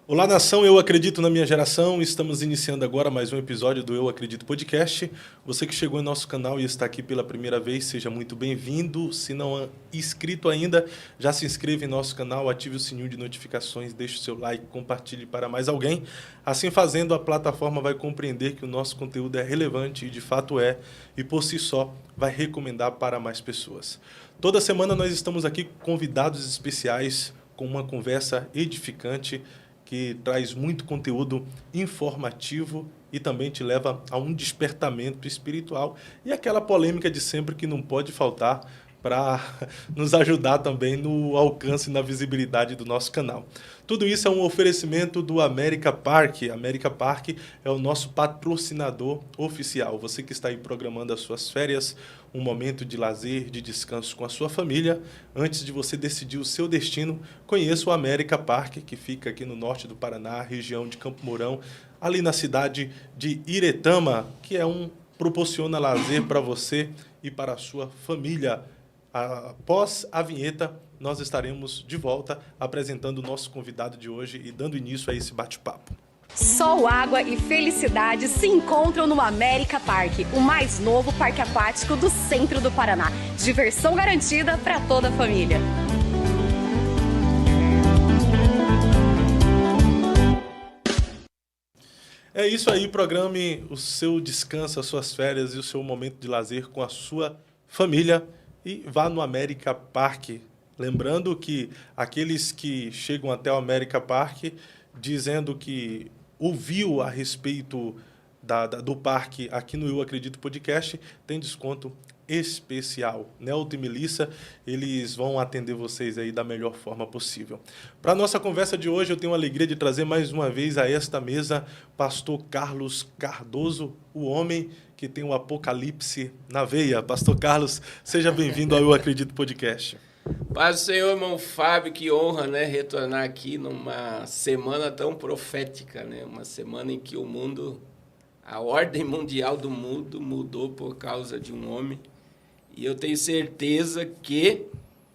Olá, nação, eu acredito na minha geração. Estamos iniciando agora mais um episódio do Eu Acredito Podcast. Você que chegou em nosso canal e está aqui pela primeira vez, seja muito bem-vindo. Se não é inscrito ainda, já se inscreva em nosso canal, ative o sininho de notificações, deixe o seu like, compartilhe para mais alguém. Assim fazendo, a plataforma vai compreender que o nosso conteúdo é relevante e de fato é, e por si só vai recomendar para mais pessoas. Toda semana nós estamos aqui com convidados especiais, com uma conversa edificante, que traz muito conteúdo informativo e também te leva a um despertamento espiritual e aquela polêmica de sempre que não pode faltar para nos ajudar também no alcance e na visibilidade do nosso canal. Tudo isso é um oferecimento do América Park. América Park é o nosso patrocinador oficial. Você que está aí programando as suas férias, um momento de lazer, de descanso com a sua família, antes de você decidir o seu destino, conheça o América Park, que fica aqui no norte do Paraná, região de Campo Mourão, ali na cidade de Iretama, que proporciona lazer para você e para a sua família. Após a vinheta, nós estaremos de volta apresentando o nosso convidado de hoje e dando início a esse bate-papo. Sol, água e felicidade se encontram no América Park, o mais novo parque aquático do centro do Paraná. Diversão garantida para toda a família. É isso aí, programe o seu descanso, as suas férias e o seu momento de lazer com a sua família e vá no América Park. Lembrando que aqueles que chegam até o América Park dizendo que ouviu a respeito do parque aqui no Eu Acredito Podcast, tem desconto especial. Nelton e Melissa, eles vão atender vocês aí da melhor forma possível. Para a nossa conversa de hoje, eu tenho a alegria de trazer mais uma vez a esta mesa pastor Carlos Cardoso, o homem que tem o Apocalipse na veia. Pastor Carlos, seja bem-vindo ao Eu Acredito Podcast. Paz do Senhor, irmão Fábio, que honra, né, retornar aqui numa semana tão profética, né, uma semana em que o mundo, a ordem mundial do mundo mudou por causa de um homem, e eu tenho certeza que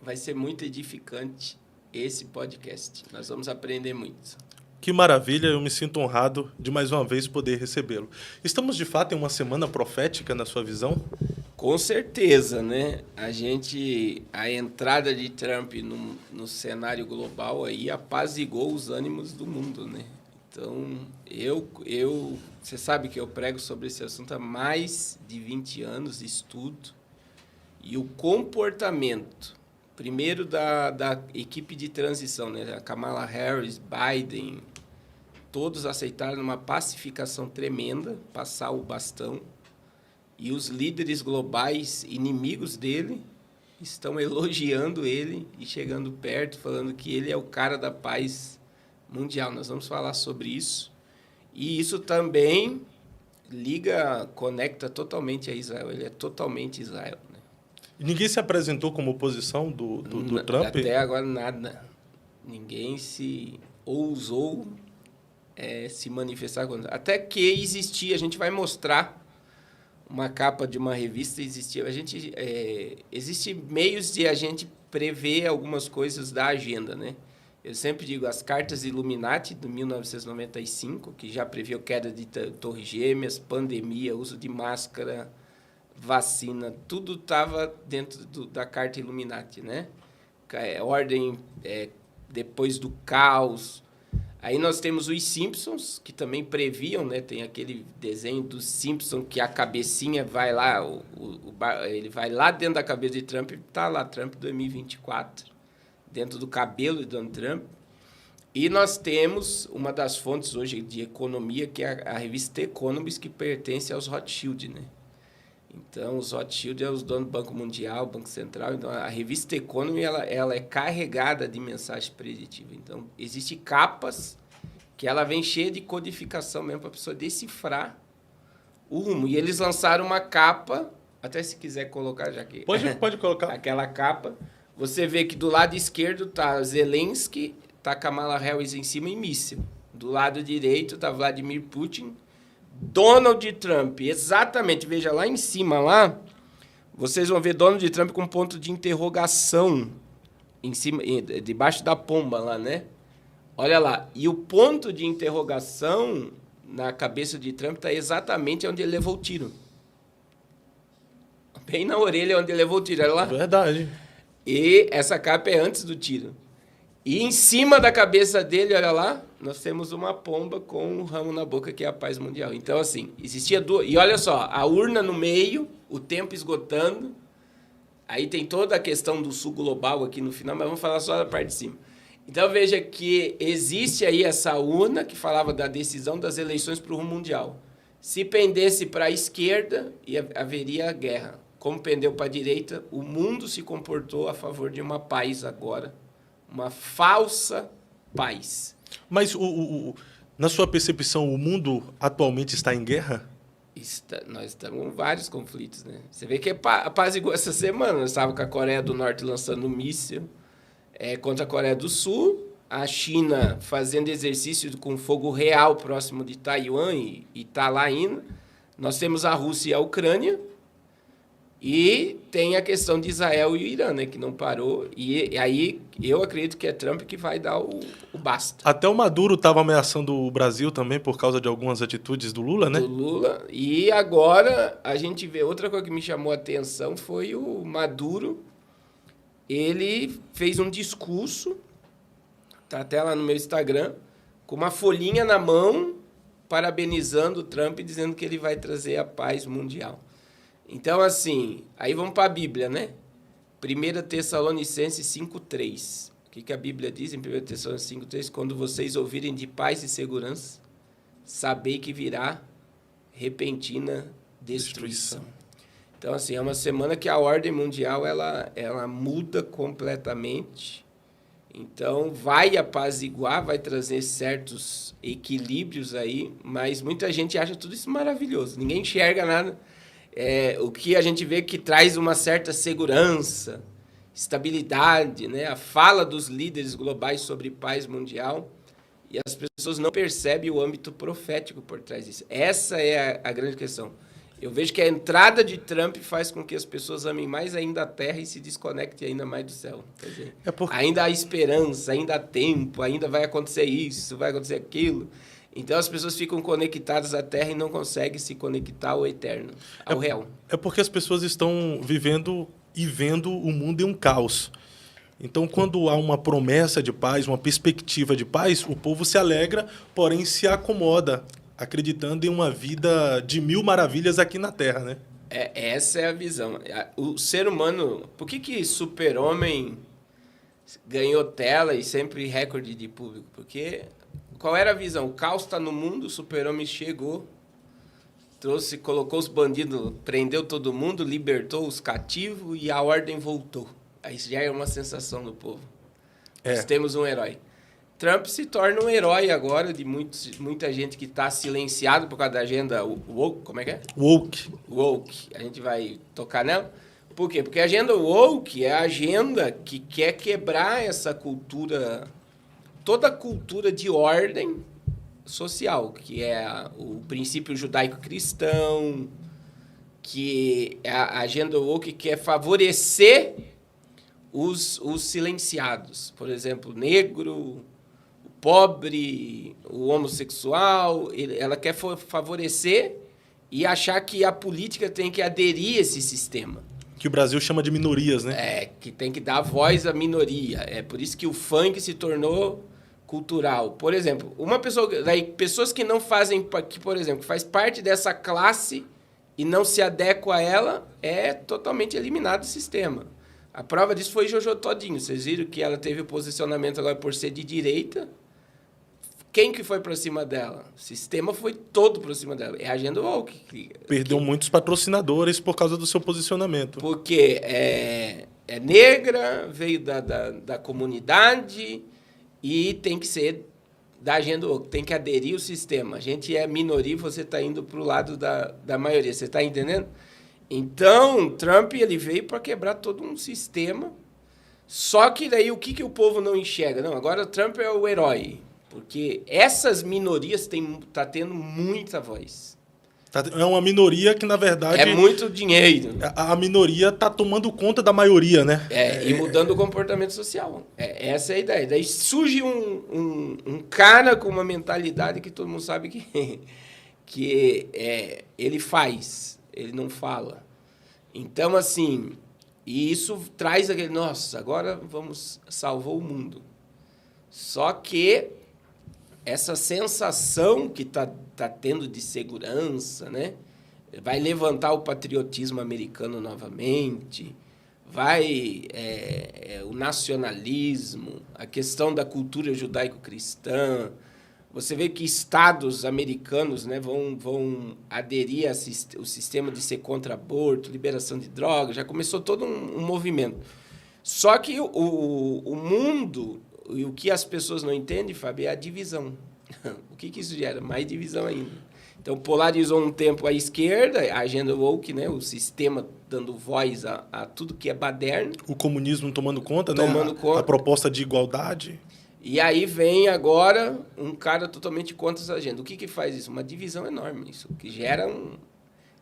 vai ser muito edificante esse podcast, nós vamos aprender muito. Que maravilha, eu me sinto honrado de mais uma vez poder recebê-lo. Estamos de fato em uma semana profética na sua visão? Com certeza, né? A entrada de Trump no cenário global aí apaziguou os ânimos do mundo, né? Então, você sabe que eu prego sobre esse assunto há mais de 20 anos, estudo, e o comportamento, primeiro da equipe de transição, né? A Kamala Harris, Biden, todos aceitaram uma pacificação tremenda, passar o bastão. E os líderes globais, inimigos dele, estão elogiando ele e chegando perto, falando que ele é o cara da paz mundial. Nós vamos falar sobre isso. E isso também conecta totalmente a Israel. Ele é totalmente Israel, né? E ninguém se apresentou como oposição do Trump? Até agora, nada. Ninguém se ousou se manifestar contra. Até que existia, a gente vai mostrar uma capa de uma revista, existe meios de a gente prever algumas coisas da agenda, né? Eu sempre digo, as cartas Illuminati, de 1995, que já previu queda de torres gêmeas, pandemia, uso de máscara, vacina, tudo estava dentro da carta Illuminati, né? Ordem depois do caos. Aí nós temos os Simpsons, que também previam, né? Tem aquele desenho dos Simpsons que a cabecinha vai lá, ele vai lá dentro da cabeça de Trump e está lá, Trump 2024, dentro do cabelo de Donald Trump. E nós temos uma das fontes hoje de economia, que é a revista The Economist, que pertence aos Rothschild, né? Então, os Rothschild é os donos do Banco Mundial, Banco Central. Então, a revista The Economist, ela é carregada de mensagem preditiva. Então, existem capas que ela vem cheia de codificação mesmo para a pessoa decifrar o rumo. E eles lançaram uma capa, até se quiser colocar, já que... Pode colocar. Aquela capa. Você vê que do lado esquerdo está Zelensky, está Kamala Harris em cima e míssil. Do lado direito está Vladimir Putin, Donald Trump, exatamente, veja lá em cima, lá, vocês vão ver Donald Trump com ponto de interrogação em cima, debaixo da pomba lá, né? Olha lá. E o ponto de interrogação na cabeça de Trump está exatamente onde ele levou o tiro. Bem na orelha onde ele levou o tiro. Olha lá. Verdade. E essa capa é antes do tiro. E em cima da cabeça dele, olha lá, nós temos uma pomba com um ramo na boca, que é a paz mundial. Então, assim, existia duas... E olha só, a urna no meio, o tempo esgotando. Aí tem toda a questão do sul global aqui no final, mas vamos falar só da parte de cima. Então, veja que existe aí essa urna que falava da decisão das eleições para o rumo mundial. Se pendesse para a esquerda, haveria guerra. Como pendeu para a direita, o mundo se comportou a favor de uma paz agora. Uma falsa paz. Mas, na sua percepção, o mundo atualmente está em guerra? Nós estamos com vários conflitos, né? Você vê que apaziguou essa semana. Nós estávamos com a Coreia do Norte lançando um míssil contra a Coreia do Sul. A China fazendo exercício com fogo real próximo de Taiwan e está lá ainda. Nós temos a Rússia e a Ucrânia. E tem a questão de Israel e o Irã, né, que não parou. E aí eu acredito que é Trump que vai dar o basta. Até o Maduro estava ameaçando o Brasil também por causa de algumas atitudes do Lula, né? Do Lula. E agora a gente vê outra coisa que me chamou a atenção foi o Maduro. Ele fez um discurso, tá até lá no meu Instagram, com uma folhinha na mão, parabenizando o Trump e dizendo que ele vai trazer a paz mundial. Então, assim, aí vamos para a Bíblia, né? 1 Tessalonicenses 5,3. O que a Bíblia diz em 1 Tessalonicenses 5,3? Quando vocês ouvirem de paz e segurança, sabei que virá repentina destruição. Então, assim, é uma semana que a ordem mundial ela muda completamente. Então, vai apaziguar, vai trazer certos equilíbrios aí, mas muita gente acha tudo isso maravilhoso. Ninguém enxerga nada. O que a gente vê que traz uma certa segurança, estabilidade, né? A fala dos líderes globais sobre paz mundial, e as pessoas não percebem o âmbito profético por trás disso. Essa é a grande questão. Eu vejo que a entrada de Trump faz com que as pessoas amem mais ainda a terra e se desconectem ainda mais do céu. Quer dizer, ainda há esperança, ainda há tempo, ainda vai acontecer isso, vai acontecer aquilo. Então, as pessoas ficam conectadas à Terra e não conseguem se conectar ao eterno, ao real. É porque as pessoas estão vivendo e vendo o mundo em um caos. Então, quando há uma promessa de paz, uma perspectiva de paz, o povo se alegra, porém se acomoda, acreditando em uma vida de mil maravilhas aqui na Terra, né? Essa é a visão. O ser humano... Por que Super-Homem ganhou tela e sempre recorde de público? Porque... Qual era a visão? O caos está no mundo, o Super-Homem chegou, colocou os bandidos, prendeu todo mundo, libertou os cativos e a ordem voltou. Aí já é uma sensação do povo. Nós temos um herói. Trump se torna um herói agora de muita gente que está silenciado por causa da agenda woke. Como é que é? Woke. A gente vai tocar nela. Por quê? Porque a agenda woke é a agenda que quer quebrar essa cultura... Toda a cultura de ordem social, que é o princípio judaico-cristão, que é a agenda woke que quer favorecer os silenciados. Por exemplo, o negro, o pobre, o homossexual. Ela quer favorecer e achar que a política tem que aderir a esse sistema. Que o Brasil chama de minorias, né? Que tem que dar voz à minoria. É por isso que o funk se tornou... cultural. Por exemplo, pessoas que não fazem, que, por exemplo, faz parte dessa classe e não se adequa a ela, é totalmente eliminado do sistema. A prova disso foi Jojo Todinho. Vocês viram que ela teve o posicionamento agora por ser de direita. Quem que foi para cima dela? O sistema foi todo para cima dela. É a agenda woke. Perdeu muitos patrocinadores por causa do seu posicionamento. Porque é negra, veio da comunidade... E tem que ser da agenda, tem que aderir ao sistema. A gente é minoria, você está indo para o lado da maioria. Você está entendendo? Então, Trump ele veio para quebrar todo um sistema. Só que daí o que o povo não enxerga? Não, agora Trump é o herói. Porque essas minorias tá tendo muita voz. É uma minoria que, na verdade... É muito dinheiro. A minoria está tomando conta da maioria, né? E mudando o comportamento social. Essa é a ideia. Daí surge um cara com uma mentalidade que todo mundo sabe que ele faz, ele não fala. Então, assim, e isso traz aquele, nossa, agora salvou o mundo. Só que essa sensação que tá tendo de segurança, né? Vai levantar o patriotismo americano novamente, vai o nacionalismo, a questão da cultura judaico-cristã. Você vê que estados americanos, né, vão aderir ao sistema de ser contra aborto, liberação de drogas, já começou todo um movimento. Só que o mundo, e o que as pessoas não entendem, Fábio, é a divisão. O que isso gera? Mais divisão ainda. Então, polarizou um tempo a esquerda, a agenda woke, né, o sistema dando voz a tudo que é baderno. O comunismo tomando conta, tomando né? Conta. A proposta de igualdade. E aí vem agora um cara totalmente contra essa agenda. O que faz isso? Uma divisão enorme, isso que gera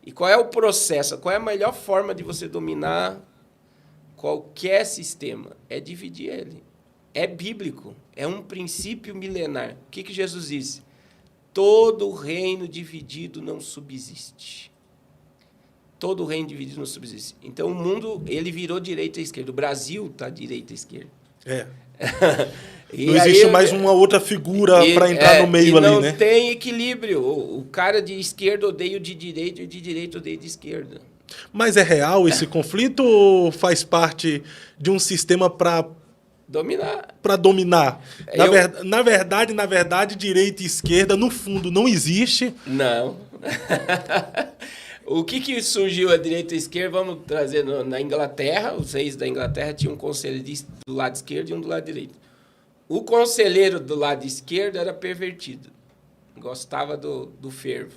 E qual é o processo? Qual é a melhor forma de você dominar qualquer sistema? É dividir ele. É bíblico, é um princípio milenar. O que Jesus disse? Todo reino dividido não subsiste. Todo reino dividido não subsiste. Então, o mundo, ele virou direita e esquerda. O Brasil está direita e esquerda. Não existe mais uma outra figura para entrar no meio ali, né? Não tem equilíbrio. O cara de esquerda odeia o de direita e o de direita odeia o de esquerda. Mas é real esse conflito ou faz parte de um sistema para dominar? Para dominar. Na verdade, direita e esquerda, no fundo, não existe. Não. O que surgiu a direita e a esquerda? Vamos trazer na Inglaterra. Os reis da Inglaterra tinham um conselheiro do lado esquerdo e um do lado direito. O conselheiro do lado esquerdo era pervertido. Gostava do fervo.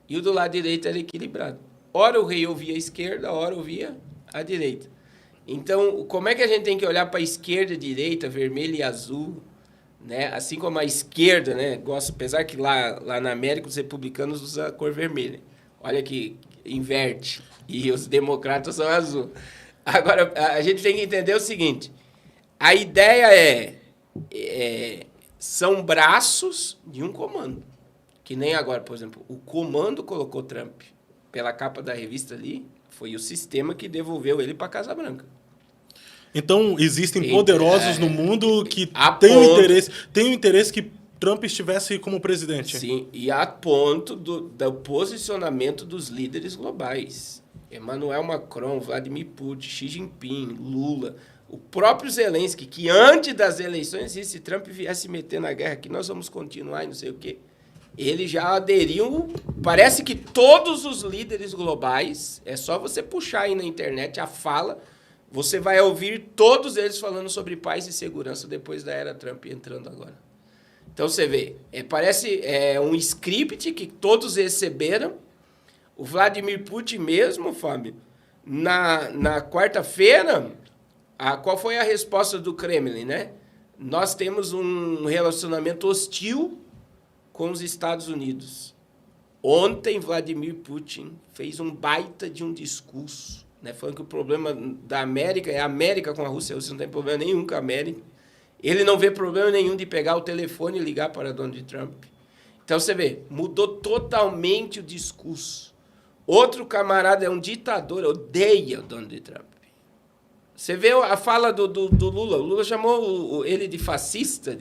E o do lado direito era equilibrado. Ora o rei ouvia a esquerda, ora ouvia a direita. Então, como é que a gente tem que olhar para a esquerda, direita, vermelho e azul? Né? Assim como a esquerda, né? Apesar que lá na América os republicanos usam a cor vermelha. Olha que inverte. E os democratas são azul. Agora, a gente tem que entender o seguinte. A ideia são braços de um comando. Que nem agora, por exemplo, o comando colocou Trump pela capa da revista ali. Foi o sistema que devolveu ele para a Casa Branca. Então, existem poderosos no mundo que têm o interesse que Trump estivesse como presidente. Sim, e a ponto do posicionamento dos líderes globais. Emmanuel Macron, Vladimir Putin, Xi Jinping, Lula, o próprio Zelensky, que antes das eleições, se Trump viesse meter na guerra, que nós vamos continuar e não sei o quê, ele já aderiu. Parece que todos os líderes globais, é só você puxar aí na internet a fala, você vai ouvir todos eles falando sobre paz e segurança depois da era Trump entrando agora. Então você vê, parece um script que todos receberam. O Vladimir Putin mesmo, Fábio, na quarta-feira, qual foi a resposta do Kremlin, né? Nós temos um relacionamento hostil com os Estados Unidos. Ontem, Vladimir Putin fez um baita de um discurso, né, falando que o problema da América é a América com a Rússia. A Rússia não tem problema nenhum com a América. Ele não vê problema nenhum de pegar o telefone e ligar para Donald Trump. Então, você vê, mudou totalmente o discurso. Outro camarada é um ditador, odeia o Donald Trump. Você vê a fala do Lula. O Lula chamou ele de fascista.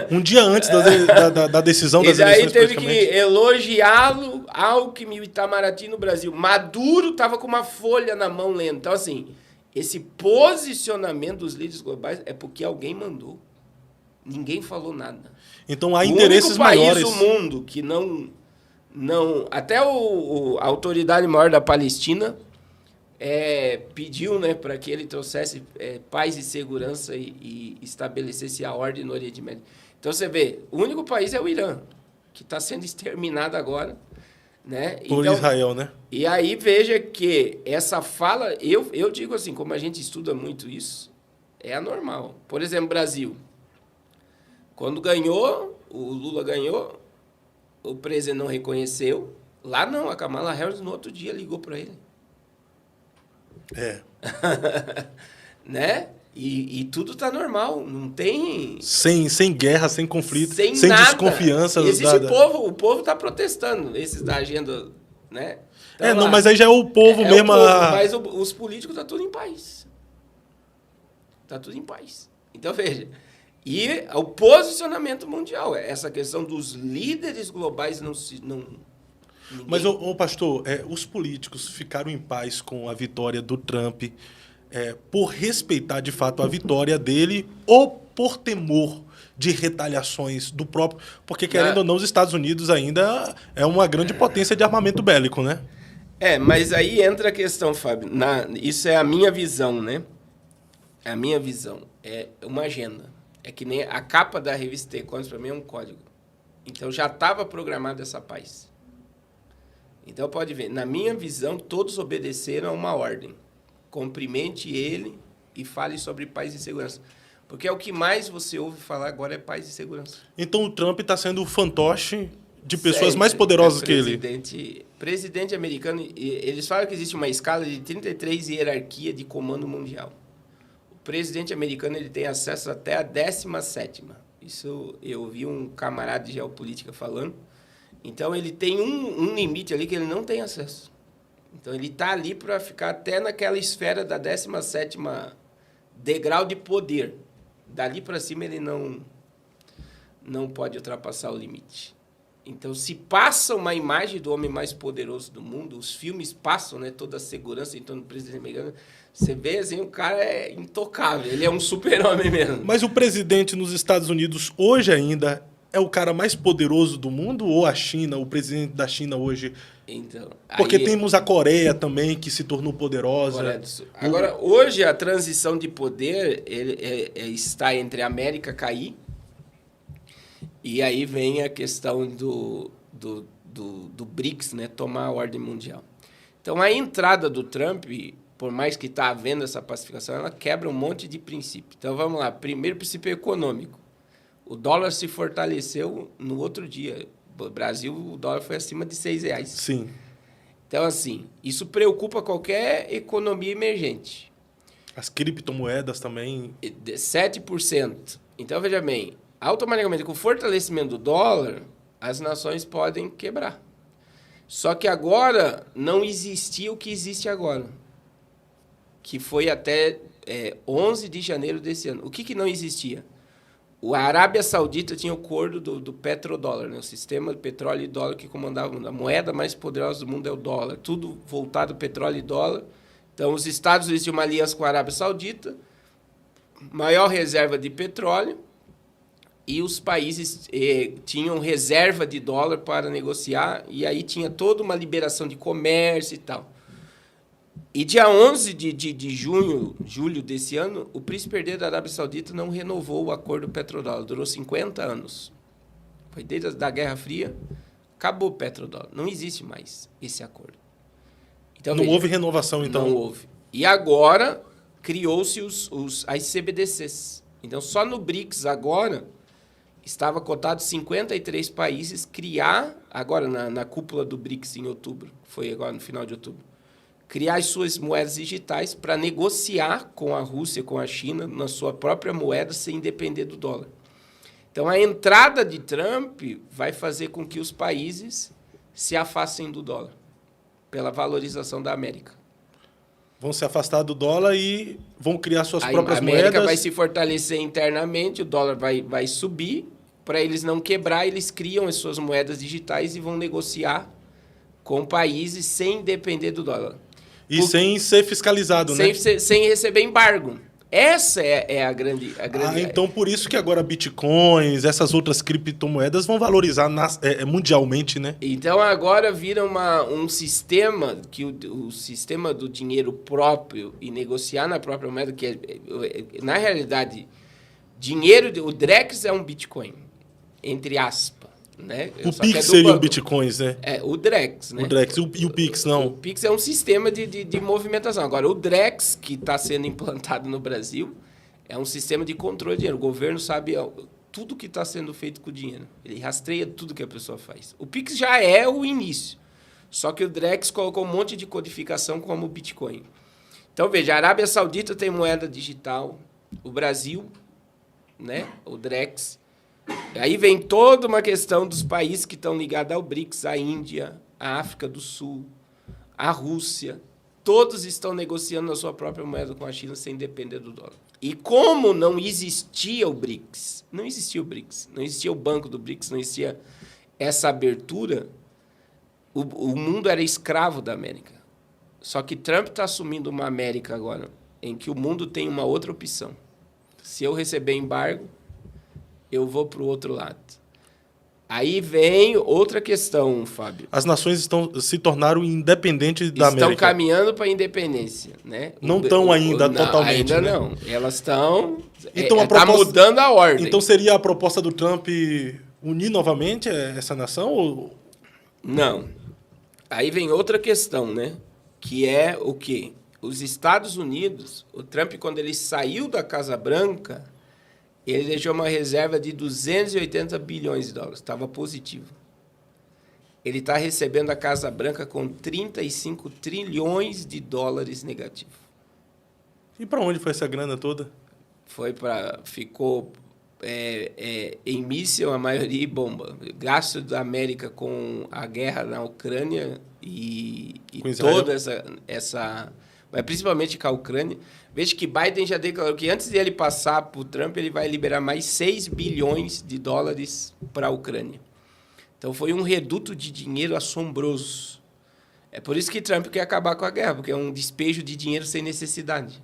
Um dia antes da decisão das eleições. E daí teve que elogiá-lo, Alckmin e Itamaraty no Brasil. Maduro estava com uma folha na mão lendo. Então, assim, esse posicionamento dos líderes globais é porque alguém mandou. Ninguém falou nada. Então, há interesses maiores. O único país do mundo que não até a autoridade maior da Palestina pediu, né, para que ele trouxesse paz e segurança e estabelecesse a ordem no Oriente Médio. Então, você vê, o único país é o Irã, que está sendo exterminado agora. Né? Por Israel, né? E aí, veja que essa fala, eu digo assim, como a gente estuda muito isso, é anormal. Por exemplo, Brasil. Quando ganhou, o Lula ganhou, o presidente não reconheceu, Lá não, a Kamala Harris no outro dia ligou para ele. É. Né? E tudo tá normal, não tem... Sem guerra, sem conflito, sem nada. Desconfiança. Existe o povo tá protestando, esses da agenda, né? Então, não, mas aí já é o povo mesmo. O povo, mas os políticos tá tudo em paz. Tá tudo em paz. Então, veja, e o posicionamento mundial, essa questão dos líderes globais não... Mas, ô pastor, os políticos ficaram em paz com a vitória do Trump por respeitar, de fato, a vitória dele ou por temor de retaliações do próprio... Porque, querendo ou não, os Estados Unidos ainda é uma grande potência de armamento bélico, né? Mas aí entra a questão, Fábio. Isso é a minha visão, né? A minha visão é uma agenda. É que nem a capa da revista The Economist, para mim, é um código. Então, já estava programada essa paz. Então, pode ver, na minha visão, todos obedeceram a uma ordem. Cumprimente ele e fale sobre paz e segurança. Porque é o que mais você ouve falar agora é paz e segurança. Então, o Trump está sendo o fantoche de pessoas mais poderosas que ele. Presidente americano, eles falam que existe uma escala de 33 hierarquia de comando mundial. O presidente americano ele tem acesso até a 17ª. Isso eu ouvi um camarada de geopolítica falando. Então, ele tem um limite ali que ele não tem acesso. Então, ele está ali para ficar até naquela esfera da 17ª degrau de poder. Dali para cima, ele não pode ultrapassar o limite. Então, se passa uma imagem do homem mais poderoso do mundo, os filmes passam, né, toda a segurança em torno do presidente americano, você vê assim, o cara é intocável, ele é um super-homem mesmo. Mas o presidente nos Estados Unidos, hoje ainda, é o cara mais poderoso do mundo ou a China, o presidente da China hoje? Então, porque temos a Coreia também, que se tornou poderosa. Agora, hoje, a transição de poder está entre a América cair e aí vem a questão do BRICS, né, tomar a ordem mundial. Então, a entrada do Trump, por mais que está havendo essa pacificação, ela quebra um monte de princípio. Então, vamos lá. Primeiro princípio econômico. O dólar se fortaleceu no outro dia. No Brasil, o dólar foi acima de R$6. Sim. Então, assim, isso preocupa qualquer economia emergente. As criptomoedas também. 7%. Então, veja bem, automaticamente, com o fortalecimento do dólar, as nações podem quebrar. Só que agora não existia o que existe agora, que foi até 11 de janeiro desse ano. O que não existia? A Arábia Saudita tinha o acordo do petrodólar, né? O sistema de petróleo e dólar que comandava o mundo. A moeda mais poderosa do mundo é o dólar. Tudo voltado ao petróleo e dólar. Então, os Estados Unidos tinham uma aliança com a Arábia Saudita, maior reserva de petróleo, e os países tinham reserva de dólar para negociar, e aí tinha toda uma liberação de comércio e tal. E dia 11 de julho desse ano, o príncipe herdeiro da Arábia Saudita não renovou o acordo petrodólar. Durou 50 anos. Foi desde a Guerra Fria, acabou o petrodólar. Não existe mais esse acordo. Então, não houve renovação, então? Não houve. E agora, criou-se as CBDCs. Então, só no BRICS agora, estava cotado 53 países criar, agora na cúpula do BRICS em outubro, foi agora no final de outubro, criar as suas moedas digitais para negociar com a Rússia, com a China, na sua própria moeda, sem depender do dólar. Então, a entrada de Trump vai fazer com que os países se afastem do dólar, pela valorização da América. Vão se afastar do dólar e vão criar suas próprias moedas. A América vai se fortalecer internamente, o dólar vai subir. Para eles não quebrar, eles criam as suas moedas digitais e vão negociar com países sem depender do dólar. E sem ser fiscalizado, né? Sem receber embargo. Essa é a grande... Então, por isso que agora bitcoins, essas outras criptomoedas vão valorizar mundialmente, né? Então, agora vira um sistema, que o sistema do dinheiro próprio e negociar na própria moeda, que na realidade, o Drex é um bitcoin, entre aspas. Né? O Pix seria o Bitcoins, né? O Drex, né? O Drex. E o Pix, não? O Pix é um sistema de movimentação. Agora, o Drex, que está sendo implantado no Brasil, é um sistema de controle de dinheiro. O governo sabe tudo que está sendo feito com o dinheiro. Ele rastreia tudo que a pessoa faz. O Pix já é o início. Só que o Drex colocou um monte de codificação como o Bitcoin. Então, veja, a Arábia Saudita tem moeda digital, o Brasil, né, o Drex. Aí vem toda uma questão dos países que estão ligados ao BRICS, a Índia, a África do Sul, a Rússia. Todos estão negociando a sua própria moeda com a China sem depender do dólar. E como não existia o BRICS, não existia o banco do BRICS, não existia essa abertura, o mundo era escravo da América. Só que Trump está assumindo uma América agora, em que o mundo tem uma outra opção. Se eu receber embargo, eu vou para o outro lado. Aí vem outra questão, Fábio. As nações se tornaram independentes da América. Estão caminhando para a independência, né? Não estão ainda totalmente, ainda né? não. Elas estão... Então, está mudando a ordem. Então seria a proposta do Trump unir novamente essa nação? Ou... Não. Aí vem outra questão, né? Que é o quê? Os Estados Unidos, o Trump, quando ele saiu da Casa Branca, ele deixou uma reserva de 280 bilhões de dólares. Estava positivo. Ele está recebendo a Casa Branca com 35 trilhões de dólares negativo. E para onde foi essa grana toda? Ficou em míssil, a maioria, e bomba. Gasto da América com a guerra na Ucrânia e toda essa... Mas principalmente com a Ucrânia. Veja que Biden já declarou que antes de ele passar para o Trump, ele vai liberar mais 6 bilhões de dólares para a Ucrânia. Então, foi um reduto de dinheiro assombroso. É por isso que Trump quer acabar com a guerra, porque é um despejo de dinheiro sem necessidade.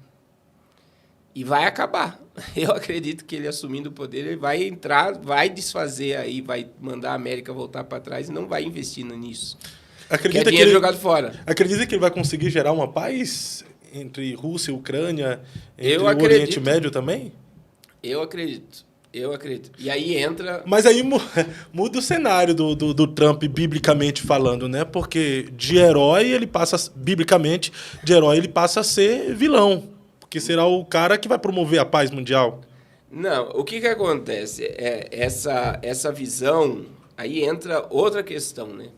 E vai acabar. Eu acredito que ele, assumindo o poder, ele vai entrar, vai desfazer aí, vai mandar a América voltar para trás e não vai investir nisso. Acredita que é dinheiro jogado fora. Acredita que ele vai conseguir gerar uma paz entre Rússia e Ucrânia, entre o acredito. Oriente Médio também? Eu acredito. E aí entra... Mas aí muda o cenário do Trump, biblicamente falando, né? Porque de herói ele passa, biblicamente, de herói ele passa a ser vilão. Porque será o cara que vai promover a paz mundial. Não, o que acontece? Essa visão, aí entra outra questão, né?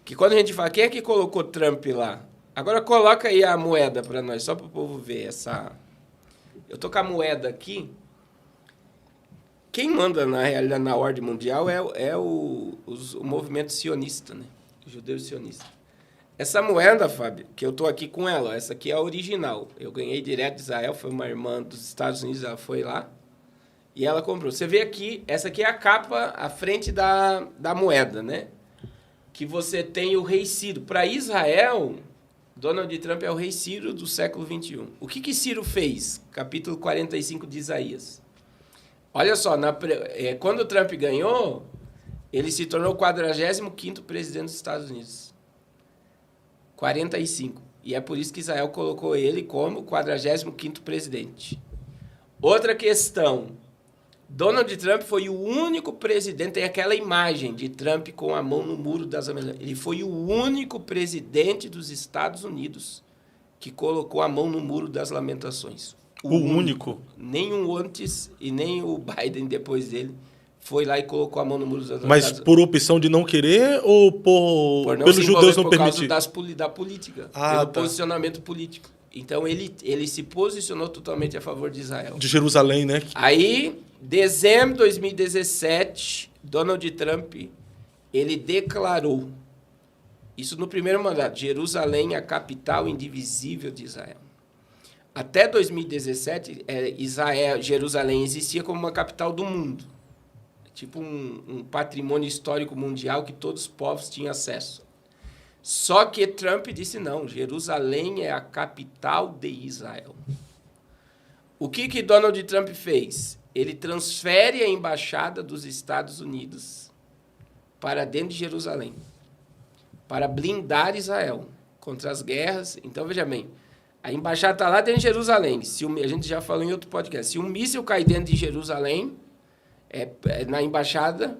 Que quando a gente fala, quem é que colocou Trump lá? Agora coloca aí a moeda para nós, só para o povo ver essa... Eu tô com a moeda aqui. Quem manda, na realidade, na ordem mundial é o movimento sionista, né? O judeu sionista. Essa moeda, Fábio, que eu tô aqui com ela, essa aqui é a original. Eu ganhei direto de Israel, foi uma irmã dos Estados Unidos, ela foi lá e ela comprou. Você vê aqui, essa aqui é a capa, a frente da moeda, né? Que você tem o rei Ciro. Para Israel, Donald Trump é o rei Ciro do século XXI. O que Ciro fez? Capítulo 45 de Isaías. Olha só, quando o Trump ganhou, ele se tornou o 45º presidente dos Estados Unidos. 45. E é por isso que Israel colocou ele como 45º presidente. Outra questão. Donald Trump foi o único presidente, tem aquela imagem de Trump com a mão no muro das Lamentações. Ele foi o único presidente dos Estados Unidos que colocou a mão no muro das Lamentações. O único? Nenhum antes e nem o Biden depois dele foi lá e colocou a mão no muro das Lamentações. Mas por opção de não querer ou pelos judeus não permitir? Por causa da política, posicionamento político. Então, ele se posicionou totalmente a favor de Israel. De Jerusalém, né? Aí, dezembro de 2017, Donald Trump, ele declarou, isso no primeiro mandato, Jerusalém a capital indivisível de Israel. Até 2017, Jerusalém existia como uma capital do mundo. Tipo um patrimônio histórico mundial que todos os povos tinham acesso. Só que Trump disse não, Jerusalém é a capital de Israel. O que Donald Trump fez? Ele transfere a embaixada dos Estados Unidos para dentro de Jerusalém, para blindar Israel contra as guerras. Então, veja bem, a embaixada está lá dentro de Jerusalém. A gente já falou em outro podcast. Se um míssil cai dentro de Jerusalém, na embaixada...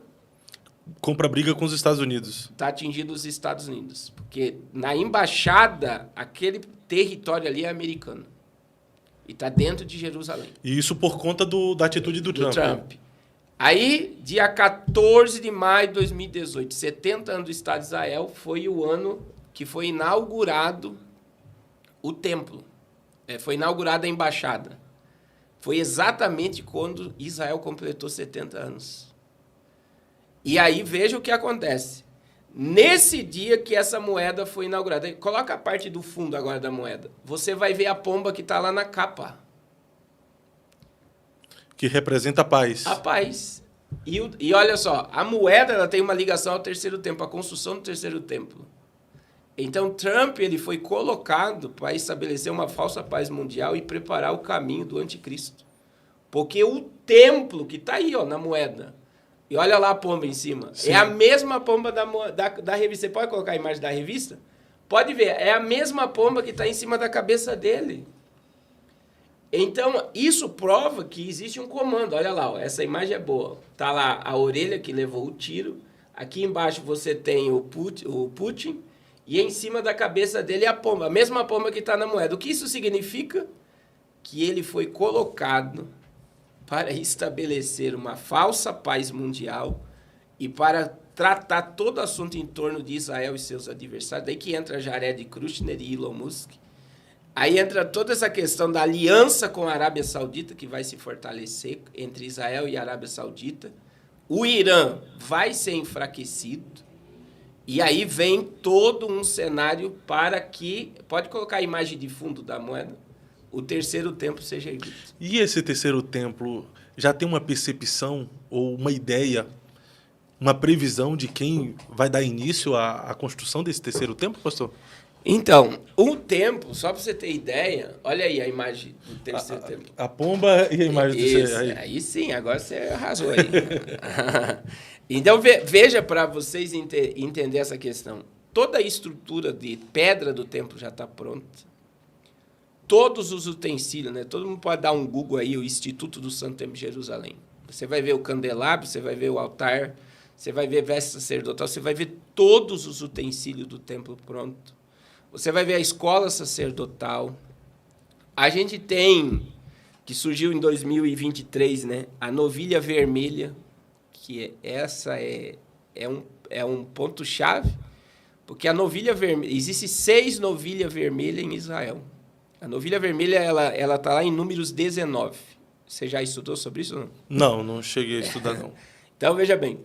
Compra briga com os Estados Unidos. Está atingindo os Estados Unidos. Porque na embaixada, aquele território ali é americano. E está dentro de Jerusalém. E isso por conta da atitude do Trump. Aí, dia 14 de maio de 2018, 70 anos do Estado de Israel, foi o ano que foi inaugurado o templo. Foi inaugurada a embaixada. Foi exatamente quando Israel completou 70 anos. E aí, veja o que acontece. Nesse dia que essa moeda foi inaugurada, coloca a parte do fundo agora da moeda, você vai ver a pomba que está lá na capa. Que representa a paz. A paz. E olha só, a moeda ela tem uma ligação ao terceiro templo, à construção do terceiro templo. Então, Trump ele foi colocado para estabelecer uma falsa paz mundial e preparar o caminho do anticristo. Porque o templo que está aí, ó, na moeda, e olha lá a pomba em cima, Sim. é a mesma pomba da revista. Você pode colocar a imagem da revista? Pode ver, é a mesma pomba que está em cima da cabeça dele. Então, isso prova que existe um comando. Olha lá, ó, essa imagem é boa. Está lá a orelha que levou o tiro. Aqui embaixo você tem o Putin. E em cima da cabeça dele é a pomba. A mesma pomba que está na moeda. O que isso significa? Que ele foi colocado para estabelecer uma falsa paz mundial e para tratar todo assunto em torno de Israel e seus adversários. Daí que entra Jared Kushner e Elon Musk. Aí entra toda essa questão da aliança com a Arábia Saudita, que vai se fortalecer entre Israel e a Arábia Saudita. O Irã vai ser enfraquecido. E aí vem todo um cenário para que... Pode colocar a imagem de fundo da moeda. O terceiro templo seja erguido. E esse terceiro templo já tem uma percepção ou uma ideia, uma previsão de quem vai dar início à construção desse terceiro templo, pastor? Então, o templo, só para você ter ideia, olha aí a imagem do terceiro templo. A pomba e a imagem Isso, aí sim, agora você arrasou aí. Então, veja para vocês entenderem essa questão. Toda a estrutura de pedra do templo já está pronta. Todos os utensílios, né? Todo mundo pode dar um Google aí, o Instituto do Santo Templo de Jerusalém. Você vai ver o candelabro, você vai ver o altar, você vai ver veste sacerdotal, você vai ver todos os utensílios do templo pronto. Você vai ver a escola sacerdotal. A gente tem, que surgiu em 2023, né? A novilha vermelha, que essa é um ponto-chave, porque a novilha vermelha... Existem 6 novilhas vermelhas em Israel. A novilha vermelha, ela está lá em Números 19. Você já estudou sobre isso ou não? Não cheguei a estudar, não. Então, veja bem.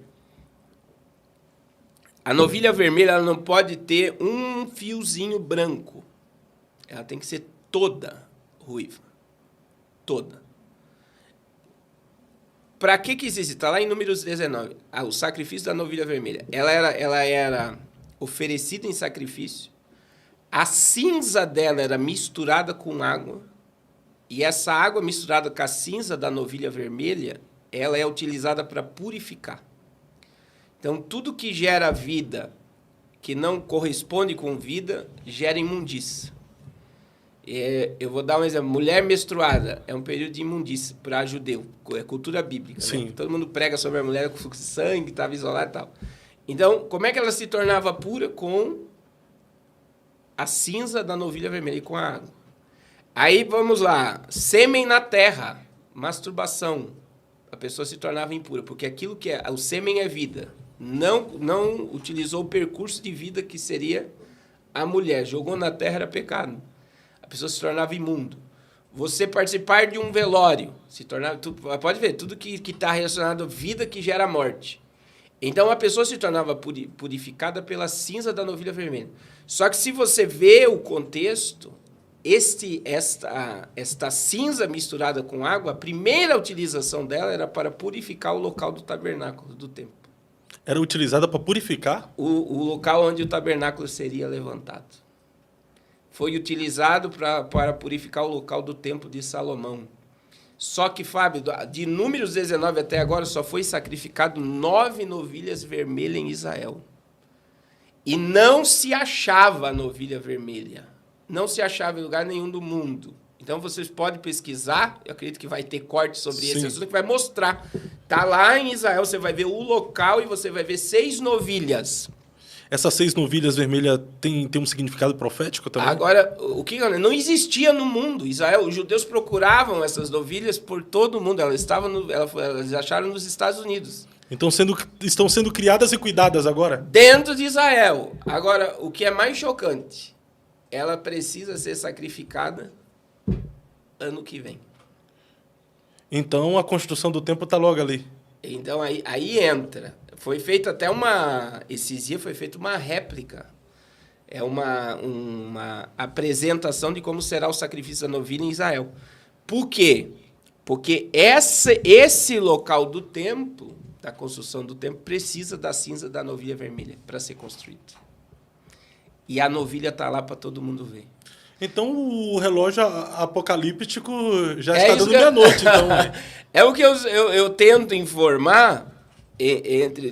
A novilha vermelha ela não pode ter um fiozinho branco. Ela tem que ser toda ruiva. Toda. Para que existe? Está lá em Números 19. O sacrifício da novilha vermelha. Ela era oferecida em sacrifício. A cinza dela era misturada com água. E essa água misturada com a cinza da novilha vermelha, ela é utilizada para purificar. Então, tudo que gera vida, que não corresponde com vida, gera imundícia. Eu vou dar um exemplo. Mulher menstruada é um período de imundícia para judeu. É cultura bíblica. Sim. Né? Todo mundo prega sobre a mulher com fluxo de sangue, estava isolada e tal. Então, como é que ela se tornava pura? Com a cinza da novilha vermelha e com a água. Aí, vamos lá. Sêmen na terra. Masturbação. A pessoa se tornava impura, porque aquilo que o sêmen é vida. Não utilizou o percurso de vida que seria a mulher. Jogou na terra, era pecado. A pessoa se tornava imundo. Você participar de um velório, se tornava... Pode ver, tudo que está relacionado à vida que gera morte. Então, a pessoa se tornava purificada pela cinza da novilha vermelha. Só que se você vê o contexto, esta cinza misturada com água, a primeira utilização dela era para purificar o local do tabernáculo, do templo. Era utilizada para purificar? O local onde o tabernáculo seria levantado. Foi utilizado para purificar o local do templo de Salomão. Só que, Fábio, de Números 19 até agora, só foi sacrificado 9 novilhas vermelhas em Israel. E não se achava a novilha vermelha. Não se achava em lugar nenhum do mundo. Então, vocês podem pesquisar, eu acredito que vai ter corte sobre esse assunto, que vai mostrar. Está lá em Israel, você vai ver o local e você vai ver 6 novilhas. Essas 6 novilhas vermelhas tem um significado profético também? Agora, o que não existia no mundo. Israel, os judeus procuravam essas novilhas por todo o mundo. Elas acharam nos Estados Unidos. Então estão sendo criadas e cuidadas agora? Dentro de Israel. Agora, o que é mais chocante, ela precisa ser sacrificada ano que vem. Então a construção do templo está logo ali. Então aí entra. Foi feita até esses dias foi feita uma réplica. É uma apresentação de como será o sacrifício da novilha em Israel. Por quê? Porque esse local do templo, da construção do templo, precisa da cinza da novilha vermelha para ser construído. E a novilha está lá para todo mundo ver. Então o relógio apocalíptico já está dando meia-noite. Então, é o que eu tento informar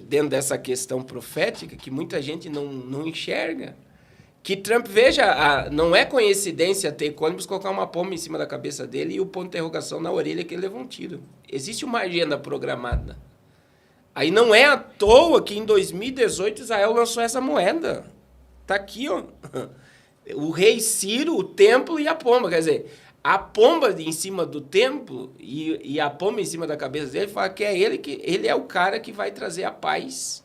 dentro dessa questão profética, que muita gente não enxerga. Que Trump, veja, não é coincidência ter ônibus colocar uma pomba em cima da cabeça dele e o ponto de interrogação na orelha que ele levou um tiro. Existe uma agenda programada. Aí não é à toa que em 2018 Israel lançou essa moeda. Está aqui, ó. O rei Ciro, o templo e a pomba. Quer dizer, a pomba em cima do templo e a pomba em cima da cabeça dele fala que ele é o cara que vai trazer a paz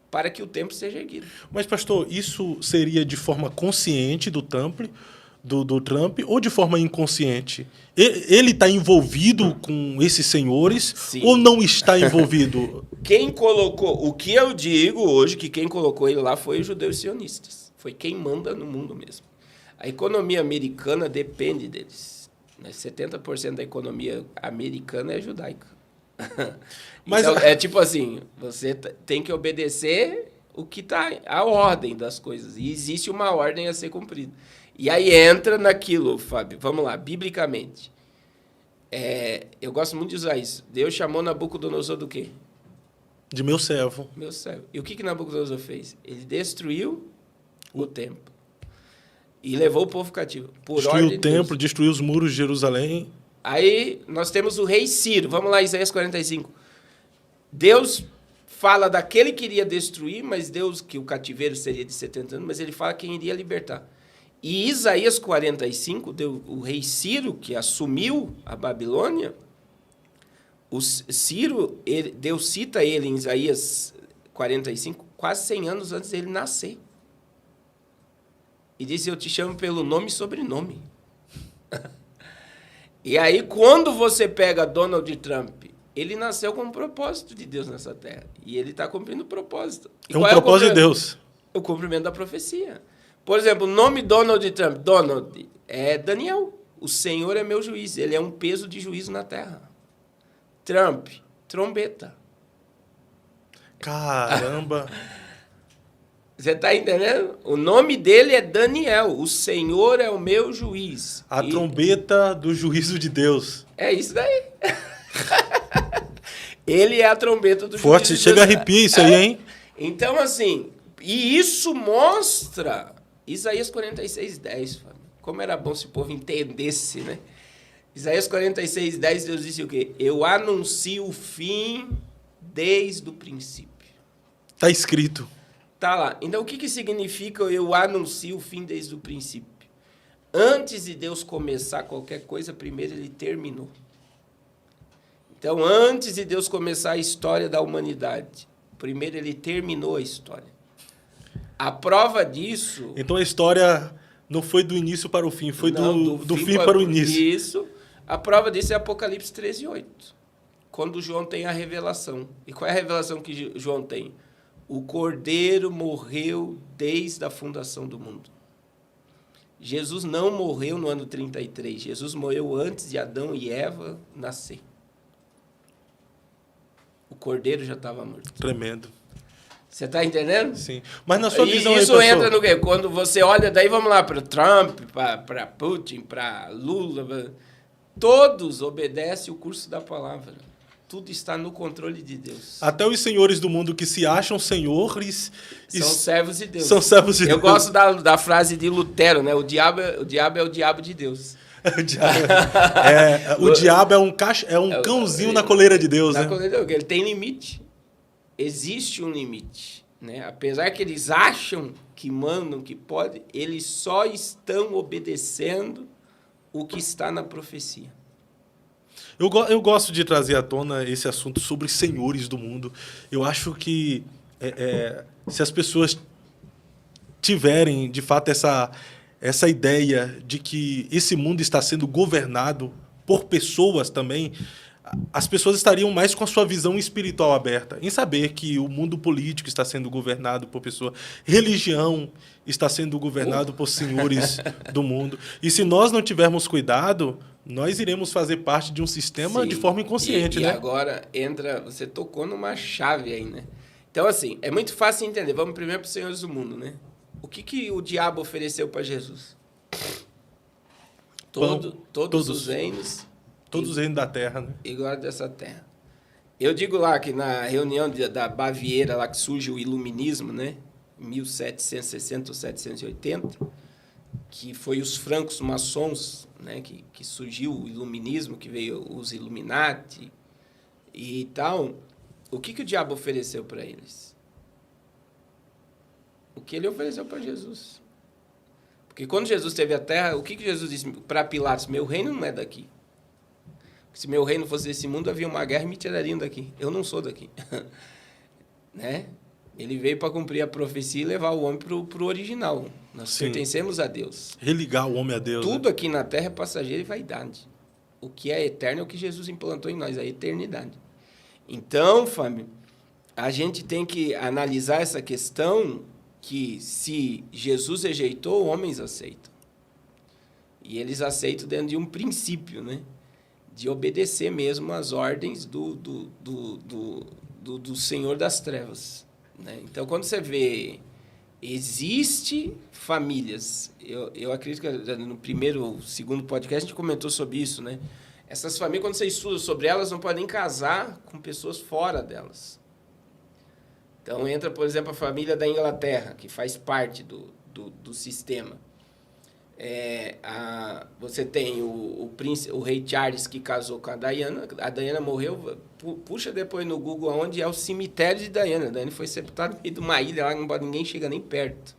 para que o templo seja erguido. Mas, pastor, isso seria de forma consciente do Trump ou de forma inconsciente? Ele está envolvido com esses senhores? Sim. Ou não está envolvido? Quem colocou... O que eu digo hoje, que quem colocou ele lá foi os judeus sionistas. Foi quem manda no mundo mesmo. A economia americana depende deles. 70% da economia americana é judaica. Mas então, é tipo assim, você tem que obedecer o que está a ordem das coisas. E existe uma ordem a ser cumprida. E aí entra naquilo, Fábio. Vamos lá, biblicamente. Eu gosto muito de usar isso. Deus chamou Nabucodonosor do quê? De meu servo. Meu servo. E o que Nabucodonosor fez? Ele destruiu o templo. E levou o povo cativo. Destruiu o templo, destruiu os muros de Jerusalém. Aí nós temos o rei Ciro. Vamos lá, Isaías 45. Deus fala daquele que iria destruir, mas Deus, que o cativeiro seria de 70 anos, mas ele fala quem iria libertar. E Isaías 45, o rei Ciro, que assumiu a Babilônia, Deus cita ele em Isaías 45, quase 100 anos antes dele nascer. E diz, eu te chamo pelo nome e sobrenome. E aí, quando você pega Donald Trump, ele nasceu com um propósito de Deus nessa terra. E ele está cumprindo o propósito. É um propósito de Deus. O cumprimento da profecia. Por exemplo, o nome Donald Trump, Donald, é Daniel. O Senhor é meu juiz. Ele é um peso de juízo na terra. Trump, trombeta. Caramba! Você está entendendo? O nome dele é Daniel. O Senhor é o meu juiz. A trombeta do juízo de Deus. É isso daí. Ele é a trombeta do Forte, juízo de Deus. Chega a arrepia isso aí, hein? Então, assim, e isso mostra Isaías 46:10, como era bom se o povo entendesse, né? Isaías 46:10, Deus disse o quê? Eu anuncio o fim desde o princípio. Está escrito. Tá lá. Então, o que significa eu anuncio o fim desde o princípio? Antes de Deus começar qualquer coisa, primeiro ele terminou. Então, antes de Deus começar a história da humanidade, primeiro ele terminou a história. A prova disso... Então, a história não foi do início para o fim, foi do fim para o início. Isso. A prova disso é Apocalipse 13:8, quando João tem a revelação. E qual é a revelação que João tem? O Cordeiro morreu desde a fundação do mundo. Jesus não morreu no ano 33. Jesus morreu antes de Adão e Eva nascer. O Cordeiro já estava morto. Tremendo. Você está entendendo? Sim. Mas na sua visão... Isso entra no quê? Quando você olha, daí vamos lá para Trump, para Putin, para Lula. Todos obedecem o curso da palavra. Tudo está no controle de Deus. Até os senhores do mundo que se acham senhores... São servos de Deus. São servos de Deus. Eu gosto da frase de Lutero, né? O diabo é o diabo de Deus. O diabo é um cãozinho na coleira de Deus, né? Na coleira de Deus, ele tem limite. Existe um limite. né? Apesar que eles acham que mandam, que podem, eles só estão obedecendo o que está na profecia. Eu gosto de trazer à tona esse assunto sobre senhores do mundo. Eu acho que se as pessoas tiverem, de fato, essa ideia de que esse mundo está sendo governado por pessoas também, as pessoas estariam mais com a sua visão espiritual aberta, em saber que o mundo político está sendo governado por pessoas, religião está sendo governado por senhores do mundo. E se nós não tivermos cuidado, nós iremos fazer parte de um sistema de forma inconsciente, né? E agora você tocou numa chave aí, né? Então, assim, é muito fácil entender. Vamos primeiro para os senhores do mundo, né? O que o diabo ofereceu para Jesus? Todos os reinos. Todos os reinos da terra, né? E glória dessa terra. Eu digo lá que na reunião da Baviera, lá que surge o iluminismo, né? 1760 ou 780, que foi os francos maçons, né? Que surgiu o iluminismo, que veio os Illuminati e tal. O que o diabo ofereceu para eles? O que ele ofereceu para Jesus. Porque quando Jesus teve a terra, o que Jesus disse para Pilatos? Meu reino não é daqui. Se meu reino fosse desse mundo, havia uma guerra e me tirariam daqui. Eu não sou daqui. Né? Ele veio para cumprir a profecia e levar o homem para o original. Nós pertencemos a Deus. Religar o homem a Deus. Tudo aqui na terra é passageiro e vaidade. O que é eterno é o que Jesus implantou em nós, a eternidade. Então, Fábio, a gente tem que analisar essa questão que se Jesus rejeitou, homens aceitam. E eles aceitam dentro de um princípio, né? De obedecer mesmo às ordens do Senhor das Trevas. Né? Então, quando você vê, existe famílias, eu acredito que no primeiro, segundo podcast a gente comentou sobre isso, né? Essas famílias, quando você estuda sobre elas, não podem casar com pessoas fora delas. Então, entra, por exemplo, a família da Inglaterra, que faz parte do sistema. Você tem o rei Charles, que casou com a Diana morreu, puxa depois no Google onde é o cemitério de Diana. Diana foi sepultada no meio de uma ilha, lá ninguém chega nem perto.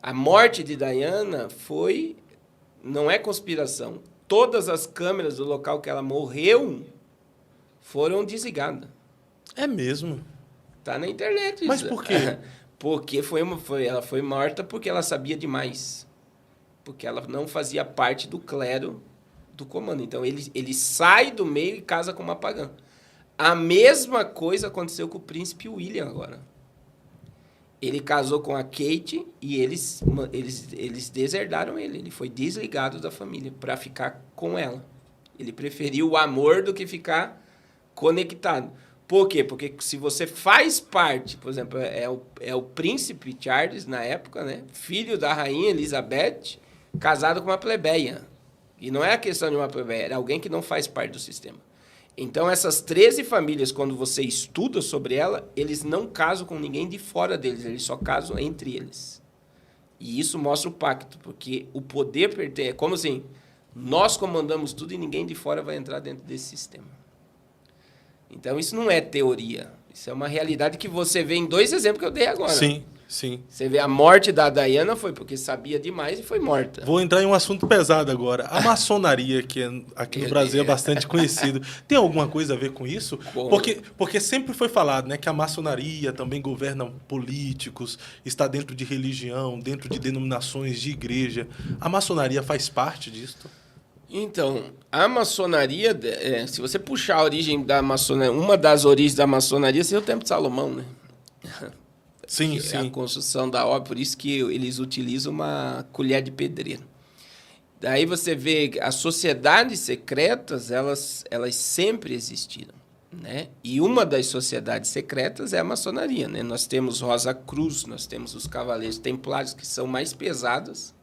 A morte de Diana não é conspiração. Todas as câmeras do local que ela morreu foram desligadas. É mesmo? Tá na internet isso. Mas por quê? Porque ela foi morta porque ela sabia demais. Porque ela não fazia parte do clero do comando. Então, ele sai do meio e casa com uma pagã. A mesma coisa aconteceu com o príncipe William agora. Ele casou com a Kate e eles deserdaram ele. Ele foi desligado da família para ficar com ela. Ele preferiu o amor do que ficar conectado. Por quê? Porque se você faz parte, por exemplo, é o príncipe Charles, na época, né? Filho da rainha Elizabeth, casado com uma plebeia. E não é a questão de uma plebeia, é alguém que não faz parte do sistema. Então, essas 13 famílias, quando você estuda sobre ela, eles não casam com ninguém de fora deles, eles só casam entre eles. E isso mostra o pacto, porque o poder pertence... É como assim, nós comandamos tudo e ninguém de fora vai entrar dentro desse sistema. Então, isso não é teoria. Isso é uma realidade que você vê em 2 exemplos que eu dei agora. Sim, sim. Você vê a morte da Diana foi porque sabia demais e foi morta. Vou entrar em um assunto pesado agora. A maçonaria, que aqui no Brasil é bastante conhecido, tem alguma coisa a ver com isso? Porque sempre foi falado, né, que a maçonaria também governa políticos, está dentro de religião, dentro de denominações de igreja. A maçonaria faz parte disso? Então, a maçonaria, se você puxar a origem da maçonaria, uma das origens da maçonaria seria o Templo de Salomão, né? Sim, sim. A construção da obra, por isso que eles utilizam uma colher de pedreiro. Daí você vê que as sociedades secretas, elas sempre existiram, né? E uma das sociedades secretas é a maçonaria, né? Nós temos Rosa Cruz, nós temos os Cavaleiros Templários, que são mais pesadas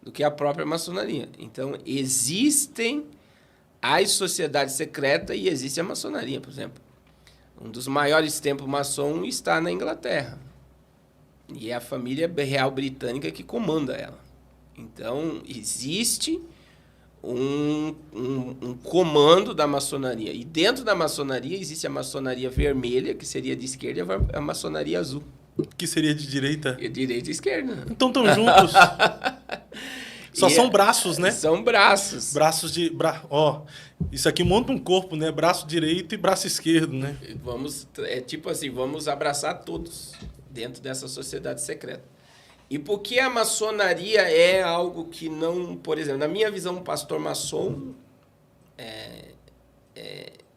do que a própria maçonaria. Então, existem as sociedades secretas e existe a maçonaria, por exemplo. Um dos maiores templos maçom está na Inglaterra. E é a família real britânica que comanda ela. Então, existe um comando da maçonaria. E dentro da maçonaria existe a maçonaria vermelha, que seria de esquerda, e a maçonaria azul, Que seria de direita? Direita e esquerda. Então estão juntos. Só são braços, né? São braços. Braços de... Ó, isso aqui monta um corpo, né? Braço direito e braço esquerdo, né? É tipo assim, vamos abraçar todos dentro dessa sociedade secreta. E por que a maçonaria é algo que não... Por exemplo, na minha visão, um pastor maçom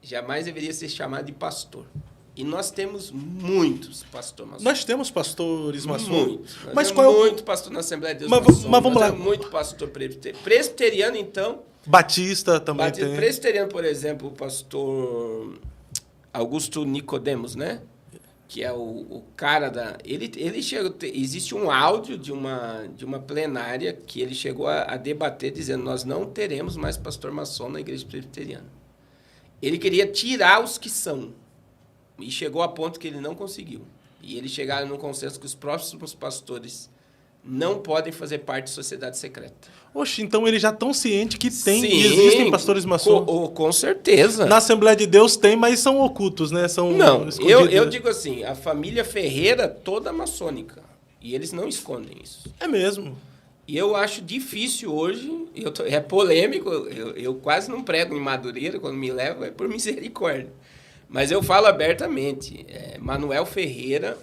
jamais deveria ser chamado de pastor. E nós temos muitos pastores maçons. Nós temos pastores maçons. Muitos. Mas qual é muito pastor na Assembleia de Deus mas vamos lá. Muito pastor presbiteriano. Presbiteriano, então... Batista também tem. Presbiteriano, por exemplo, o pastor Augusto Nicodemos, né? Que é o cara da... Ele chegou... Existe um áudio de uma plenária que ele chegou a debater, dizendo: nós não teremos mais pastor maçom na igreja presbiteriana. Ele queria tirar os que são. E chegou a ponto que ele não conseguiu. E eles chegaram no consenso que os próximos pastores não podem fazer parte de sociedade secreta. Oxe, então eles já estão cientes que Sim, existem pastores maçons. Com certeza. Na Assembleia de Deus tem, mas são ocultos, né? São Não, escondidos, eu né? digo assim, a família Ferreira toda maçônica. E eles não escondem isso. É mesmo. E eu acho difícil hoje, é polêmico, eu quase não prego em Madureira, quando me levo é por misericórdia. Mas eu falo abertamente, Manuel Ferreira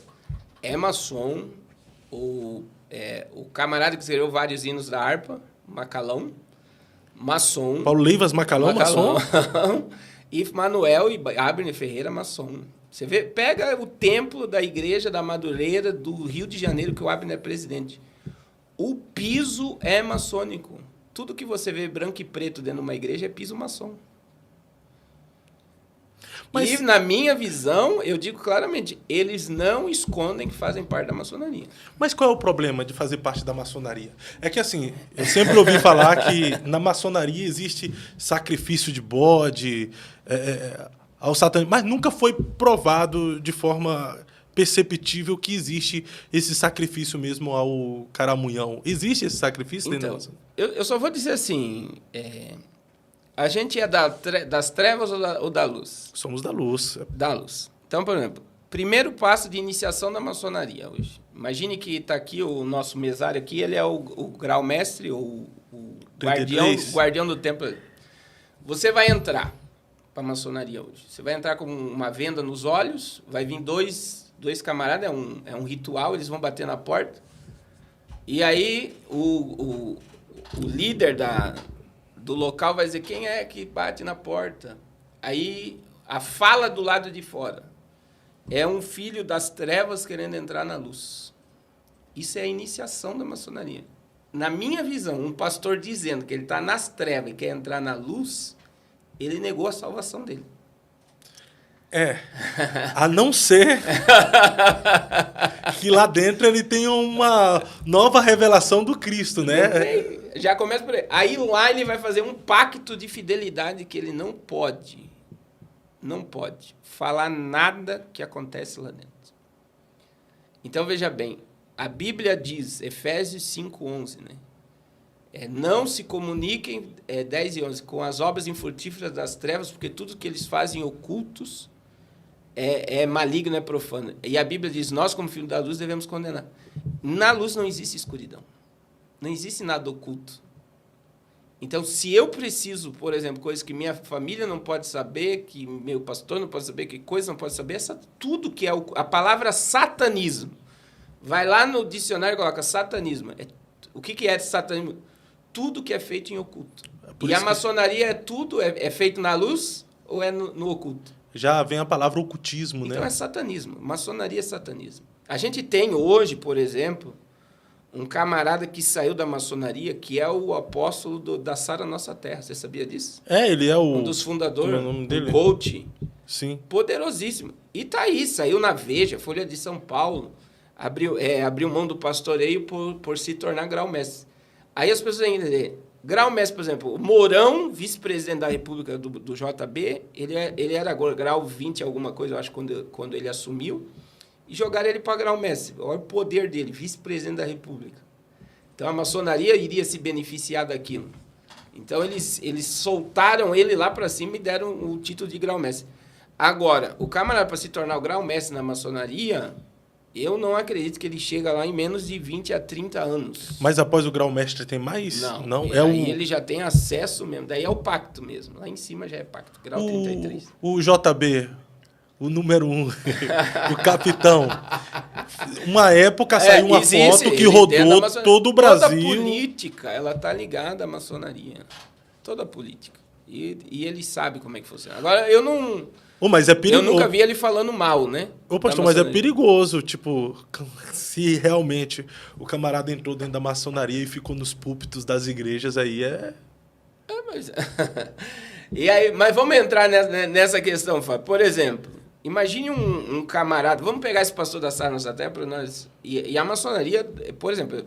é maçom, o camarada que escreveu vários hinos da harpa, Macalão, maçom. Paulo Leivas Macalão, maçom? E Manuel e Abner Ferreira, maçom. Você vê, pega o templo da igreja da Madureira do Rio de Janeiro, que o Abner é presidente. O piso é maçônico. Tudo que você vê branco e preto dentro de uma igreja é piso maçom. Mas... E, na minha visão, eu digo claramente, eles não escondem que fazem parte da maçonaria. Mas qual é o problema de fazer parte da maçonaria? É que, assim, eu sempre ouvi falar que na maçonaria existe sacrifício de bode ao satanismo, mas nunca foi provado de forma perceptível que existe esse sacrifício mesmo ao caramunhão. Existe esse sacrifício dentro da maçonaria? Eu só vou dizer assim... A gente é das trevas ou da luz? Somos da luz. Da luz. Então, por exemplo, primeiro passo de iniciação da maçonaria hoje. Imagine que está aqui o nosso mesário aqui, ele é o grau-mestre ou o guardião do templo. Você vai entrar para a maçonaria hoje. Você vai entrar com uma venda nos olhos, vai vir dois camaradas, é um ritual, eles vão bater na porta. E aí o líder do local vai dizer quem é que bate na porta. Aí a fala do lado de fora é um filho das trevas querendo entrar na luz. Isso é a iniciação da maçonaria. Na minha visão, um pastor dizendo que ele está nas trevas e quer entrar na luz, ele negou a salvação dele. A não ser que lá dentro ele tenha uma nova revelação do Cristo, né? Já começa por aí. Aí lá ele vai fazer um pacto de fidelidade que ele não pode falar nada que acontece lá dentro. Então, veja bem, a Bíblia diz, Efésios 5:11, né? Não se comuniquem, 10 e 11, com as obras infrutíferas das trevas, porque tudo que eles fazem ocultos é maligno, é profano. E a Bíblia diz, nós como filhos da luz devemos condenar. Na luz não existe escuridão. Não existe nada oculto. Então, se eu preciso, por exemplo, coisas que minha família não pode saber, que meu pastor não pode saber, que coisa não pode saber, tudo que é a palavra satanismo. Vai lá no dicionário e coloca satanismo. O que é satanismo? Tudo que é feito em oculto. E a maçonaria é feito na luz ou é no oculto? Já vem a palavra ocultismo, né? Então é satanismo. Maçonaria é satanismo. A gente tem hoje, por exemplo, um camarada que saiu da maçonaria, que é o apóstolo da Sara Nossa Terra. Você sabia disso? Ele é um dos fundadores, dele? O coach. Sim. Poderosíssimo. E tá aí, saiu na Veja, Folha de São Paulo, abriu mão do pastoreio por se tornar grau-mestre. Aí as pessoas ainda dizem, grau-mestre, por exemplo, o Mourão, vice-presidente da República do JB, ele era grau 20 alguma coisa, eu acho, quando ele assumiu, e jogaram ele para grau-mestre. Olha o poder dele, vice-presidente da República. Então, a maçonaria iria se beneficiar daquilo. Então, eles soltaram ele lá para cima e deram o título de grau-mestre. Agora, o camarada, para se tornar o grau-mestre na maçonaria, Eu não acredito que ele chega lá em menos de 20 a 30 anos. Mas após o grau-mestre tem mais? Não. Aí ele já tem acesso mesmo. Daí é o pacto mesmo. Lá em cima já é pacto. Grau 33. O JB, o número 1, o capitão. Uma época saiu uma foto que rodou todo o Brasil. Toda a política, ela tá ligada à maçonaria. Toda a política. E ele sabe como é que funciona. Agora, eu não... mas é perigoso. Eu nunca vi ele falando mal, né? Ô, pastor, mas é perigoso, tipo, se realmente o camarada entrou dentro da maçonaria e ficou nos púlpitos das igrejas, aí mas... E aí, mas vamos entrar nessa questão, Fábio. Por exemplo, imagine um camarada... Vamos pegar esse pastor da Sara Nossa Terra para nós... E a maçonaria, por exemplo,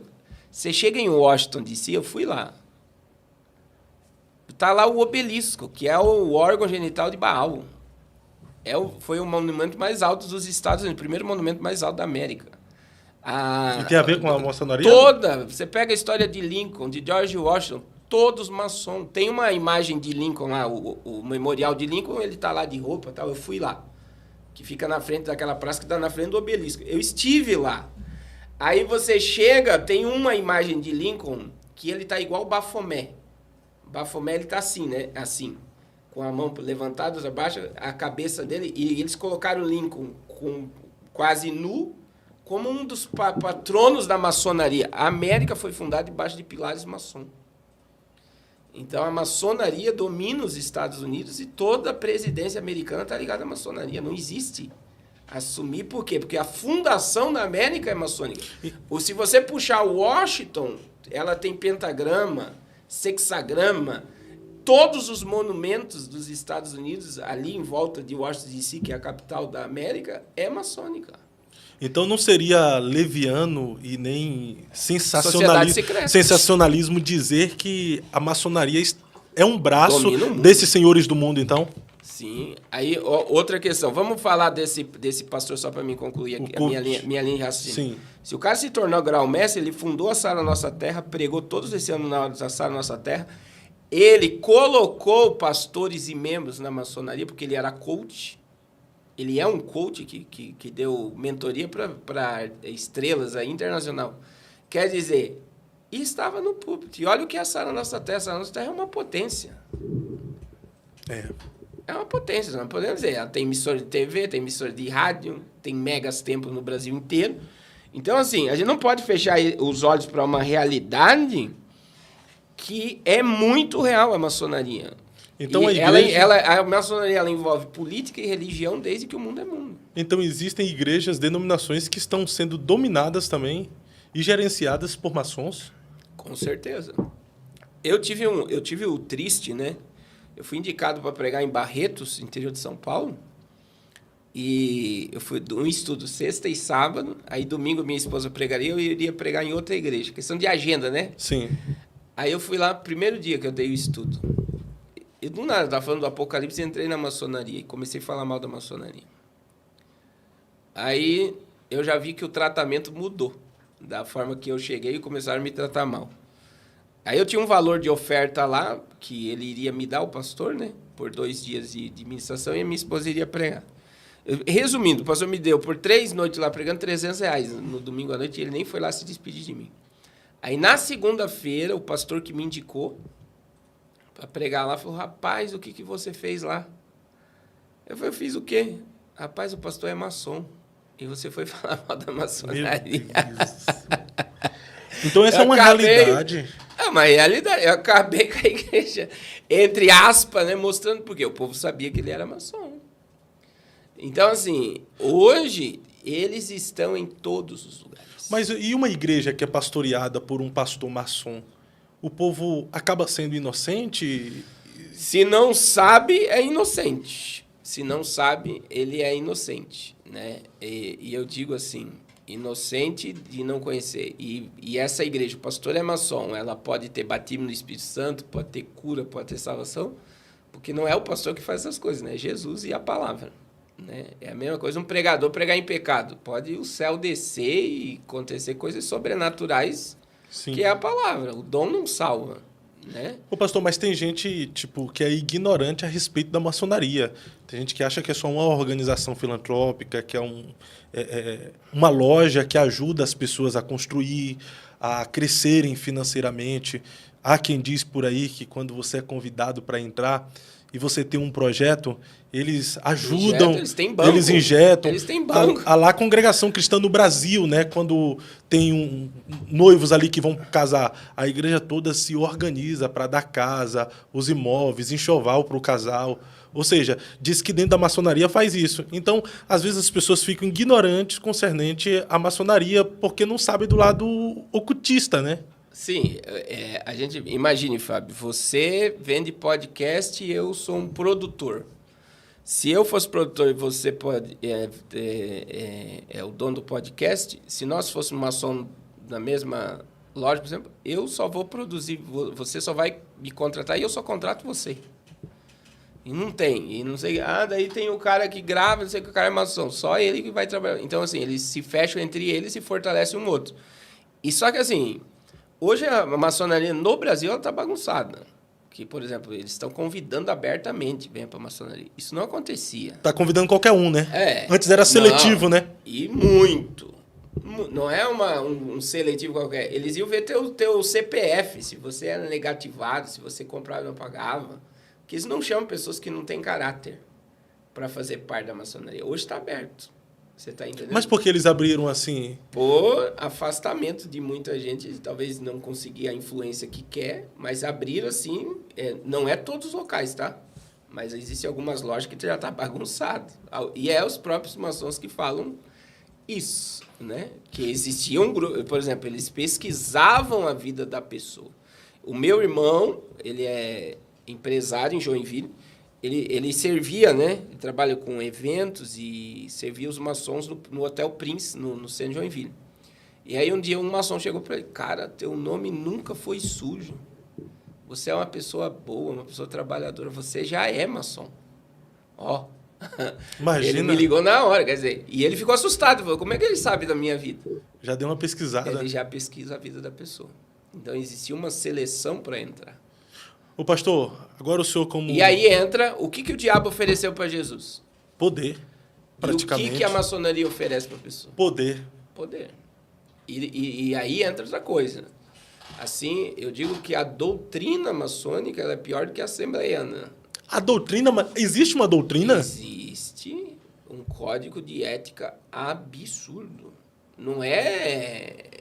você chega em Washington, D.C., eu fui lá. Tá lá o obelisco, que é o órgão genital de Baal. Foi o monumento mais alto dos Estados Unidos, o primeiro monumento mais alto da América. E tem a ver com a maçonaria? Toda. Você pega a história de Lincoln, de George Washington, todos maçom. Tem uma imagem de Lincoln lá, o memorial de Lincoln, ele tá lá de roupa, tal. Eu fui lá, que fica na frente daquela praça que tá na frente do obelisco. Eu estive lá. Aí você chega, tem uma imagem de Lincoln que ele tá igual o Bafomé. Bafomé, ele tá assim, né? Assim, com a mão levantada, abaixo, a cabeça dele. E eles colocaram Lincoln quase nu, como um dos patronos da maçonaria. A América foi fundada debaixo de pilares maçom. Então, a maçonaria domina os Estados Unidos e toda a presidência americana está ligada à maçonaria. Não existe assumir. Por quê? Porque a fundação da América é maçônica. Se você puxar Washington, ela tem pentagrama, sexagrama, todos os monumentos dos Estados Unidos, ali em volta de Washington, D.C., que é a capital da América, é maçônica. Então não seria leviano e nem sensacionalismo dizer que a maçonaria é um braço desses senhores do mundo, então? Sim. Aí, outra questão. Vamos falar desse pastor, só para mim concluir aqui, minha linha de raciocínio. Sim. Se o cara se tornou grau-mestre, ele fundou a Sara Nossa Terra, pregou todos esse ano na Sara Nossa Terra, ele colocou pastores e membros na maçonaria, porque ele era coach. Ele é um coach que deu mentoria para estrelas aí, internacional. Quer dizer, e estava no púlpito. E olha o que é a Sara Nossa Terra. A Sara Nossa Terra é uma potência. É uma potência, não podemos dizer. Ela tem emissora de TV, tem emissora de rádio, tem megas templos no Brasil inteiro. Então, assim, a gente não pode fechar os olhos para uma realidade que é muito real a maçonaria. Então, a maçonaria ela envolve política e religião desde que o mundo é mundo. Então, existem igrejas, denominações que estão sendo dominadas também e gerenciadas por maçons? Com certeza. Eu tive o triste, né? Eu fui indicado para pregar em Barretos, interior de São Paulo. E eu fui um estudo sexta e sábado. Aí domingo minha esposa pregaria, eu iria pregar em outra igreja. Questão de agenda, né? Sim. Aí eu fui lá, primeiro dia que eu dei o estudo. E do nada, eu estava falando do Apocalipse e entrei na maçonaria. E comecei a falar mal da maçonaria. Aí eu já vi que o tratamento mudou. Da forma que eu cheguei e começaram a me tratar mal. Aí eu tinha um valor de oferta lá, que ele iria me dar, o pastor, né? Por 2 dias de ministração, e a minha esposa iria pregar. Resumindo, o pastor me deu por 3 noites lá pregando R$300 no domingo à noite, e ele nem foi lá se despedir de mim. Aí na segunda-feira, o pastor que me indicou para pregar lá falou: rapaz, o que você fez lá? Eu falei: eu fiz o quê? Rapaz, o pastor é maçom. E você foi falar mal da maçonaria. Então essa é uma realidade. É uma realidade. Eu acabei com a igreja, entre aspas, né, mostrando porque o povo sabia que ele era maçom. Então, assim, hoje eles estão em todos os lugares. Mas e uma igreja que é pastoreada por um pastor maçom? O povo acaba sendo inocente? Se não sabe, é inocente. Se não sabe, ele é inocente, né? E eu digo assim, inocente de não conhecer. E essa igreja, o pastor é maçom, ela pode ter batismo no Espírito Santo, pode ter cura, pode ter salvação, porque não é o pastor que faz essas coisas, né? É Jesus e a palavra, né? É a mesma coisa um pregador pregar em pecado. Pode o céu descer e acontecer coisas sobrenaturais, sim, que é a palavra. O dom não salva, né? Ô, pastor, mas tem gente, tipo, que é ignorante a respeito da maçonaria. Tem gente que acha que é só uma organização filantrópica, que é uma loja que ajuda as pessoas a construir, a crescerem financeiramente. Há quem diz por aí que quando você é convidado para entrar e você tem um projeto, eles ajudam, eles têm banco. eles injetam. Eles têm banco. A lá Congregação Cristã no Brasil, né, quando tem noivos ali que vão casar, a igreja toda se organiza para dar casa, os imóveis, enxoval para o casal. Ou seja, diz que dentro da maçonaria faz isso. Então, às vezes as pessoas ficam ignorantes concernente à maçonaria porque não sabem do lado ocultista, né? Sim, a gente... Imagine, Fábio, você vende podcast e eu sou um produtor. Se eu fosse produtor e você é o dono do podcast, se nós fôssemos maçom na mesma loja, por exemplo, eu só vou produzir, você só vai me contratar e eu só contrato você. E não tem. E não sei... daí tem o cara que grava, não sei que o cara é maçom. Só ele que vai trabalhar. Então, assim, eles se fecham entre eles e fortalecem um outro. E só que, assim... Hoje a maçonaria no Brasil está bagunçada. Que, por exemplo, eles estão convidando abertamente, venha para a maçonaria. Isso não acontecia. Está convidando qualquer um, né? Antes era seletivo, né? E muito. Não é um seletivo qualquer. Eles iam ver teu CPF, se você era negativado, se você comprava e não pagava. Porque eles não chamam pessoas que não têm caráter para fazer parte da maçonaria. Hoje está aberto. Você está entendendo? Mas por que eles abriram assim? Por afastamento de muita gente, talvez não conseguir a influência que quer, mas abriram assim, não é todos os locais, tá? Mas existem algumas lojas que já está bagunçado. E é os próprios maçons que falam isso, né? Que existia um grupo, por exemplo, eles pesquisavam a vida da pessoa. O meu irmão, ele é empresário em Joinville. Ele servia, né? Ele trabalha com eventos e servia os maçons no Hotel Prince, no centro de Joinville. E aí um dia um maçom chegou para ele: cara, teu nome nunca foi sujo. Você é uma pessoa boa, uma pessoa trabalhadora. Você já é maçom. Ó. Imagina. Ele me ligou na hora, quer dizer. E ele ficou assustado. Falou: como é que ele sabe da minha vida? Já deu uma pesquisada. Ele já pesquisa a vida da pessoa. Então existia uma seleção para entrar. Ô, pastor, agora o senhor como... E aí entra, o que o diabo ofereceu para Jesus? Poder, praticamente. E o que a maçonaria oferece para a pessoa? Poder. Poder. E aí entra outra coisa. Assim, eu digo que a doutrina maçônica ela é pior do que a assembleiana. A doutrina... Existe uma doutrina? Existe um código de ética absurdo. Não é...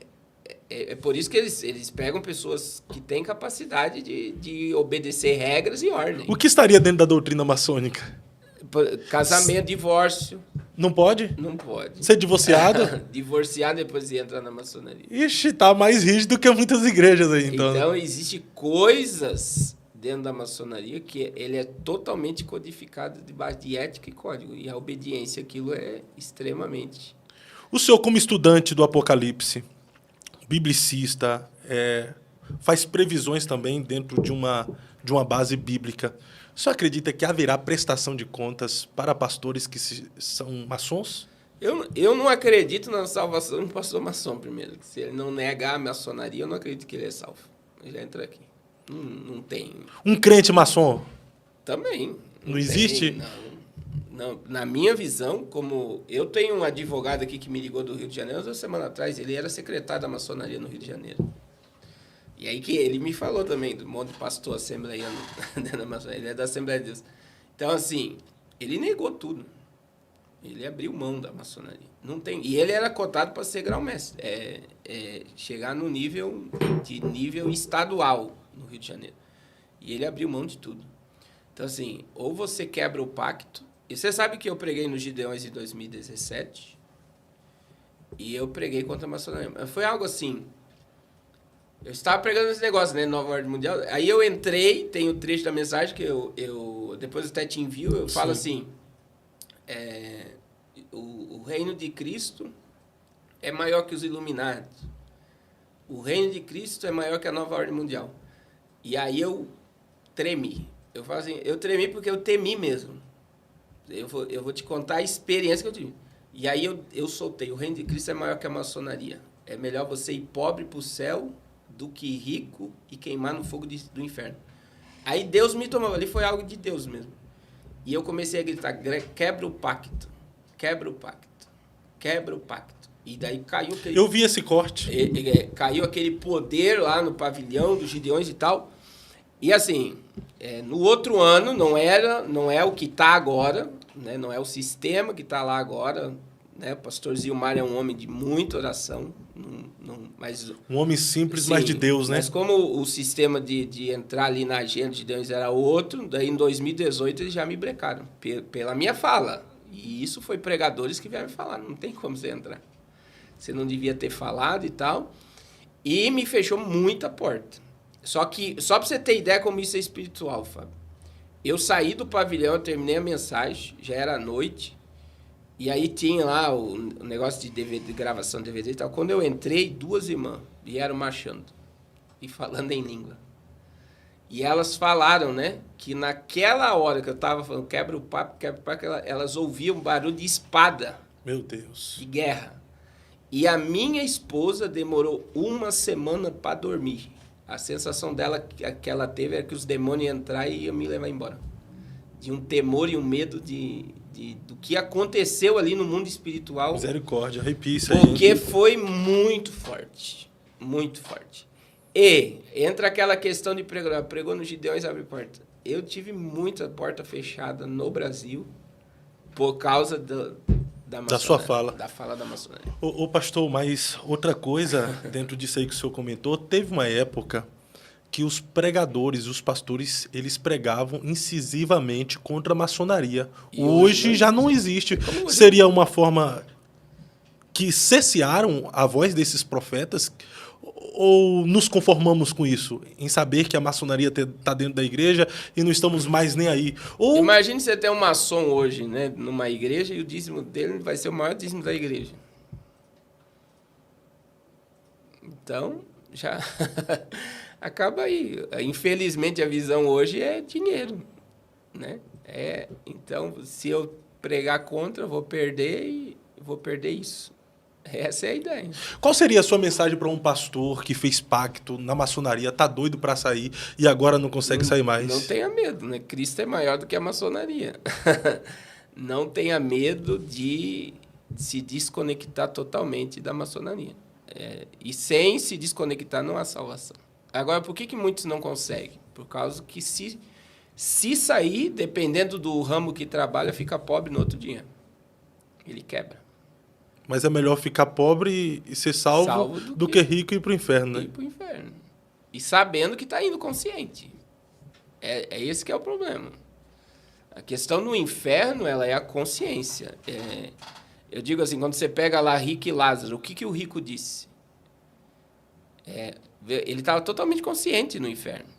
É por isso que eles pegam pessoas que têm capacidade de obedecer regras e ordem. O que estaria dentro da doutrina maçônica? Casamento, divórcio. Não pode? Não pode. Ser divorciado? Divorciar depois de entrar na maçonaria. Ixi, tá mais rígido que muitas igrejas aí, então. Então, existem coisas dentro da maçonaria que ele é totalmente codificado debaixo de ética e código. E a obediência àquilo é extremamente... O senhor, como estudante do Apocalipse, biblicista, faz previsões também dentro de uma base bíblica. O senhor acredita que haverá prestação de contas para pastores que são maçons? Eu não acredito na salvação de um pastor maçom, primeiro. Se ele não negar a maçonaria, eu não acredito que ele é salvo. Eu já entro aqui. Não tem... Um crente maçom? Também. Não existe? Não. Na minha visão, como eu tenho um advogado aqui que me ligou do Rio de Janeiro 2 semanas atrás, ele era secretário da maçonaria no Rio de Janeiro. E aí que ele me falou também do monte de pastor assembleiano da maçonaria, ele é da Assembleia de Deus. Então, assim, ele negou tudo. Ele abriu mão da maçonaria. Não tem, e ele era cotado para ser grão-mestre, chegar no nível estadual no Rio de Janeiro. E ele abriu mão de tudo. Então, assim, ou você quebra o pacto. E você sabe que eu preguei nos Gideões em 2017. E eu preguei contra a maçonaria. Mas foi algo assim. Eu estava pregando esse negócio, né? Nova Ordem Mundial. Aí eu entrei, tem o trecho da mensagem que eu depois até te envio. Eu falo assim: o reino de Cristo é maior que os Illuminati. O reino de Cristo é maior que a Nova Ordem Mundial. E aí eu tremi. Eu falo assim, eu tremi porque eu temi mesmo. Eu vou te contar a experiência que eu tive. E aí eu soltei. O reino de Cristo é maior que a maçonaria. É melhor você ir pobre para o céu do que rico e queimar no fogo do inferno. Aí Deus me tomou, ali foi algo de Deus mesmo. E eu comecei a gritar, quebra o pacto, quebra o pacto, quebra o pacto. E daí caiu aquele... Eu vi esse corte. Caiu aquele poder lá no pavilhão dos Gideões e tal. E assim, no outro ano, não é o que está agora, né? Não é o sistema que está lá agora, né? O pastor Zilmar é um homem de muita oração, mas... Um homem simples, sim, mas de Deus, né? Mas como o sistema de entrar ali na agenda de Deus era outro, daí em 2018 eles já me brecaram, pela minha fala. E isso foi pregadores que vieram me falar, não tem como você entrar. Você não devia ter falado e tal. E me fechou muita porta. Só para você ter ideia como isso é espiritual, Fábio. Eu saí do pavilhão, eu terminei a mensagem, já era noite. E aí tinha lá o negócio de DVD, de gravação de DVD e tal. Quando eu entrei, 2 irmãs vieram marchando e falando em língua. E elas falaram, né, que naquela hora que eu estava falando quebra o papo, elas ouviam barulho de espada. Meu Deus. De guerra. E a minha esposa demorou 1 semana para dormir. A sensação dela que ela teve era que os demônios iam entrar e iam me levar embora. De um temor e um medo do que aconteceu ali no mundo espiritual. Misericórdia, arrepia isso aí. Porque foi muito forte. Muito forte. E entra aquela questão de pregar. Pregou no Gideões, abre porta. Eu tive muita porta fechada no Brasil por causa da sua fala. Da fala da maçonaria. Ô pastor, mas outra coisa dentro disso aí que o senhor comentou, teve uma época que os pregadores, os pastores, eles pregavam incisivamente contra a maçonaria. E hoje já não existe. Como Seria uma forma que cessearam a voz desses profetas? Ou nos conformamos com isso? Em saber que a maçonaria está dentro da igreja e não estamos mais nem aí? Ou... Imagine você ter um maçom hoje, né, numa igreja, e o dízimo dele vai ser o maior dízimo da igreja. Então, já acaba aí. Infelizmente, a visão hoje é dinheiro, né? Então, se eu pregar contra, eu vou perder e vou perder isso. Essa é a ideia. Qual seria a sua mensagem para um pastor que fez pacto na maçonaria, tá doido para sair e agora não consegue sair mais? Não tenha medo, né? Cristo é maior do que a maçonaria. Não tenha medo de se desconectar totalmente da maçonaria. E sem se desconectar não há salvação. Agora, por que muitos não conseguem? Por causa que se sair, dependendo do ramo que trabalha, fica pobre no outro dia. Ele quebra. Mas é melhor ficar pobre e ser salvo do que rico e ir para o inferno, né? Ir para o inferno. E sabendo que está indo consciente. É esse que é o problema. A questão no inferno, ela é a consciência. Eu digo assim, quando você pega lá Rico e Lázaro, o que o rico disse? Ele estava totalmente consciente no inferno.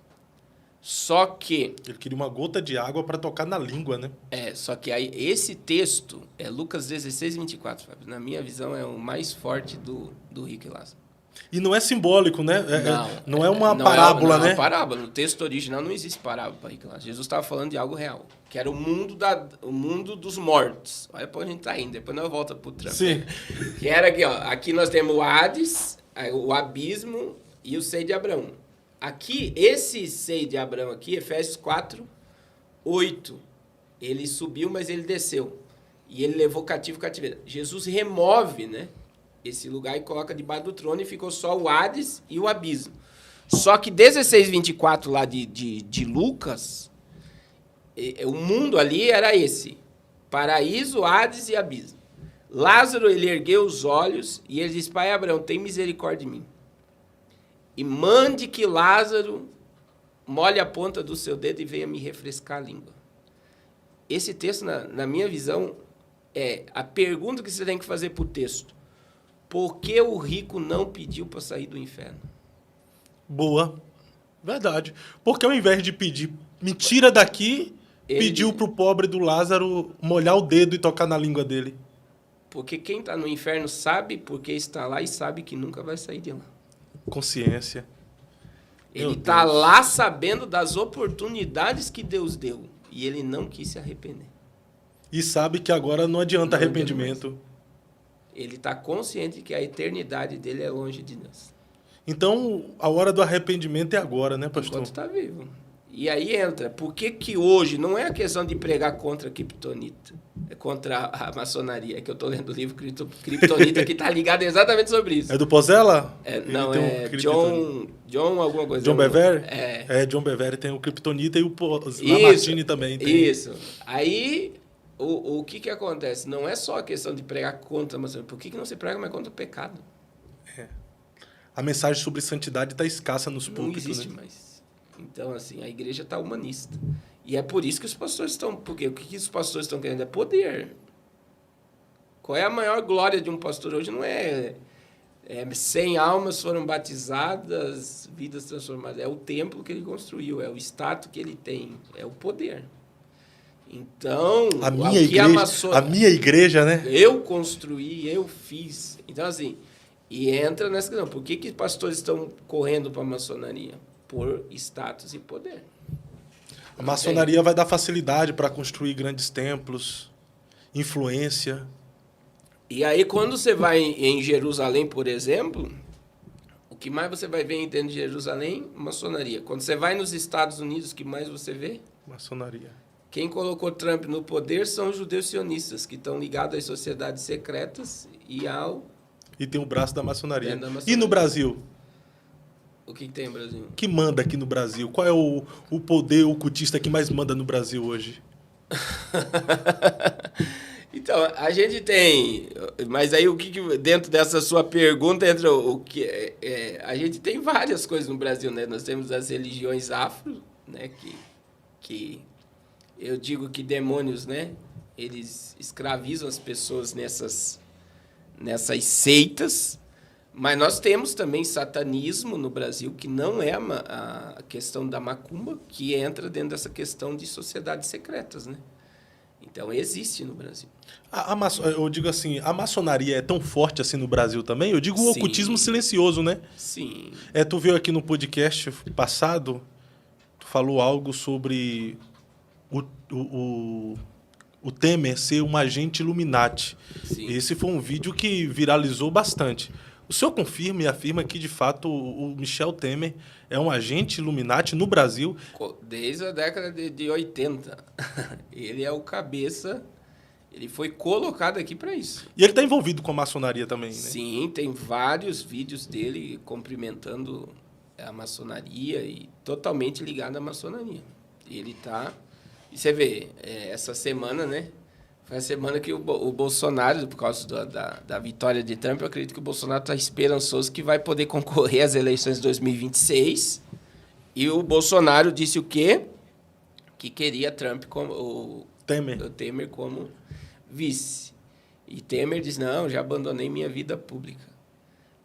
Só que... Ele queria uma gota de água para tocar na língua, né? Só que aí esse texto é Lucas 16, 24, Fábio. Na minha visão, é o mais forte do Rico e Lázaro. E não é simbólico, né? Não é uma parábola, né? Não é uma parábola. No texto original não existe parábola para Rico e Lázaro. Jesus estava falando de algo real, que era o mundo dos mortos. Olha para onde a gente está indo, depois nós voltamos para o Trump. Sim. Que era aqui, ó. Aqui nós temos o Hades, o abismo e o seio de Abraão. Aqui, esse seio de Abraão aqui, Efésios 4, 8. Ele subiu, mas ele desceu. E ele levou cativo cativeiro. Jesus remove, né, esse lugar e coloca debaixo do trono e ficou só o Hades e o abismo. Só que 16, 24 lá de Lucas, o mundo ali era esse. Paraíso, Hades e abismo. Lázaro, ele ergueu os olhos e ele disse, Pai Abraão, tem misericórdia de mim. E mande que Lázaro molhe a ponta do seu dedo e venha me refrescar a língua. Esse texto, na minha visão, é a pergunta que você tem que fazer para o texto. Por que o rico não pediu para sair do inferno? Boa. Verdade. Porque ao invés de pedir, me tira daqui, pediu para o pobre do Lázaro molhar o dedo e tocar na língua dele. Porque quem está no inferno sabe porque está lá e sabe que nunca vai sair de lá. Consciência. Ele está lá sabendo das oportunidades que Deus deu. E ele não quis se arrepender. E sabe que agora não adianta arrependimento. Ele está consciente que a eternidade dele é longe de Deus. Então, a hora do arrependimento é agora, né, pastor? Enquanto está vivo. E aí entra, por que hoje não é a questão de pregar contra a criptonita, é contra a maçonaria, que eu estou lendo o livro Criptonita, que está ligado exatamente sobre isso. É do Pozella? Não, é John alguma coisa. John Bevere? John Bevere tem o Kryptonita e o Lamartine também tem. Isso. Aí, o que acontece? Não é só a questão de pregar contra a maçonaria. Por que não se prega mais contra o pecado? A mensagem sobre santidade está escassa nos púlpitos. Não existe mais. Então, assim, a igreja está humanista. E é por isso que os pastores estão... Porque o que os pastores estão querendo é poder. Qual é a maior glória de um pastor hoje? Não é 100 almas foram batizadas, vidas transformadas. É o templo que ele construiu, é o status que ele tem, é o poder. Então, a minha igreja, né? Eu construí, eu fiz. Então, assim, e entra nessa questão. Por que pastores estão correndo para a maçonaria? Por status e poder. A maçonaria vai dar facilidade para construir grandes templos, influência. E aí, quando você vai em Jerusalém, por exemplo, o que mais você vai ver dentro de Jerusalém? Maçonaria. Quando você vai nos Estados Unidos, o que mais você vê? Maçonaria. Quem colocou Trump no poder são os judeus sionistas, que estão ligados às sociedades secretas E tem o braço da maçonaria. maçonaria. E no Brasil? O que tem no Brasil? O que manda aqui no Brasil? Qual é o poder ocultista que mais manda no Brasil hoje? Então, a gente tem... Mas aí, dentro dessa sua pergunta, entra o que... a gente tem várias coisas no Brasil, né? Nós temos as religiões afro, né? Que eu digo que demônios, né? Eles escravizam as pessoas nessas seitas. Mas nós temos também satanismo no Brasil, que não é a questão da macumba, que entra dentro dessa questão de sociedades secretas, né? Então, existe no Brasil. Eu digo assim, a maçonaria é tão forte assim no Brasil também? Eu digo o ocultismo silencioso, né? Sim. Tu veio aqui no podcast passado, tu falou algo sobre o Temer ser um agente Illuminati. Sim. Esse foi um vídeo que viralizou bastante. O senhor confirma e afirma que, de fato, o Michel Temer é um agente Illuminati no Brasil? Desde a década de 80. Ele é o cabeça, ele foi colocado aqui para isso. E ele está envolvido com a maçonaria também, né? Sim, tem vários vídeos dele cumprimentando a maçonaria e totalmente ligado à maçonaria. Ele está... E você vê, essa semana, né? Foi a semana que o Bolsonaro, por causa da vitória de Trump, eu acredito que o Bolsonaro está esperançoso que vai poder concorrer às eleições de 2026. E o Bolsonaro disse o quê? Que queria Trump como o Temer como vice. E Temer disse, não, já abandonei minha vida pública.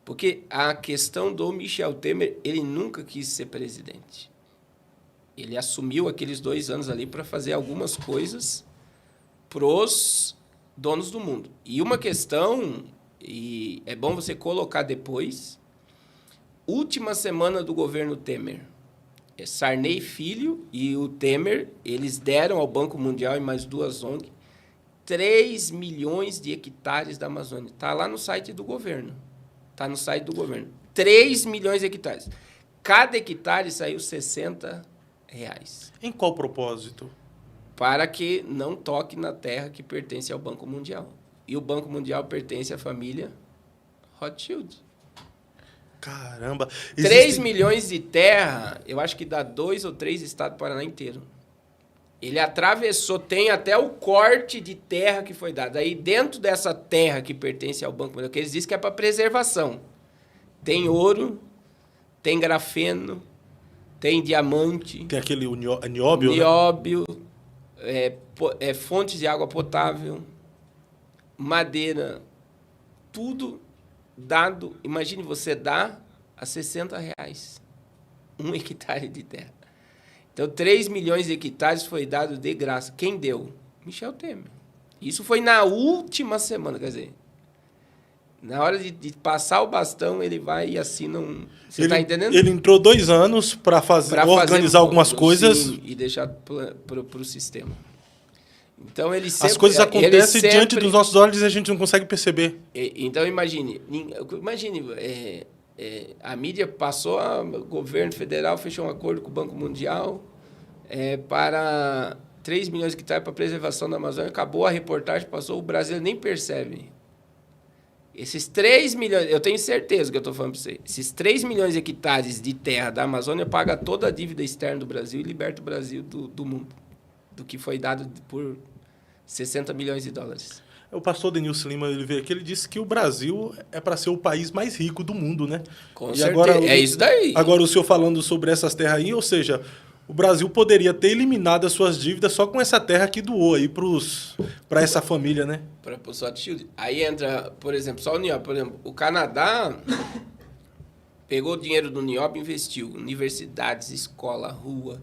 Porque a questão do Michel Temer, ele nunca quis ser presidente. Ele assumiu aqueles 2 anos ali para fazer algumas coisas pros donos do mundo. E uma questão, e é bom você colocar depois, última semana do governo Temer. Sarney Filho e o Temer, eles deram ao Banco Mundial e mais 2 ONG 3 milhões de hectares da Amazônia. Está lá no site do governo. Está no site do governo. 3 milhões de hectares. Cada hectare saiu R$60. Em qual propósito? Para que não toque na terra que pertence ao Banco Mundial. E o Banco Mundial pertence à família Rothschild. Caramba! 3 milhões de terra, eu acho que dá 2 ou 3 estados do Paraná inteiro. Ele atravessou, tem até o corte de terra que foi dado. Aí dentro dessa terra que pertence ao Banco Mundial, que eles dizem que é para preservação. Tem ouro, tem grafeno, tem diamante. Tem aquele nióbio, nióbio, né? Fontes de água potável, madeira, tudo dado. Imagine você dar a R$60 1 hectare de terra. Então, 3 milhões de hectares foi dado de graça. Quem deu? Michel Temer. Isso foi na última semana, quer dizer, na hora de passar o bastão, ele vai e assina um... Você está entendendo? Ele entrou 2 anos para organizar algumas coisas. Sim, e deixar para o sistema. Então, ele sempre... As coisas acontecem diante dos nossos olhos e a gente não consegue perceber. Então, imagine A mídia passou, o governo federal fechou um acordo com o Banco Mundial para 3 milhões de hectares para preservação da Amazônia. Acabou a reportagem, passou, o Brasil nem percebe. Esses 3 milhões, eu tenho certeza que eu estou falando para você, esses 3 milhões de hectares de terra da Amazônia paga toda a dívida externa do Brasil e liberta o Brasil do mundo, do que foi dado por 60 milhões de dólares. O pastor Denilson Lima, ele veio aqui, ele disse que o Brasil é para ser o país mais rico do mundo, né? Com e certeza, agora, é isso daí. Agora o senhor falando sobre essas terras aí, ou seja, o Brasil poderia ter eliminado as suas dívidas só com essa terra que doou aí para essa família, né? Para o Swat Shield. Aí entra, por exemplo, só o NIOB. Por exemplo, o Canadá pegou o dinheiro do NIOB e investiu. Universidades, escola, rua.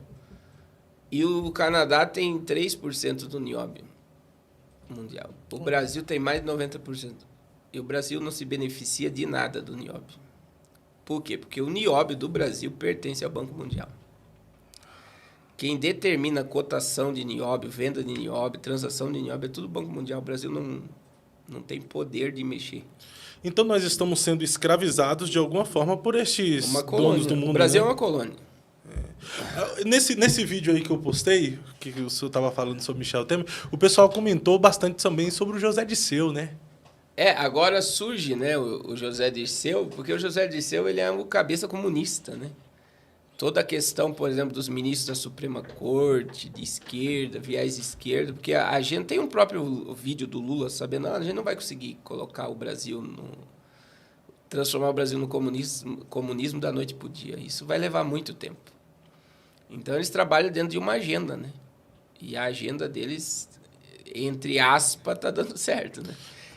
E o Canadá tem 3% do NIOB mundial. O Brasil tem mais de 90%. E o Brasil não se beneficia de nada do NIOB. Por quê? Porque o NIOB do Brasil pertence ao Banco Mundial. Quem determina a cotação de NIOB, venda de NIOB, transação de NIOB, é tudo Banco Mundial. O Brasil não tem poder de mexer. Então nós estamos sendo escravizados de alguma forma por estes donos do mundo. O Brasil, né? é uma colônia. Nesse vídeo aí que eu postei, que o senhor estava falando sobre Michel Temer, o pessoal comentou bastante também sobre o José Dirceu, né? Agora surge, né, o José Dirceu, porque o José Dirceu ele é um cabeça comunista, né? Toda a questão, por exemplo, dos ministros da Suprema Corte, de esquerda, viés de esquerda, porque a gente tem um próprio vídeo do Lula sabendo, a gente não vai conseguir colocar o Brasil transformar o Brasil no comunismo da noite para o dia. Isso vai levar muito tempo. Então, eles trabalham dentro de uma agenda, né? E a agenda deles, entre aspas, está dando certo, né?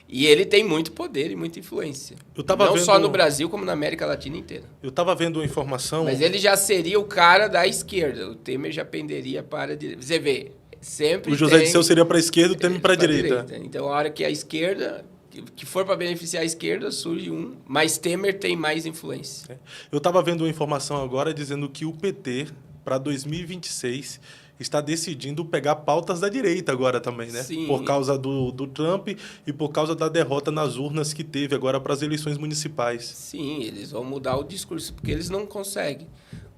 E ele tem muito poder e muita influência. Não só no Brasil, como na América Latina inteira. Eu estava vendo uma informação... Mas ele já seria o cara da esquerda. O Temer já penderia para a direita. Você vê, sempre o José Dirceu seria para a esquerda e o Temer para a direita. Então, a hora que a esquerda... que for para beneficiar a esquerda, surge um. Mas Temer tem mais influência. Eu estava vendo uma informação agora dizendo que o PT, para 2026... está decidindo pegar pautas da direita agora também, né? Sim. Por causa do Trump e por causa da derrota nas urnas que teve agora para as eleições municipais. Sim, eles vão mudar o discurso, porque eles não conseguem.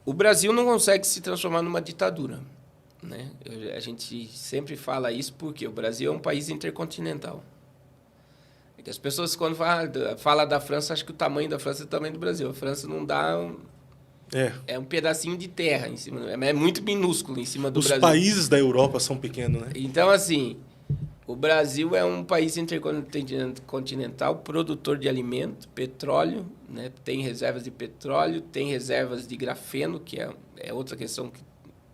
O Brasil não consegue se transformar numa ditadura, né? A gente sempre fala isso porque o Brasil é um país intercontinental. As pessoas, quando falam da França, acham que o tamanho da França é o tamanho do Brasil. A França não dá... É um pedacinho de terra em cima, é muito minúsculo em cima do Brasil. Os países da Europa são pequenos, né? Então, assim, o Brasil é um país intercontinental, produtor de alimento, petróleo, né? Tem reservas de petróleo, tem reservas de grafeno, que é outra questão, que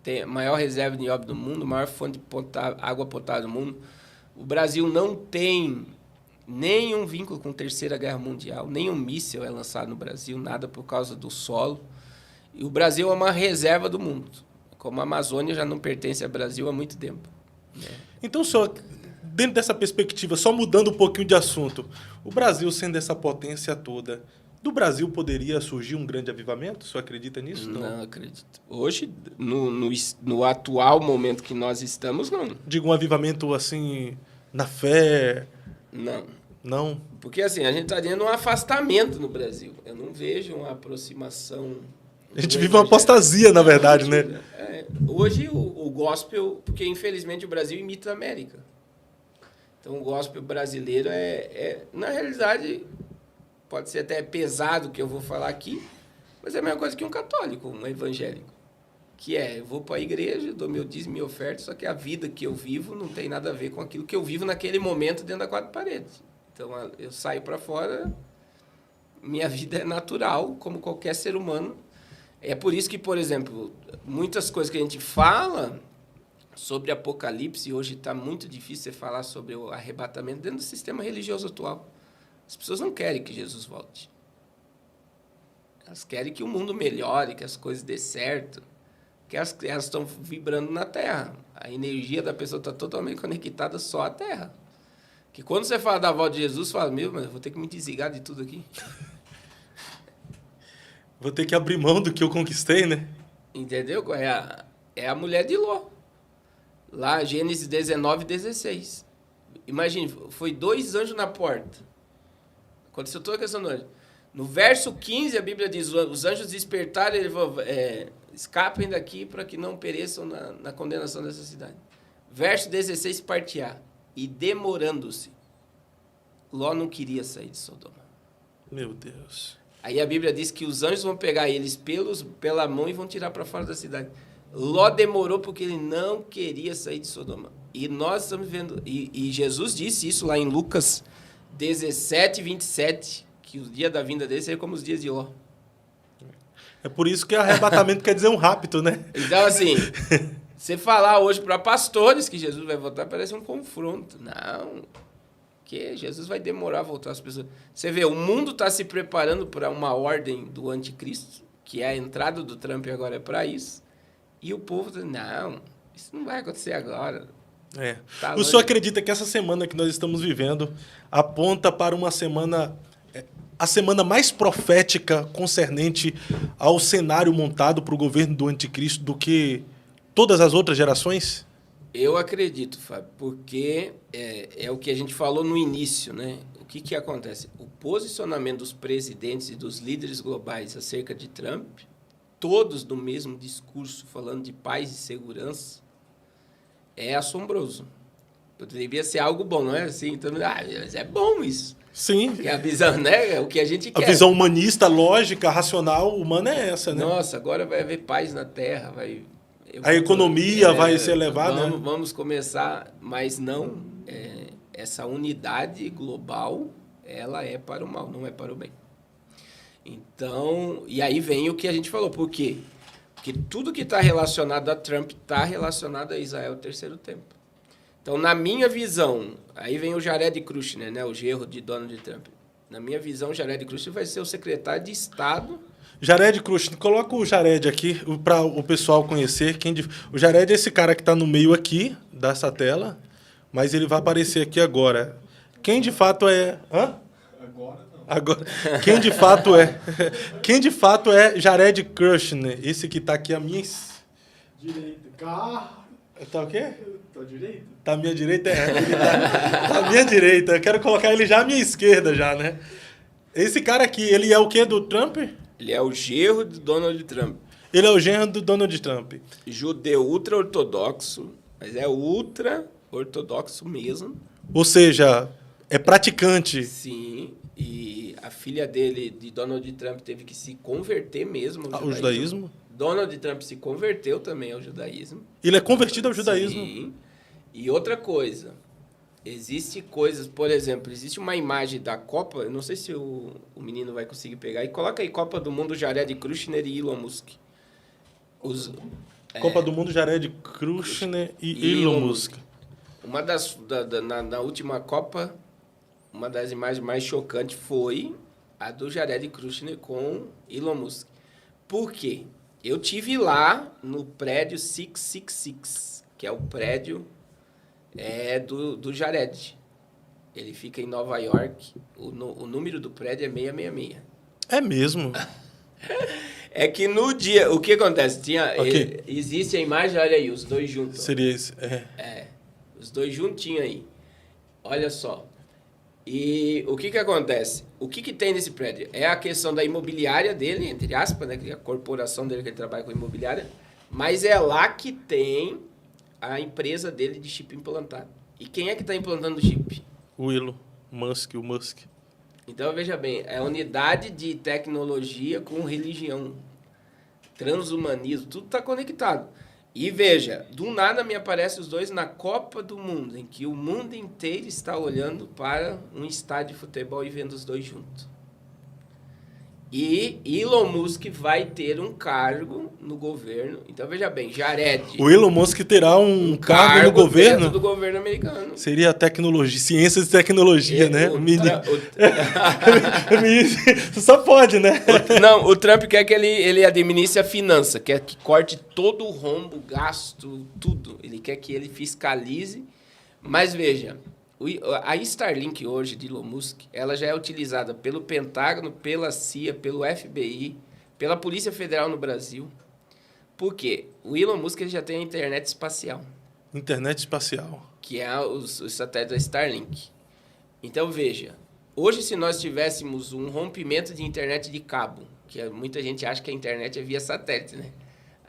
tem a maior reserva de nióbio do mundo, a maior fonte de água potável do mundo. O Brasil não tem nenhum vínculo com a Terceira Guerra Mundial, nenhum míssil é lançado no Brasil, nada por causa do solo. E o Brasil é uma reserva do mundo. Como a Amazônia já não pertence ao Brasil há muito tempo. Né? Então, senhor, dentro dessa perspectiva, só mudando um pouquinho de assunto, o Brasil sendo essa potência toda, do Brasil poderia surgir um grande avivamento? O senhor acredita nisso? Não acredito. Hoje, no atual momento que nós estamos, não. Digo, um avivamento assim, na fé? Não. Não? Porque assim, a gente está tendo um afastamento no Brasil. Eu não vejo uma aproximação... A gente vive uma apostasia, na verdade, né? Hoje o gospel, porque infelizmente o Brasil imita a América. Então o gospel brasileiro na realidade, pode ser até pesado o que eu vou falar aqui, mas é a mesma coisa que um católico, um evangélico. Que eu vou para a igreja, dou meu dízimo e oferta, só que a vida que eu vivo não tem nada a ver com aquilo que eu vivo naquele momento dentro das 4 paredes. Então eu saio para fora, minha vida é natural, como qualquer ser humano. É por isso que, por exemplo, muitas coisas que a gente fala sobre Apocalipse, hoje está muito difícil você falar sobre o arrebatamento dentro do sistema religioso atual. As pessoas não querem que Jesus volte. Elas querem que o mundo melhore, que as coisas dê certo, que elas estão vibrando na Terra. A energia da pessoa está totalmente conectada só à Terra. Que quando você fala da volta de Jesus, você fala, mas eu vou ter que me desligar de tudo aqui. Vou ter que abrir mão do que eu conquistei, né? Entendeu? É a mulher de Ló. Lá, Gênesis 19, 16. Imagine, foi 2 anjos na porta. Aconteceu toda a questão do anjo. No verso 15, a Bíblia diz, os anjos despertaram, ele falou, escapem daqui para que não pereçam na condenação dessa cidade. Verso 16, parte A. E demorando-se, Ló não queria sair de Sodoma. Meu Deus. Aí a Bíblia diz que os anjos vão pegar eles pela mão e vão tirar para fora da cidade. Ló demorou porque ele não queria sair de Sodoma. E nós estamos vendo... E Jesus disse isso lá em Lucas 17, 27, que o dia da vinda dele seria como os dias de Ló. É por isso que arrebatamento quer dizer um rapto, né? Então, assim, você falar hoje para pastores que Jesus vai voltar, parece um confronto. Não, que Jesus vai demorar a voltar as pessoas. Você vê, o mundo está se preparando para uma ordem do anticristo, que é a entrada do Trump agora é para isso, e o povo diz, não, isso não vai acontecer agora. Tá o senhor acredita que essa semana que nós estamos vivendo aponta para uma semana... a semana mais profética concernente ao cenário montado para o governo do anticristo do que todas as outras gerações? Eu acredito, Fábio, porque é o que a gente falou no início, né? O que acontece? O posicionamento dos presidentes e dos líderes globais acerca de Trump, todos no mesmo discurso, falando de paz e segurança, é assombroso. Poderia ser algo bom, não é assim? Então, mas é bom isso. Sim. Que a visão, né? É o que a gente quer. A visão humanista, lógica, racional, humana é essa, né? Nossa, agora vai haver paz na Terra, a economia vai ser elevada. Vamos começar, mas não, essa unidade global, ela é para o mal, não é para o bem. Então, e aí vem o que a gente falou, por quê? Porque tudo que está relacionado a Trump está relacionado a Israel terceiro tempo. Então, na minha visão, aí vem o Jared Kushner, né, o genro de Donald Trump. Na minha visão, o Jared Kushner vai ser o secretário de Estado. Jared Kushner, coloca o Jared aqui para o pessoal conhecer. O Jared é esse cara que está no meio aqui dessa tela, mas ele vai aparecer aqui agora. Quem de fato é... Hã? Agora. Quem de fato é Jared Kushner? Esse que está aqui à minha... Direita. Carro. Tá o quê? Tá direita? Tá à minha direita? Tá à minha direita. Eu quero colocar ele já à minha esquerda, já, né? Esse cara aqui, ele é o quê do Trump? Ele é o genro de Donald Trump. Ele é o genro do Donald Trump. Judeu ultra-ortodoxo, mas é ultra-ortodoxo mesmo. Ou seja, é praticante. Sim, e a filha dele, de Donald Trump, teve que se converter mesmo ao judaísmo. Donald Trump se converteu também ao judaísmo. Ele é convertido ao judaísmo. Sim. E outra coisa, existe coisas, por exemplo, existe uma imagem da Copa, eu não sei se o menino vai conseguir pegar, e coloca aí Copa do Mundo, Jared Kushner e Elon Musk. Copa do Mundo, Jared Kushner e Elon Musk. Uma das, na última Copa, uma das imagens mais chocantes foi a do Jared Kushner com Elon Musk. Por quê? Eu tive lá no prédio 666, que é o prédio do Jared. Ele fica em Nova York. O número do prédio é 666. É mesmo? É que no dia... O que acontece? Existe a imagem, olha aí, os dois juntos. Seria isso, os dois juntinhos aí. Olha só. E o que acontece? O que tem nesse prédio? É a questão da imobiliária dele, entre aspas, né? Que é a corporação dele que ele trabalha com imobiliária. Mas é lá que tem a empresa dele de chip implantado. E quem é que está implantando o chip? O Elon Musk, o Musk. Então, veja bem, é unidade de tecnologia com religião. Transhumanismo, tudo está conectado. E veja, do nada me aparecem os dois na Copa do Mundo, em que o mundo inteiro está olhando para um estádio de futebol e vendo os dois juntos. E Elon Musk vai ter um cargo no governo. Então, veja bem, Jared... O Elon Musk terá um cargo no governo? Do governo americano. Seria tecnologia, ciências e tecnologia, né? Só pode, né? O Trump quer que ele administre a finança, quer que corte todo o rombo, gasto, tudo. Ele quer que ele fiscalize. Mas, veja... A Starlink hoje, de Elon Musk, ela já é utilizada pelo Pentágono, pela CIA, pelo FBI, pela Polícia Federal no Brasil. Por quê? O Elon Musk ele já tem a internet espacial. Internet espacial. Que é os satélites da Starlink. Então, veja, Hoje, se nós tivéssemos um rompimento de internet de cabo, que muita gente acha que a internet é via satélite, né?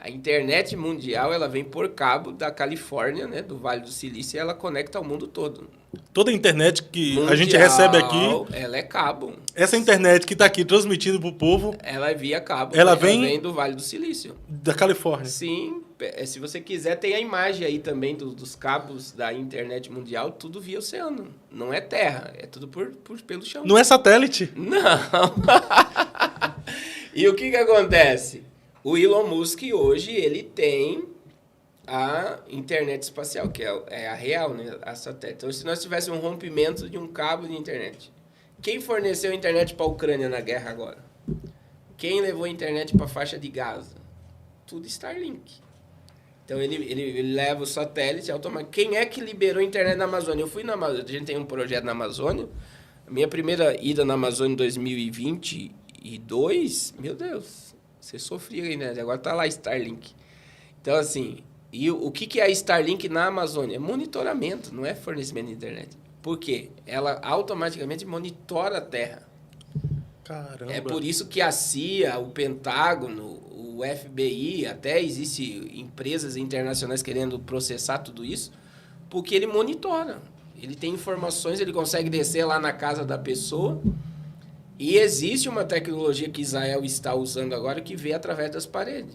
A internet mundial, ela vem por cabo da Califórnia, né, do Vale do Silício, e ela conecta ao mundo todo. Toda a internet que Mundial, a gente recebe aqui, ela é cabo. essa internet que está aqui transmitindo para o povo, Ela é via cabo. Ela vem do Vale do Silício. da Califórnia. Sim, se você quiser, tem a imagem aí também dos cabos da internet mundial, tudo via oceano. Não é terra, é tudo pelo chão. Não é satélite? Não. E o que acontece? O Elon Musk hoje, ele tem a internet espacial, que é a real, né? A satélite. Então, se nós tivéssemos um rompimento de um cabo de internet, quem forneceu a internet para a Ucrânia na guerra agora? Quem levou a internet para a faixa de Gaza? Tudo Starlink. Então, ele leva o satélite automático. Quem é que liberou a internet na Amazônia? Eu fui na Amazônia, a gente tem um projeto na Amazônia. A minha primeira ida na Amazônia em 2022, meu Deus... Você sofria ainda, né? Agora tá lá Starlink. Então, assim, e o que é a Starlink na Amazônia? É monitoramento, não é fornecimento de internet. Por quê? Ela automaticamente monitora a Terra. Caramba. É por isso que a CIA, o Pentágono, o FBI, até existe empresas internacionais querendo processar tudo isso, porque ele monitora. Ele tem informações, ele consegue descer lá na casa da pessoa. E existe uma tecnologia que Israel está usando agora que vê através das paredes.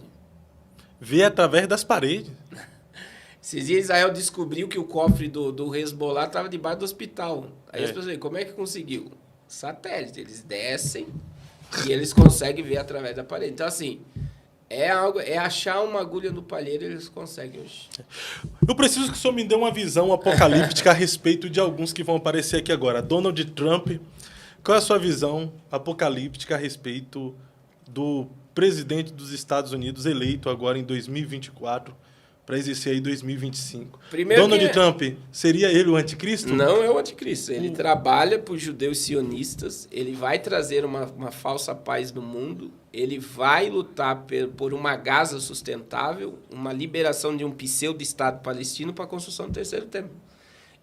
Vê através das paredes? Esses dias Israel descobriu que o cofre do Hezbollah estava debaixo do hospital. Aí as pessoas dizem, como é que conseguiu? Satélite. Eles descem e eles conseguem ver através da parede. Então, assim, é achar uma agulha no palheiro e eles conseguem hoje. Eu preciso que o senhor me dê uma visão apocalíptica a respeito de alguns que vão aparecer aqui agora. Donald Trump... Qual é a sua visão apocalíptica a respeito do presidente dos Estados Unidos eleito agora em 2024 para exercer aí 2025? Primeiro Donald Trump, seria ele o anticristo? Não é o anticristo. Ele trabalha para os judeus sionistas, ele vai trazer uma falsa paz no mundo, ele vai lutar por uma Gaza sustentável, uma liberação de um pseudo-estado palestino para a construção do terceiro templo.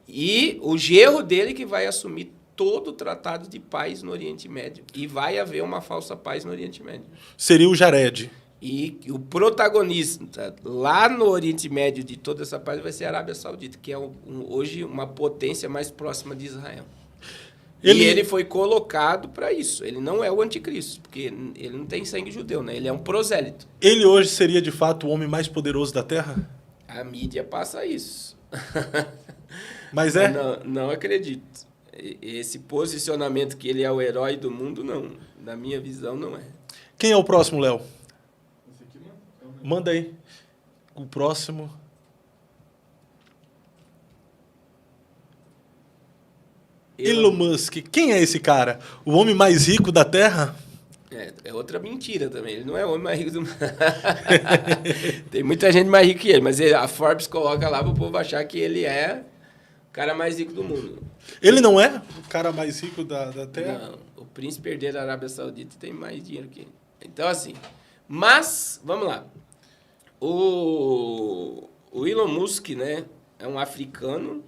E o genro dele que vai assumir todo o tratado de paz no Oriente Médio. E vai haver uma falsa paz no Oriente Médio. Seria o Jared. E o protagonista lá no Oriente Médio de toda essa paz vai ser a Arábia Saudita, que é hoje uma potência mais próxima de Israel. E ele foi colocado para isso. Ele não é o anticristo, porque ele não tem sangue judeu, né? Ele é um prosélito. Ele hoje seria, de fato, o homem mais poderoso da Terra? A mídia passa isso. Mas é? Não acredito. Esse posicionamento que ele é o herói do mundo, não. Na minha visão, não é. Quem é o próximo, Léo? Manda aí. O próximo. Elon Musk. Quem é esse cara? O homem mais rico da Terra? É outra mentira também. Ele não é o homem mais rico do mundo. Tem muita gente mais rica que ele, mas a Forbes coloca lá para o povo achar que ele é o cara mais rico do mundo. Ele não é o cara mais rico da Terra? Não, o príncipe herdeiro da Arábia Saudita tem mais dinheiro que ele. Então, assim, mas, vamos lá. O Elon Musk, né, é um africano,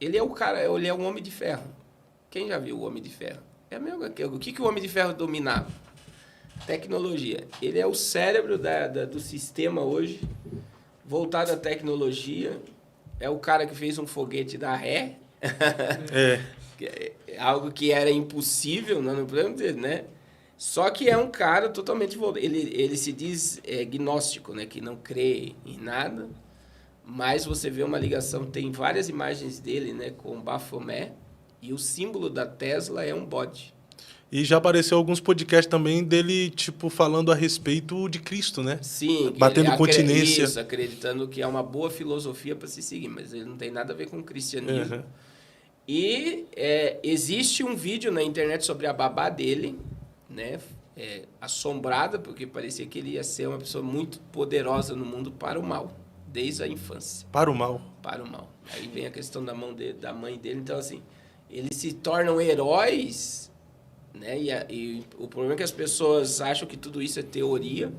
ele é o cara, ele é um homem de ferro. Quem já viu o Homem de Ferro? É mesmo, o que o Homem de Ferro dominava? Tecnologia. Ele é o cérebro do sistema hoje, voltado à tecnologia. É o cara que fez um foguete da ré. Algo que era impossível, não podemos dizer, né? Só que é um cara totalmente... Ele se diz gnóstico, né? Que não crê em nada. Mas você vê uma ligação, tem várias imagens dele, né? Com Baphomet. E o símbolo da Tesla é um bode. E já apareceu alguns podcasts também dele, tipo, falando a respeito de Cristo, né? Sim. Batendo continência. Isso, acreditando que é uma boa filosofia para se seguir, mas ele não tem nada a ver com o cristianismo. Uhum. E existe um vídeo na internet sobre a babá dele, né? Assombrada, porque parecia que ele ia ser uma pessoa muito poderosa no mundo para o mal, desde a infância. Para o mal. Para o mal. Aí vem a questão da mãe dele. Então, assim, eles se tornam heróis, né? E o problema é que as pessoas acham que tudo isso é teoria,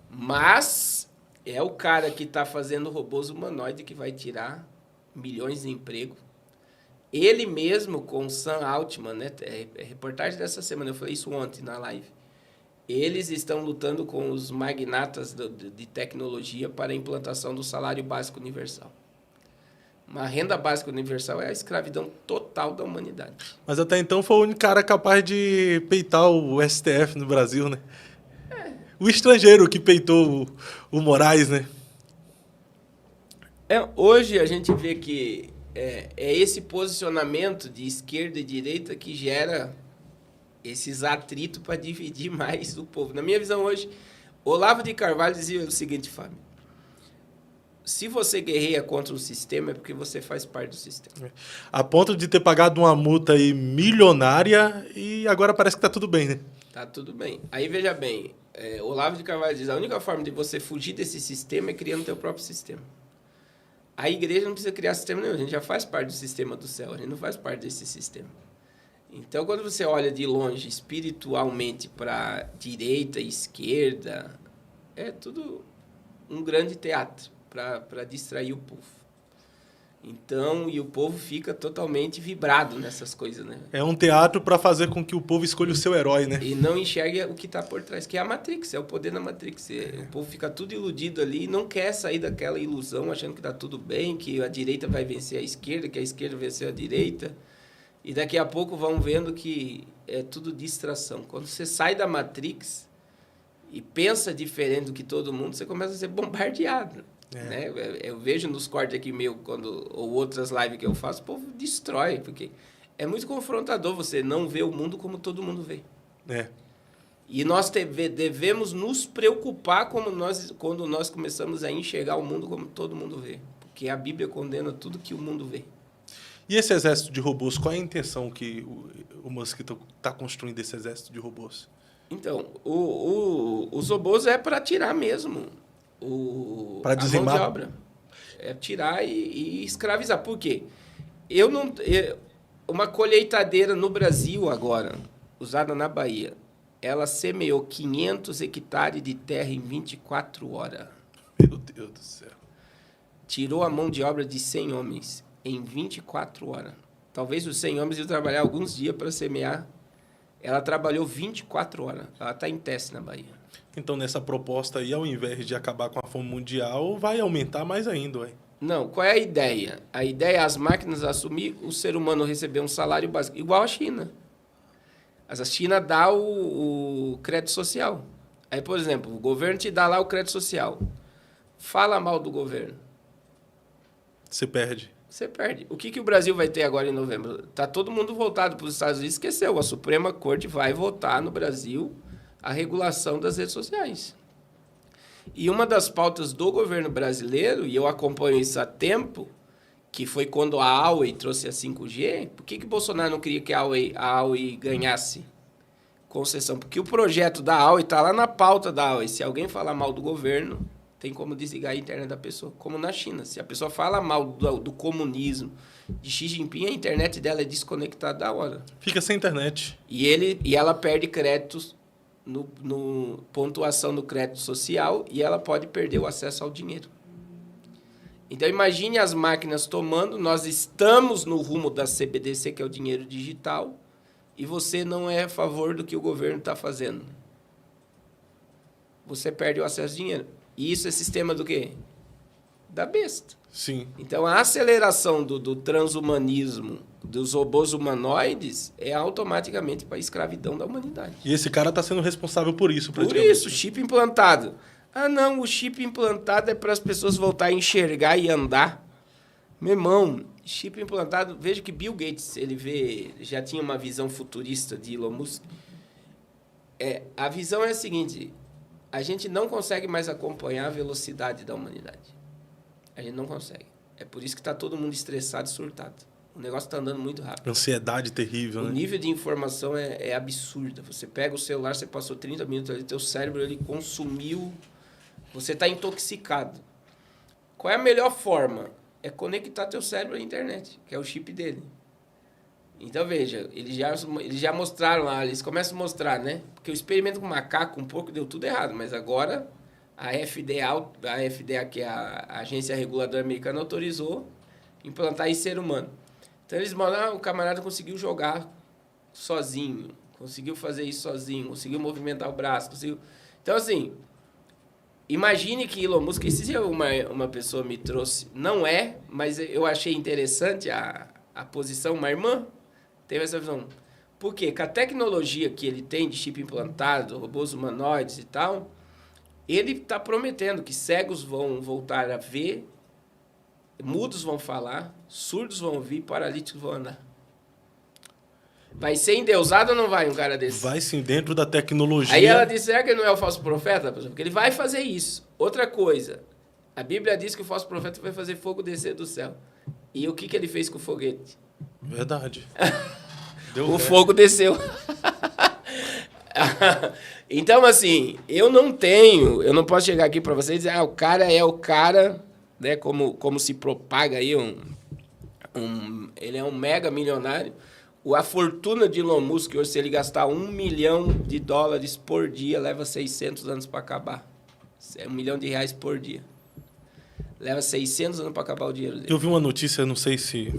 mas é o cara que está fazendo robôs humanoides que vai tirar milhões de emprego. Ele mesmo, com o Sam Altman, né? É reportagem dessa semana, eu falei isso ontem na live. Eles estão lutando com os magnatas de tecnologia para a implantação do salário básico universal. Uma renda básica universal é a escravidão total da humanidade. Mas até então foi o único cara capaz de peitar o STF no Brasil, né? O estrangeiro que peitou o Moraes, né? Hoje a gente vê que é esse posicionamento de esquerda e direita que gera esses atritos para dividir mais o povo. Na minha visão hoje, Olavo de Carvalho dizia o seguinte, Fábio: se você guerreia contra o sistema é porque você faz parte do sistema. A ponto de ter pagado uma multa aí milionária e agora parece que tá tudo bem, né? Tá tudo bem. Aí veja bem, Olavo de Carvalho diz: a única forma de você fugir desse sistema é criando o teu próprio sistema. A igreja não precisa criar sistema nenhum, a gente já faz parte do sistema do céu, a gente não faz parte desse sistema. Então, quando você olha de longe, espiritualmente, para direita e esquerda, é tudo um grande teatro para distrair o povo. Então, e o povo fica totalmente vibrado nessas coisas, né? É um teatro para fazer com que o povo escolha o seu herói, né? E não enxerga o que está por trás, que é a Matrix, é o poder da Matrix. O povo fica tudo iludido ali e não quer sair daquela ilusão, achando que está tudo bem, que a direita vai vencer a esquerda, que a esquerda venceu a direita. E daqui a pouco vão vendo que é tudo distração. Quando você sai da Matrix e pensa diferente do que todo mundo, você começa a ser bombardeado. Né? Eu vejo nos cortes aqui meu, ou outras lives que eu faço, o povo destrói, porque é muito confrontador você não ver o mundo como todo mundo vê. E nós devemos nos preocupar quando nós começamos a enxergar o mundo como todo mundo vê. Porque a Bíblia condena tudo que o mundo vê. E esse exército de robôs, qual é a intenção que o Musk está construindo esse exército de robôs? Então, os robôs é para tirar mesmo para dizimar a mão de obra. É tirar e escravizar. Por quê? Uma colheitadeira no Brasil agora, usada na Bahia, ela semeou 500 hectares de terra em 24 horas. Meu Deus do céu. Tirou a mão de obra de 100 homens em 24 horas. Talvez os 100 homens iam trabalhar alguns dias para semear. Ela trabalhou 24 horas. Ela está em teste na Bahia. Então, nessa proposta aí, ao invés de acabar com a fome mundial, vai aumentar mais ainda, ué. Não, qual é a ideia? A ideia é as máquinas assumir, o ser humano receber um salário básico, igual a China. A China dá o crédito social. Aí, por exemplo, o governo te dá lá o crédito social. Fala mal do governo. Você perde. Você perde. O que o Brasil vai ter agora em novembro? Está todo mundo voltado para os Estados Unidos. Esqueceu, a Suprema Corte vai votar no Brasil a regulação das redes sociais. E uma das pautas do governo brasileiro, e eu acompanho isso há tempo, que foi quando a Huawei trouxe a 5G, por que Bolsonaro não queria que a Huawei ganhasse concessão? Porque o projeto da Huawei está lá na pauta da Huawei. Se alguém falar mal do governo, tem como desligar a internet da pessoa. Como na China. Se a pessoa fala mal do comunismo, de Xi Jinping, a internet dela é desconectada da hora. Fica sem internet. E ela perde créditos no pontuação do crédito social e ela pode perder o acesso ao dinheiro. Então, imagine as máquinas tomando, nós estamos no rumo da CBDC, que é o dinheiro digital, e você não é a favor do que o governo está fazendo. Você perde o acesso ao dinheiro. E isso é sistema do quê? Da besta. Sim. Então, a aceleração do transhumanismo, dos robôs humanoides, é automaticamente para a escravidão da humanidade. E esse cara está sendo responsável por isso, Por isso, chip implantado. Ah, não, o chip implantado é para as pessoas voltarem a enxergar e andar. Meu irmão, chip implantado... Veja que Bill Gates, já tinha uma visão futurista de Elon Musk. A visão é a seguinte: a gente não consegue mais acompanhar a velocidade da humanidade. A gente não consegue. É por isso que está todo mundo estressado e surtado. O negócio está andando muito rápido. Ansiedade terrível, né? O nível de informação é absurdo. Você pega o celular, você passou 30 minutos ali, teu cérebro ele consumiu, você está intoxicado. Qual é a melhor forma? É conectar teu cérebro à internet, que é o chip dele. Então, veja, eles já mostraram lá, eles começam a mostrar, né? Porque o experimento com macaco, com porco, deu tudo errado, mas agora a FDA, que é a agência reguladora americana, autorizou implantar em ser humano. Então eles mandam, o camarada conseguiu jogar sozinho, conseguiu fazer isso sozinho, conseguiu movimentar o braço, conseguiu... Então, assim, imagine que Elon Musk, esse dia uma pessoa me trouxe, não é, mas eu achei interessante a posição, uma irmã teve essa visão. Por quê? Com a tecnologia que ele tem de chip implantado, robôs humanoides e tal, ele está prometendo que cegos vão voltar a ver, mudos vão falar, surdos vão ouvir, paralíticos vão andar. Vai ser endeusado ou não vai um cara desse? Vai sim, dentro da tecnologia. Aí ela disse, será que ele não é o falso profeta? Porque ele vai fazer isso. Outra coisa, a Bíblia diz que o falso profeta vai fazer fogo descer do céu. E o que ele fez com o foguete? Verdade. O fogo desceu. Então, assim, eu não posso chegar aqui para vocês e dizer, o cara é o cara, né, como se propaga aí, ele é um mega milionário. A fortuna de Elon Musk, hoje, se ele gastar $1 milhão por dia, leva 600 anos para acabar. É R$1 milhão por dia. Leva 600 anos para acabar o dinheiro dele. Eu vi uma notícia, não sei se...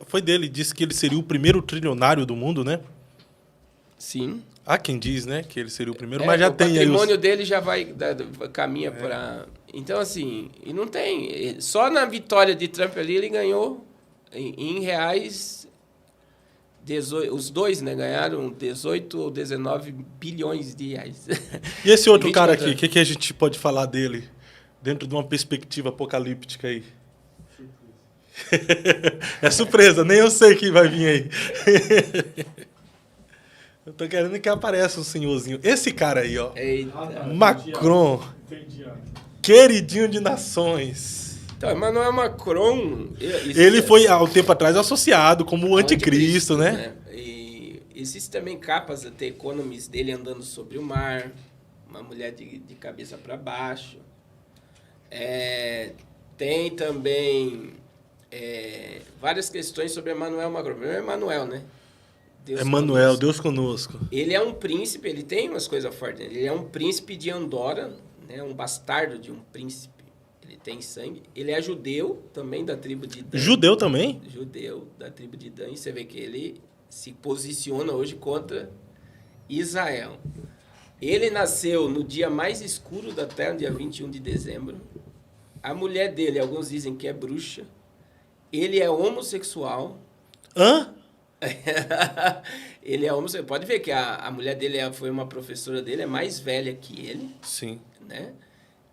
Foi dele, disse que ele seria o primeiro trilionário do mundo, né? Sim. Há quem diz, né, que ele seria o primeiro, mas já tem aí... O patrimônio dele já caminha para... Então, assim, e não tem... Só na vitória de Trump ali, ele ganhou em reais... os dois, né, ganharam 18 ou 19 bilhões de reais. E esse outro cara aqui, o que a gente pode falar dele? Dentro de uma perspectiva apocalíptica aí. É surpresa, nem eu sei quem vai vir aí. Eu tô querendo que apareça um senhorzinho. Esse cara aí, ó. Eita. Macron. Queridinho de nações. Então, Emmanuel Macron... Ele foi, há um tempo atrás, associado como o anticristo, né? E existem também capas da The Economist dele andando sobre o mar, uma mulher de cabeça para baixo. Tem também várias questões sobre Emmanuel Macron. Primeiro, Emmanuel, né? Emmanuel, Deus conosco. Ele é um príncipe, ele tem umas coisas fortes. Ele é um príncipe de Andorra, né? Um bastardo de um príncipe. Ele tem sangue. Ele é judeu, também da tribo de Dan. Judeu também? Judeu, da tribo de Dan. E você vê que ele se posiciona hoje contra Israel. Ele nasceu no dia mais escuro da Terra, no dia 21 de dezembro. A mulher dele, alguns dizem que é bruxa. Ele é homossexual. Hã? Ele é homossexual. Pode ver que a mulher dele foi uma professora dele, é mais velha que ele. Sim. Né?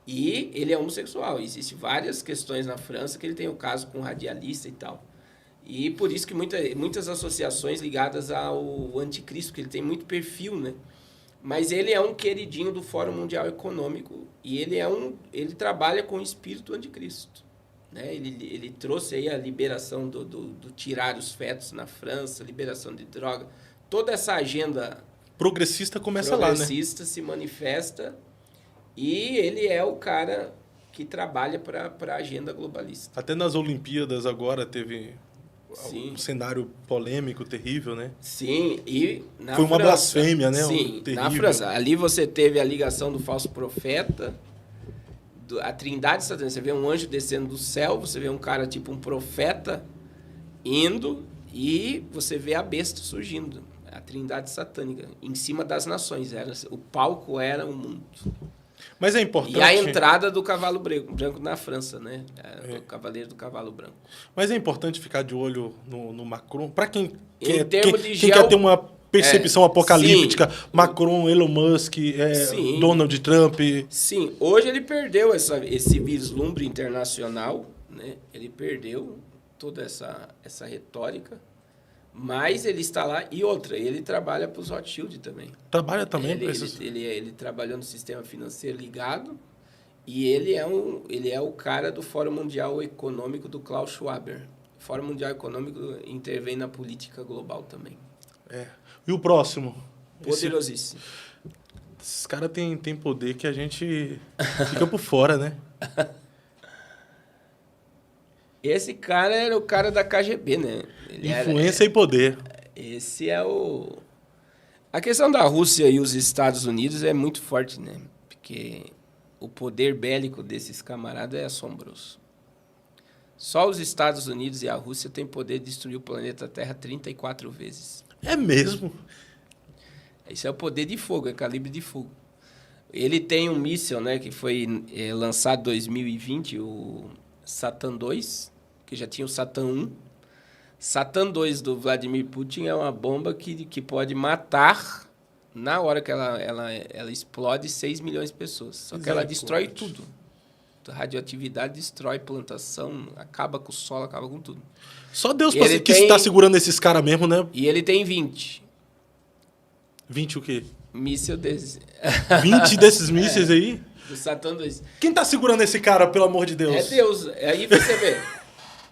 E ele é homossexual. Existem várias questões na França que ele tem o caso com um radialista e tal. E por isso que muitas associações ligadas ao anticristo, que ele tem muito perfil, né? Mas ele é um queridinho do Fórum Mundial Econômico e ele trabalha com o espírito do anticristo. Né? Ele trouxe aí a liberação do tirar os fetos na França, liberação de droga. Toda essa agenda progressista começa lá, né? Progressista se manifesta e ele é o cara que trabalha para a agenda globalista. Até nas Olimpíadas agora teve Sim. um cenário polêmico, terrível, né? Sim, e na foi uma França, blasfêmia, né? Sim, terrível. Na França. Ali você teve a ligação do falso profeta, a trindade satânica. Você vê um anjo descendo do céu, você vê um cara tipo um profeta indo e você vê a besta surgindo. A trindade satânica, em cima das nações. O palco era o mundo. Mas é importante... E a entrada do cavalo branco na França, né? O cavaleiro do cavalo branco. Mas é importante ficar de olho no Macron. Para quem quer ter uma percepção apocalíptica, sim. Macron, Elon Musk, Donald Trump... Sim, hoje ele perdeu esse vislumbre internacional, né? Ele perdeu toda essa retórica. Mas ele está lá. E outra, ele trabalha para os Rothschild também. Trabalha também? Ele trabalhou no sistema financeiro ligado. E ele é o cara do Fórum Mundial Econômico do Klaus Schwab. O Fórum Mundial Econômico intervém na política global também. E o próximo? Poderosíssimo. Esses caras têm poder que a gente fica por fora, né? Esse cara era o cara da KGB, né? Influência e poder. Esse é o... A questão da Rússia e os Estados Unidos é muito forte, né? Porque o poder bélico desses camaradas é assombroso. Só os Estados Unidos e a Rússia têm poder de destruir o planeta Terra 34 vezes. É mesmo? Esse é o poder de fogo, é calibre de fogo. Ele tem um míssil, né, que foi lançado em 2020, o Satan II, que já tinha o Satan I. Satan II do Vladimir Putin é uma bomba que pode matar, na hora que ela explode, 6 milhões de pessoas. Só que ela destrói tudo. A radioatividade destrói plantação, acaba com o solo, acaba com tudo. Só Deus que está segurando esses caras mesmo, né? E ele tem 20. 20 o quê? Míssil desse. 20 desses mísseis aí? Do Satan II. Quem tá segurando esse cara, pelo amor de Deus? É Deus. Aí você vê.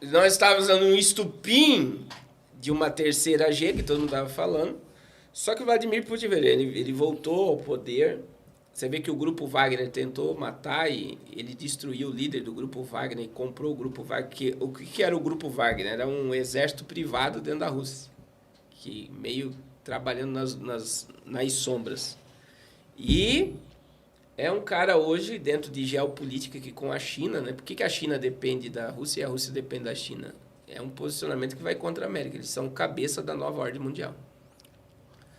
Nós estávamos usando um estupim de uma terceira G, que todo mundo estava falando. Só que o Vladimir Putin, ele voltou ao poder. Você vê que o Grupo Wagner tentou matar e ele destruiu o líder do Grupo Wagner e comprou o Grupo Wagner. O que era o Grupo Wagner? Era um exército privado dentro da Rússia, que meio trabalhando nas sombras. E é um cara hoje, dentro de geopolítica, que com a China, né? Por que a China depende da Rússia e a Rússia depende da China? É um posicionamento que vai contra a América. Eles são cabeça da nova ordem mundial.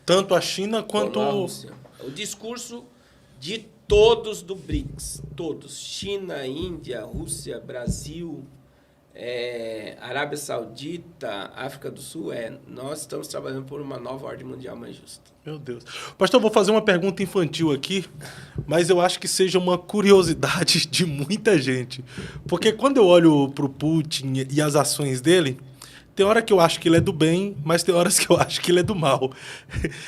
Tanto a China quanto a Rússia. O discurso de todos do BRICS, todos, China, Índia, Rússia, Brasil, Arábia Saudita, África do Sul, nós estamos trabalhando por uma nova ordem mundial mais justa. Meu Deus. Pastor, eu vou fazer uma pergunta infantil aqui, mas eu acho que seja uma curiosidade de muita gente. Porque quando eu olho para o Putin e as ações dele, tem hora que eu acho que ele é do bem, mas tem horas que eu acho que ele é do mal.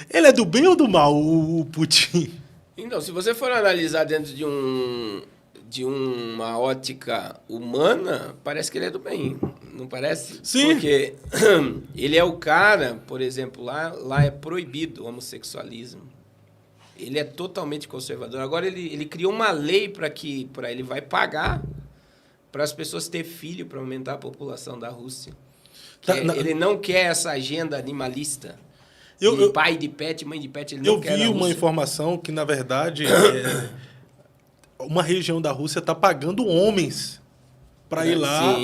Ele é do bem ou do mal, o Putin? Então, se você for analisar dentro de uma ótica humana, parece que ele é do bem, não parece? Sim. Porque ele é o cara, por exemplo, lá é proibido o homossexualismo. Ele é totalmente conservador. Agora ele criou uma lei para ele vai pagar para as pessoas ter filho para aumentar a população da Rússia. Ele não quer essa agenda animalista. Pai de pet, mãe de pet, ele não quer. Eu vi uma informação que, na verdade, uma região da Rússia está pagando homens para ir lá,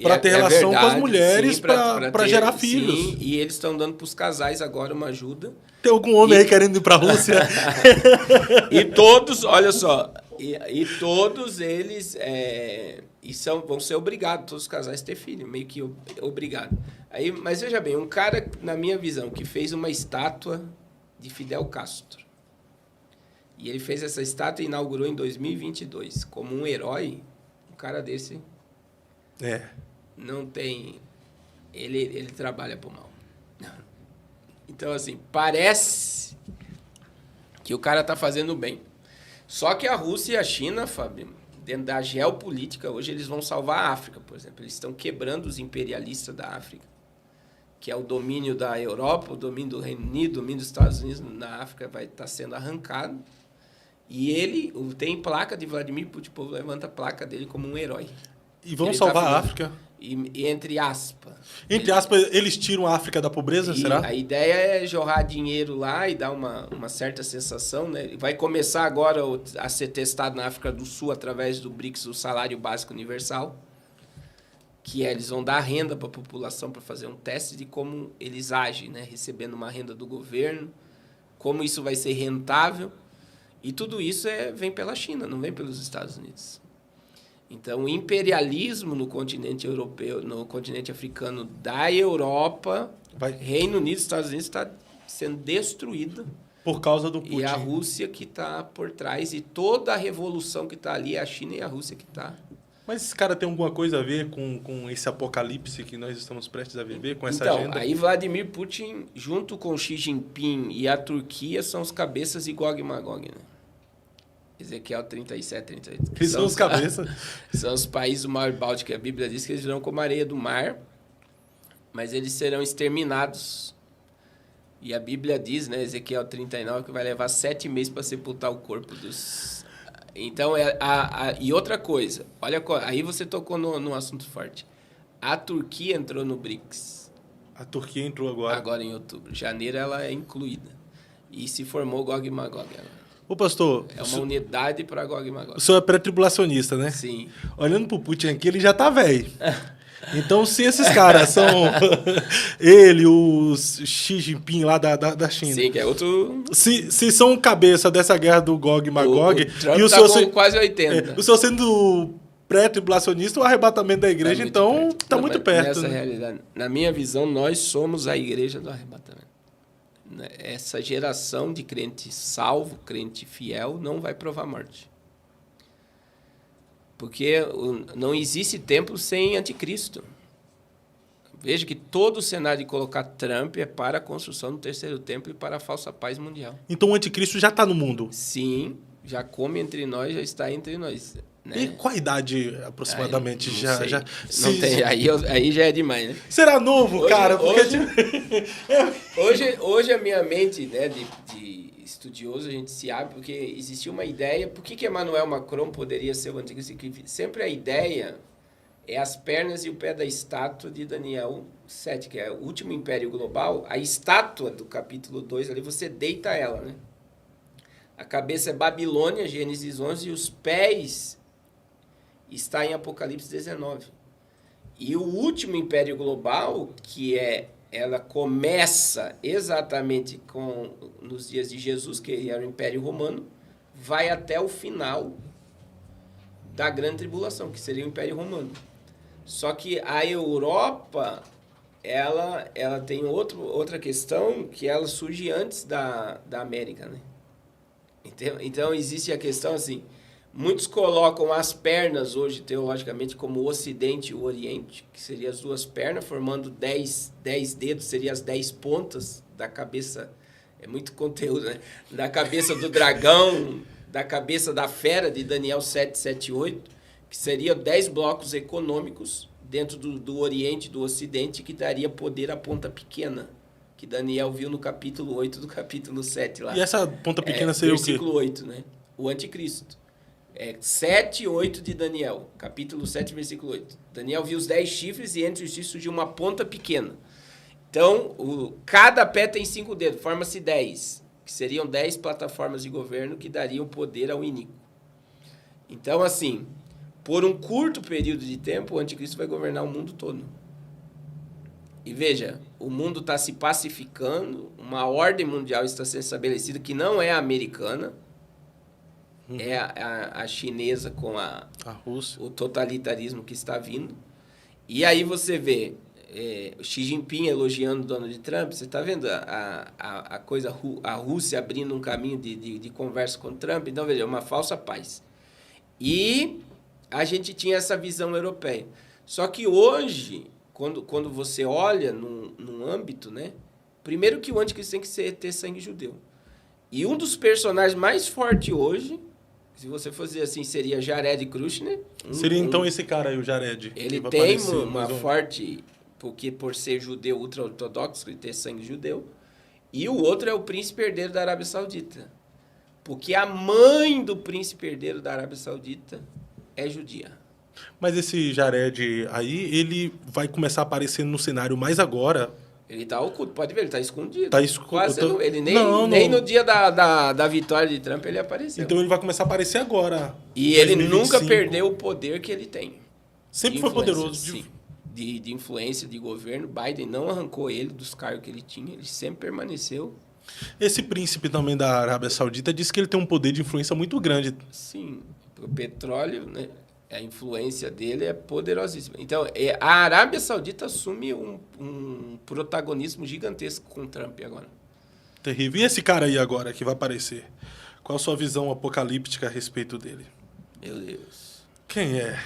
para ter relação com as mulheres, para gerar filhos. Sim, e eles estão dando para os casais agora uma ajuda. Tem algum homem aí querendo ir para a Rússia? E todos, olha só, e todos eles vão ser obrigados, todos os casais, a ter filho, meio que obrigado. Aí, mas veja bem, um cara, na minha visão, que fez uma estátua de Fidel Castro. E ele fez essa estátua e inaugurou em 2022. Como um herói, um cara desse não tem... Ele trabalha pro mal. Então, assim, parece que o cara tá fazendo bem. Só que a Rússia e a China, Fábio, dentro da geopolítica, hoje eles vão salvar a África, por exemplo. Eles estão quebrando os imperialistas da África, que é o domínio da Europa, o domínio do Reino Unido, o domínio dos Estados Unidos na África vai estar sendo arrancado. E ele tem placa de Vladimir Putin, o povo levanta a placa dele como um herói. E vão salvar a África? E entre aspas. Entre aspas, eles tiram a África da pobreza, será? A ideia é jorrar dinheiro lá e dar uma certa sensação, né? Vai começar agora a ser testado na África do Sul, através do BRICS, o salário básico universal, que eles vão dar renda para a população para fazer um teste de como eles agem, né? Recebendo uma renda do governo, como isso vai ser rentável. E tudo isso vem pela China, não vem pelos Estados Unidos. Então, o imperialismo no continente europeu, no continente africano da Europa, Reino Unido, Estados Unidos, está sendo destruído. Por causa do Putin. E a Rússia que está por trás, e toda a revolução que está ali, é a China e a Rússia que está. Mas esse cara tem alguma coisa a ver com esse apocalipse que nós estamos prestes a viver, com essa agenda? Aí Vladimir Putin, junto com Xi Jinping e a Turquia, são os cabeças de Gog e Magog, né? Ezequiel 37, 38. Eles são os cabeças. São os países do Mar Báltico. A Bíblia diz que eles virão como a areia do mar, mas eles serão exterminados. E a Bíblia diz, né, Ezequiel 39, que vai levar 7 meses para sepultar o corpo dos... Então, e outra coisa, olha, aí você tocou num assunto forte. A Turquia entrou no BRICS. A Turquia entrou agora. Agora em outubro. Janeiro ela é incluída. E se formou Gog e Magog. Ô, pastor, É uma unidade para Gog e Magog. o senhor é pré-tribulacionista, né? Sim. Olhando pro Putin aqui, ele já tá velho. Então, se esses caras são ele, o Xi Jinping lá da China, Sim, que é outro... se são cabeça dessa guerra do Gog e Magog, O Trump e o tá senhor, com quase 80. o senhor sendo pré-tribulacionista, o arrebatamento da igreja, muito então, perto. tá Não, muito mas perto. Nessa Né? realidade, na minha visão, nós somos a igreja do arrebatamento. Essa geração de crente salvo, crente fiel, não vai provar a morte. Porque não existe templo sem anticristo. Veja que todo o cenário de colocar Trump é para a construção do terceiro templo e para a falsa paz mundial. Então, o anticristo já tá no mundo. Sim, já come entre nós, já está entre nós. Né? E qual a idade, aproximadamente? Não já, sei. já, Não tem, aí já é demais, né? Será novo, Hoje- cara? Porque, Hoje a minha mente, né, de estudioso, a gente se abre, porque existia uma ideia. Por que Emmanuel Macron poderia ser o anticristo? Sempre a ideia é as pernas e o pé da estátua de Daniel 7, que é o último império global. A estátua do capítulo 2, ali você deita ela, né? A cabeça é Babilônia, Gênesis 11, e os pés está em Apocalipse 19. E o último império global, ela começa exatamente nos dias de Jesus, que era o Império Romano, vai até o final da Grande Tribulação, que seria o Império Romano. Só que a Europa, ela tem outra questão, que ela surge antes da América, né? Então, existe a questão assim, muitos colocam as pernas hoje, teologicamente, como o Ocidente e o Oriente, que seriam as duas pernas, formando 10 dedos, seriam as 10 pontas da cabeça, é muito conteúdo, né? Da cabeça do dragão, da cabeça da fera, de Daniel 7, 7 e 8, que seriam 10 blocos econômicos dentro do Oriente e do Ocidente, que daria poder à ponta pequena, que Daniel viu no capítulo 8 do capítulo 7 lá. e essa ponta pequena seria o quê? Versículo 8, né? O anticristo. 7 e 8 de Daniel, capítulo 7, versículo 8. Daniel viu os 10 chifres e entre os chifres surgiu uma ponta pequena. Então, cada pé tem 5 dedos, forma-se 10, que seriam 10 plataformas de governo que dariam poder ao iníquo. Então, assim, por um curto período de tempo, o anticristo vai governar o mundo todo. E veja, o mundo está se pacificando, uma ordem mundial está sendo estabelecida que não é a americana, é a chinesa com A Rússia. o totalitarismo que está vindo. E aí você vê Xi Jinping elogiando Donald Trump, você está vendo a coisa, a Rússia abrindo um caminho de conversa com Trump. Então, veja, é uma falsa paz. E a gente tinha essa visão europeia. Só que hoje, quando você olha num âmbito, né? Primeiro que o anticristo tem que ter sangue judeu. E um dos personagens mais fortes hoje, se você fosse assim, seria Jared Kushner. Seria então esse cara aí, o Jared. Ele que vai tem aparecer, uma mais um. forte, porque por ser judeu ultra-ortodoxo, ele ter sangue judeu. E o outro é o príncipe herdeiro da Arábia Saudita. Porque a mãe do príncipe herdeiro da Arábia Saudita é judia. Mas esse Jared aí, ele vai começar a aparecer no cenário mais agora. Ele está oculto, pode ver, ele está escondido. Tá escondido. Quase ele nem Não. no dia da vitória de Trump ele apareceu. Então ele vai começar a aparecer agora. E ele 2025. nunca perdeu o poder que ele tem. Sempre De foi influência, poderoso. Sim. De influência de governo. Biden não arrancou ele dos cargos que ele tinha. Ele sempre permaneceu. Esse príncipe também da Arábia Saudita disse que ele tem um poder de influência muito grande. Sim. O petróleo, né? A influência dele é poderosíssima. Então, a Arábia Saudita assume um protagonismo gigantesco com o Trump agora. Terrível. E esse cara aí agora que vai aparecer? Qual a sua visão apocalíptica a respeito dele? Meu Deus. Quem é?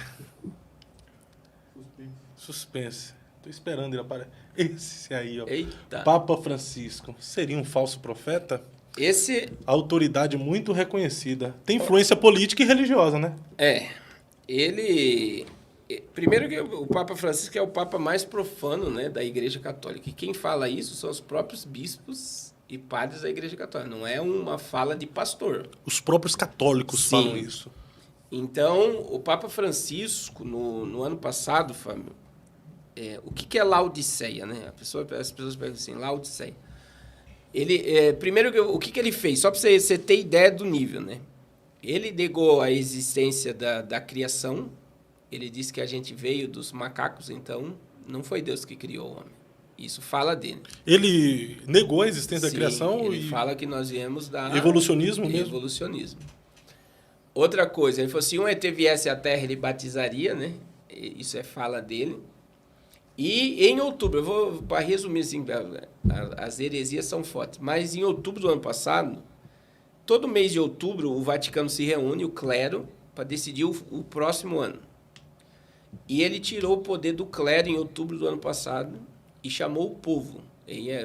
Suspense. Tô esperando ele aparecer. Esse aí, ó. Eita. Papa Francisco. Seria um falso profeta? Esse Autoridade muito reconhecida. Tem influência política e religiosa, né? Ele... Primeiro que o Papa Francisco é o Papa mais profano, né, da Igreja Católica. E quem fala isso são os próprios bispos e padres da Igreja Católica. Não é uma fala de pastor. Os próprios católicos Sim. falam isso. Então, o Papa Francisco, no ano passado, Fábio, o que é Laodiceia, né? As pessoas perguntam assim, Laodiceia. Primeiro, o que ele fez? Só para você ter ideia do nível, né? Ele negou a existência da criação. Ele disse que a gente veio dos macacos, então não foi Deus que criou o homem. Isso fala dele. Ele negou a existência da criação ele fala que nós viemos da... Evolucionismo mesmo? Evolucionismo. Outra coisa, ele falou, se um ET viesse à Terra, ele batizaria, né? Isso é fala dele. E em outubro, eu vou para resumir assim, as heresias são fortes, mas em outubro do ano passado, todo mês de outubro, o Vaticano se reúne, o clero, para decidir o próximo ano. E ele tirou o poder do clero em outubro do ano passado e chamou o povo.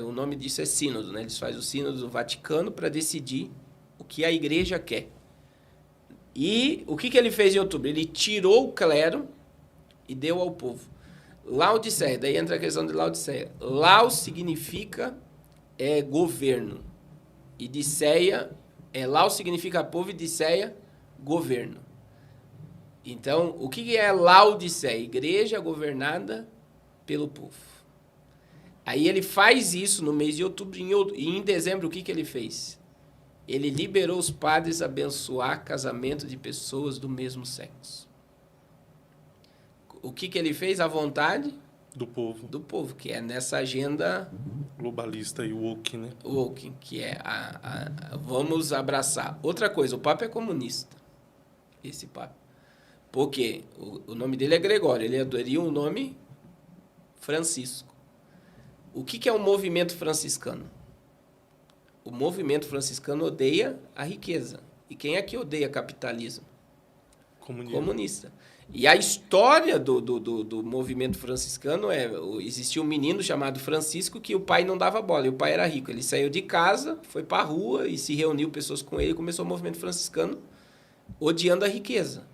O nome disso é sínodo, né? Eles fazem o sínodo do Vaticano para decidir o que a igreja quer. E o que ele fez em outubro? Ele tirou o clero e deu ao povo. Laodiceia, daí entra a questão de Laodiceia. Laos significa governo. E Diceia, Laos significa povo e Diceia, governo. Então, o que é Laodiceia? Igreja governada pelo povo. Aí ele faz isso no mês de outubro, e em dezembro o que ele fez? Ele liberou os padres a abençoar casamento de pessoas do mesmo sexo. O que ele fez? A vontade do povo. Do povo, que é nessa agenda globalista e woke, né? Woke, que é vamos abraçar. Outra coisa, o Papa é comunista. Esse Papa. Por quê? O nome dele é Gregório, ele aderiu o nome Francisco. O que é o movimento franciscano? O movimento franciscano odeia a riqueza. E quem é que odeia capitalismo? Comunista. E a história do movimento franciscano existia um menino chamado Francisco que o pai não dava bola, e o pai era rico. Ele saiu de casa, foi para a rua e se reuniu pessoas com ele, e começou o movimento franciscano odiando a riqueza.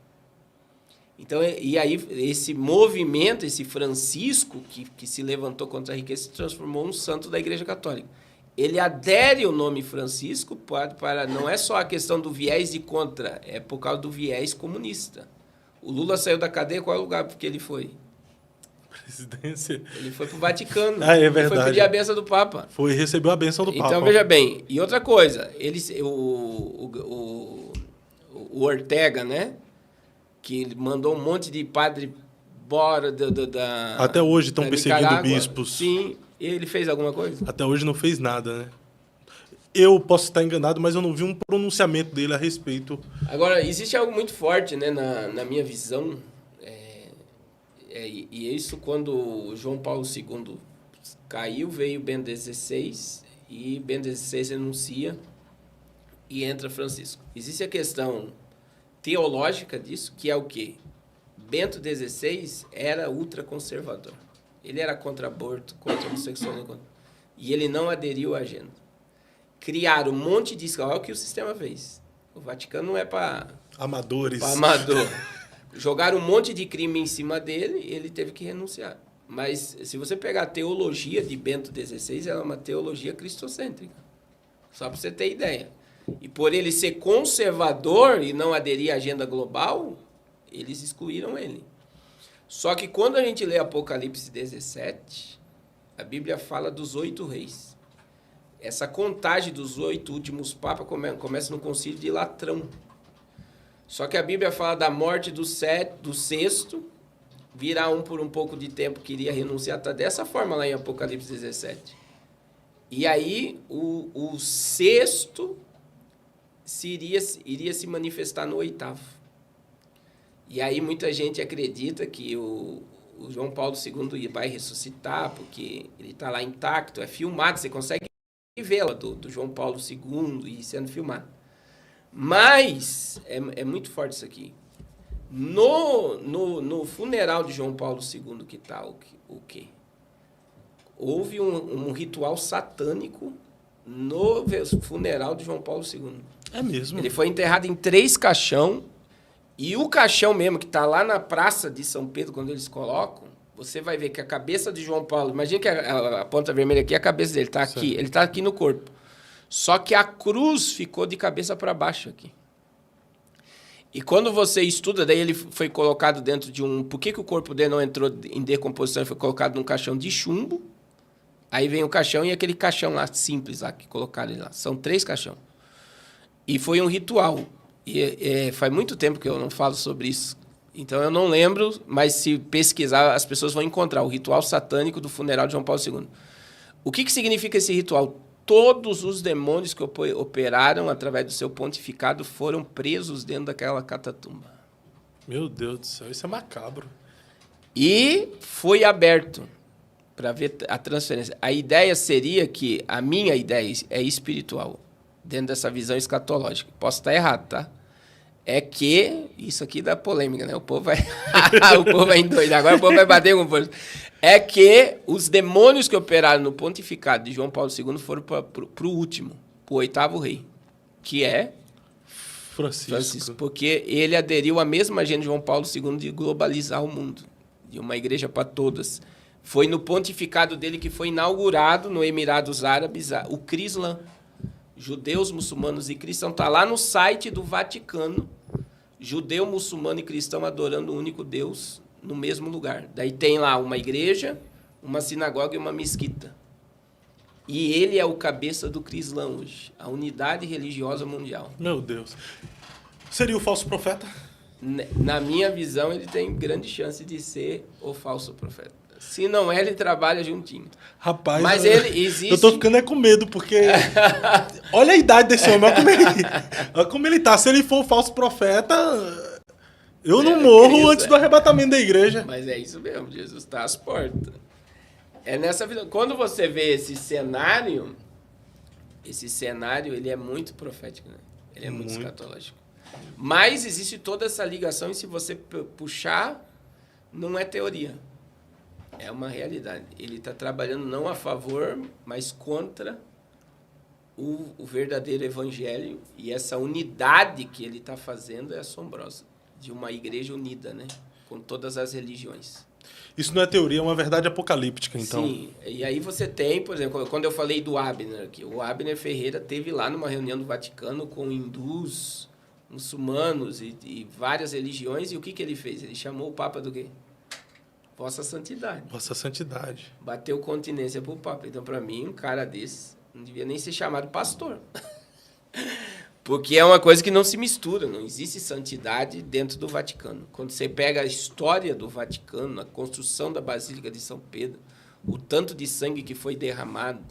Então, e aí esse movimento, esse Francisco que se levantou contra a riqueza, se transformou num santo da Igreja Católica. Ele adere o nome Francisco para não é só a questão do viés de contra, é por causa do viés comunista. O Lula saiu da cadeia, qual é o lugar que ele foi? Presidência. Ele foi para o Vaticano. É verdade. Foi pedir a benção do Papa. Foi receber a benção do Papa. Então, veja bem. E outra coisa, o Ortega, né? Que ele mandou um monte de padre embora da... Até hoje estão perseguindo bispos. Sim. Ele fez alguma coisa? Até hoje não fez nada, né? Eu posso estar enganado, mas eu não vi um pronunciamento dele a respeito. Agora, existe algo muito forte, né, na minha visão, e isso quando o João Paulo II caiu, veio Bento XVI, e Bento XVI renuncia e entra Francisco. Existe a questão teológica disso, que é o quê? Bento XVI era ultraconservador. Ele era contra aborto, contra homossexualismo, e ele não aderiu à agenda. Criaram um monte de escola. Olha o que o sistema fez. O Vaticano não é para... Amadores. Para amador. Jogaram um monte de crime em cima dele e ele teve que renunciar. Mas se você pegar a teologia de Bento XVI, ela é uma teologia cristocêntrica. Só para você ter ideia. E por ele ser conservador e não aderir à agenda global, eles excluíram ele. Só que quando a gente lê Apocalipse 17, a Bíblia fala dos 8 reis. Essa contagem dos 8 últimos papas começa no concílio de Latrão. Só que a Bíblia fala da morte do sexto, virá um por um pouco de tempo que iria renunciar. Está dessa forma lá em Apocalipse 17. E aí o sexto iria se manifestar no 8º. E aí muita gente acredita que o João Paulo II vai ressuscitar, porque ele está lá intacto, é filmado, você consegue vê-la do João Paulo II e sendo filmado. Mas é muito forte isso aqui. No funeral de João Paulo II, que está o quê? Houve um ritual satânico no funeral de João Paulo II. É mesmo? Ele foi enterrado em 3 caixão, e o caixão mesmo, que está lá na Praça de São Pedro, quando eles colocam, você vai ver que a cabeça de João Paulo... Imagina que a ponta vermelha aqui é a cabeça dele, está aqui. Ele está aqui no corpo. Só que a cruz ficou de cabeça para baixo aqui. E quando você estuda, daí ele foi colocado dentro de um... Por que o corpo dele não entrou em decomposição? Ele foi colocado num caixão de chumbo Aí vem o caixão e aquele caixão lá, simples lá, que colocaram lá. São 3 caixões. E foi um ritual. E faz muito tempo que eu não falo sobre isso. Então eu não lembro, mas se pesquisar, as pessoas vão encontrar o ritual satânico do funeral de João Paulo II. O que significa esse ritual? Todos os demônios que operaram através do seu pontificado foram presos dentro daquela catatumba. Meu Deus do céu, isso é macabro. E foi aberto para ver a transferência. A ideia seria que, a minha ideia é espiritual, dentro dessa visão escatológica. Posso estar errado, tá? É que, isso aqui dá polêmica, né? O povo vai, o povo vai endoidar, agora o povo vai bater com força. É que os demônios que operaram no pontificado de João Paulo II foram para o último, para o 8º rei, que é Francisco, porque ele aderiu à mesma agenda de João Paulo II de globalizar o mundo, de uma igreja para todas. Foi no pontificado dele que foi inaugurado no Emirados Árabes o Crislam. Judeus, muçulmanos e cristãos. Está lá no site do Vaticano. Judeu, muçulmano e cristão adorando o único Deus no mesmo lugar. Daí tem lá uma igreja, uma sinagoga e uma mesquita. E ele é o cabeça do Crislam hoje. A unidade religiosa mundial. Meu Deus. Seria o falso profeta? Na minha visão, ele tem grande chance de ser o falso profeta. Se não é, ele trabalha juntinho. Rapaz, mas ele existe... eu tô ficando com medo, porque... olha a idade desse homem, olha como ele tá. Se ele for o falso profeta, eu não morro antes do arrebatamento da igreja. Mas é isso mesmo, Jesus está às portas. É nessa vida. Quando você vê esse cenário ele é muito profético, né? Ele é muito escatológico. Mas existe toda essa ligação, e se você puxar, não é teoria. É uma realidade. Ele está trabalhando não a favor, mas contra o verdadeiro evangelho. E essa unidade que ele está fazendo é assombrosa. De uma igreja unida, né? Com todas as religiões. Isso não é teoria, é uma verdade apocalíptica, então. Sim. E aí você tem, por exemplo, quando eu falei do Abner aqui, o Abner Ferreira teve lá numa reunião do Vaticano com hindus, muçulmanos e várias religiões. E o que ele fez? Ele chamou o Papa do quê? Vossa Santidade. Vossa Santidade. Bateu continência pro Papa. Então, para mim, um cara desse não devia nem ser chamado pastor. Porque é uma coisa que não se mistura. Não existe santidade dentro do Vaticano. Quando você pega a história do Vaticano, a construção da Basílica de São Pedro, o tanto de sangue que foi derramado,